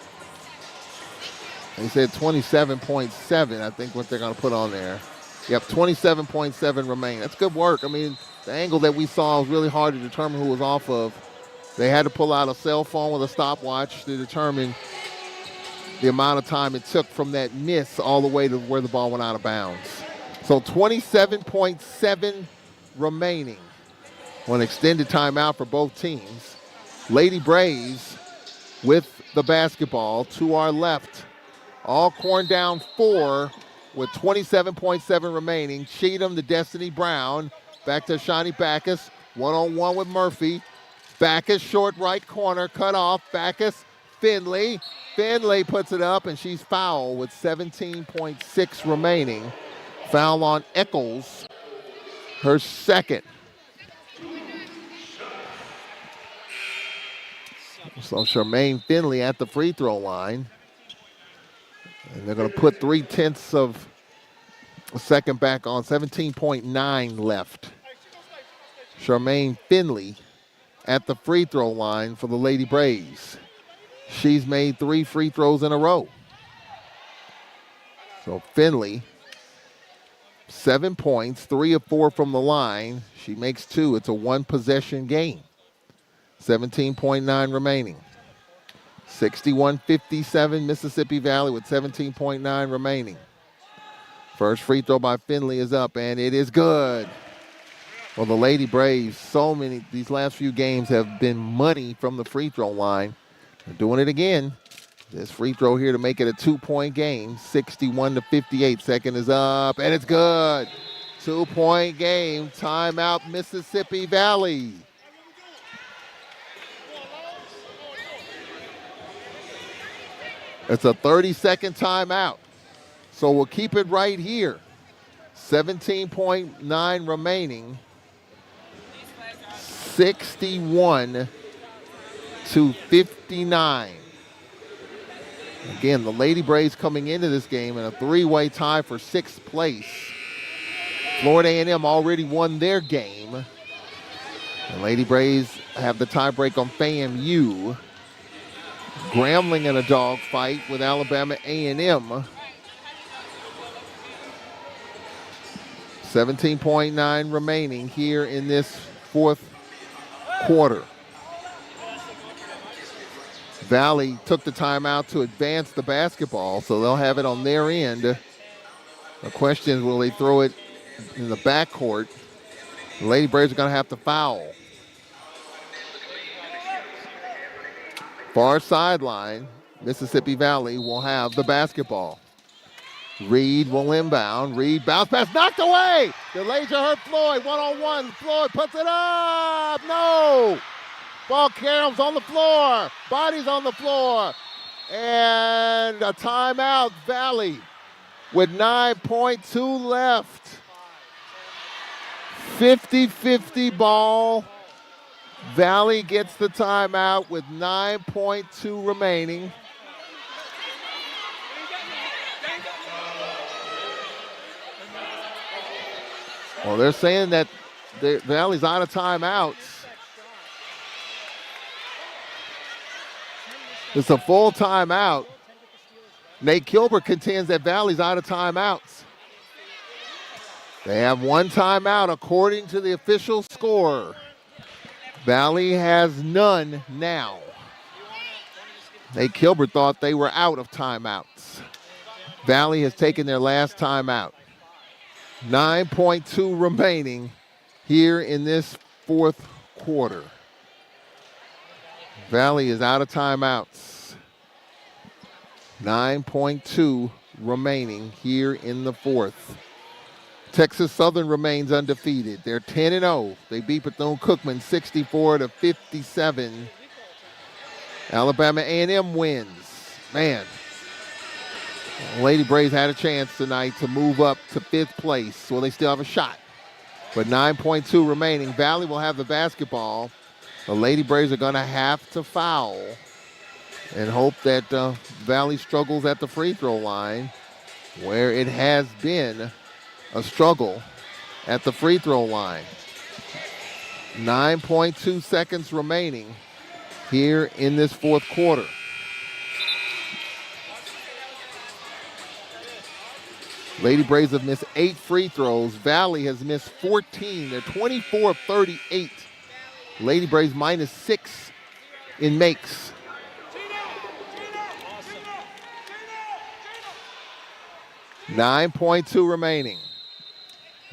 S2: They said 27.7, I think, what they're going to put on there. Yep, 27.7 remain. That's good work. I mean, the angle that we saw was really hard to determine who was off of. They had to pull out a cell phone with a stopwatch to determine the amount of time it took from that miss all the way to where the ball went out of bounds. So 27.7 remaining on extended timeout for both teams. Lady Braves with the basketball to our left. Alcorn down 4 with 27.7 remaining. Cheatham to Destiny Brown. Back to Shani Backus. One-on-one with Murphy. Backus, short right corner, cut off. Backus, Finley. Finley puts it up, and she's fouled with 17.6 remaining. Foul on Eccles, her second. So Charmaine Finley at the free throw line. And they're going to put 3/10 of a second back on, 17.9 left. Charmaine Finley at the free throw line for the Lady Braves. She's made 3 free throws in a row. So Finley, 7 points, 3 of 4 from the line. She makes 2. It's a 1-possession game. 17.9 remaining. 61-57 Mississippi Valley with 17.9 remaining. First free throw by Finley is up, and it is good. Well, the Lady Braves, these last few games have been money from the free throw line. They're doing it again. This free throw here to make it a 2-point game, 61-58. Second is up, and it's good. 2-point game, timeout Mississippi Valley. It's a 30-second timeout. So we'll keep it right here. 17.9 remaining. 61-59. Again, the Lady Braves coming into this game in a 3-way tie for 6th place. Florida A&M already won their game. The Lady Braves have the tiebreak on FAMU. Grambling in a dogfight with Alabama A&M. 17.9 remaining here in this fourth quarter. Valley took the timeout to advance the basketball, so they'll have it on their end. The question is, will they throw it in the backcourt? The Lady Braves are going to have to foul. Far sideline, Mississippi Valley will have the basketball. Reed will inbound. Reed bounce pass knocked away. Delays hurt Floyd. One-on-one. Floyd puts it up. No. Ball caroms on the floor. Bodies on the floor. And a timeout, Valley, with 9.2 left. 50-50 ball. Valley gets the timeout with 9.2 remaining. Well, they're saying that the Valley's out of timeouts. It's a full timeout. Nate Kilbert contends that Valley's out of timeouts. They have one timeout according to the official score. Valley has none now. Nate Kilbert thought they were out of timeouts. Valley has taken their last timeout. 9.2 remaining here in this fourth quarter. Valley is out of timeouts. 9.2 remaining here in the fourth. Texas Southern remains undefeated. They're 10-0. They beat Bethune-Cookman 64-57. Alabama A&M wins. Man, Lady Braves had a chance tonight to move up to 5th place. Well, they still have a shot. But 9.2 remaining. Valley will have the basketball. The Lady Braves are going to have to foul and hope that Valley struggles at the free throw line, where it has been a struggle at the free throw line. 9.2 seconds remaining here in this fourth quarter. Lady Braves have missed 8 free throws. Valley has missed 14. They're 24 of 38. Lady Braves -6 in makes. .2 remaining.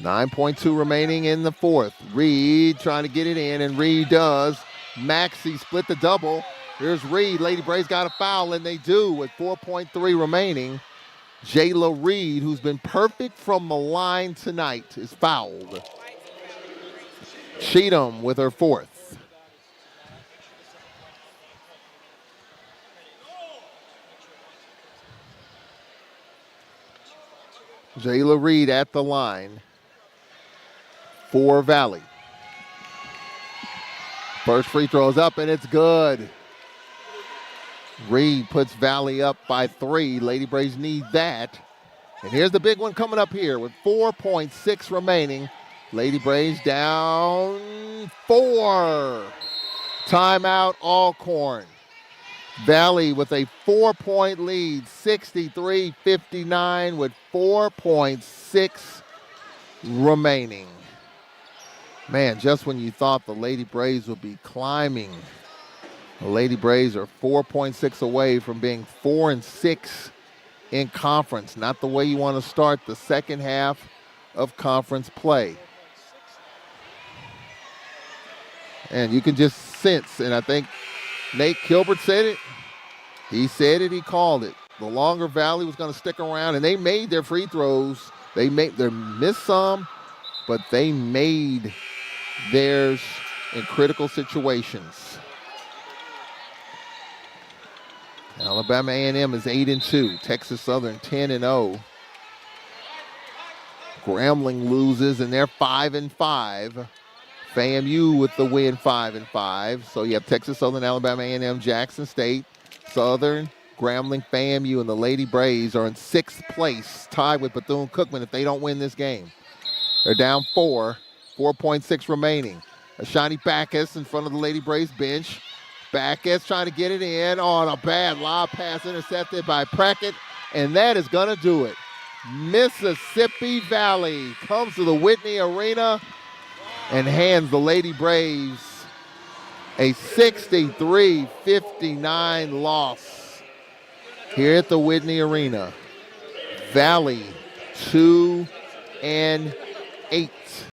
S2: 9.2 remaining in the fourth. Reed trying to get it in, and Reed does. Maxey split the double. Here's Reed. Lady Braves got a foul, and they do with 4.3 remaining. Jayla Reed, who's been perfect from the line tonight, is fouled. Cheatham with her fourth. Jayla Reed at the line for Valley. First free throw is up, and it's good. Reed puts Valley up by 3. Lady Braves need that. And here's the big one coming up here with 4.6 remaining. Lady Braves down 4. Timeout, Alcorn. Valley with a 4-point lead, 63-59 with 4.6 remaining. Man, just when you thought the Lady Braves would be climbing, the Lady Braves are 4.6 away from being 4-6 in conference. Not the way you want to start the second half of conference play. And you can just sense, and I think Nate Kilbert said it. He said it, he called it. The longer Valley was going to stick around, and they made their free throws. They missed some, but they made theirs in critical situations. Alabama A&M is 8-2. Texas Southern 10-0. Grambling loses, and they're 5-5. FAMU with the win, 5-5. So you have Texas Southern, Alabama A&M, Jackson State, Southern, Grambling, FAMU, and the Lady Braves are in 6th place, tied with Bethune-Cookman if they don't win this game. They're down 4, 4.6 remaining. Ashani Backus in front of the Lady Braves bench. Backus trying to get it in on a bad lob pass intercepted by Prackett, and that is going to do it. Mississippi Valley comes to the Whitney Arena and hands the Lady Braves a 63-59 loss here at the Whitney Arena. Valley 2-8.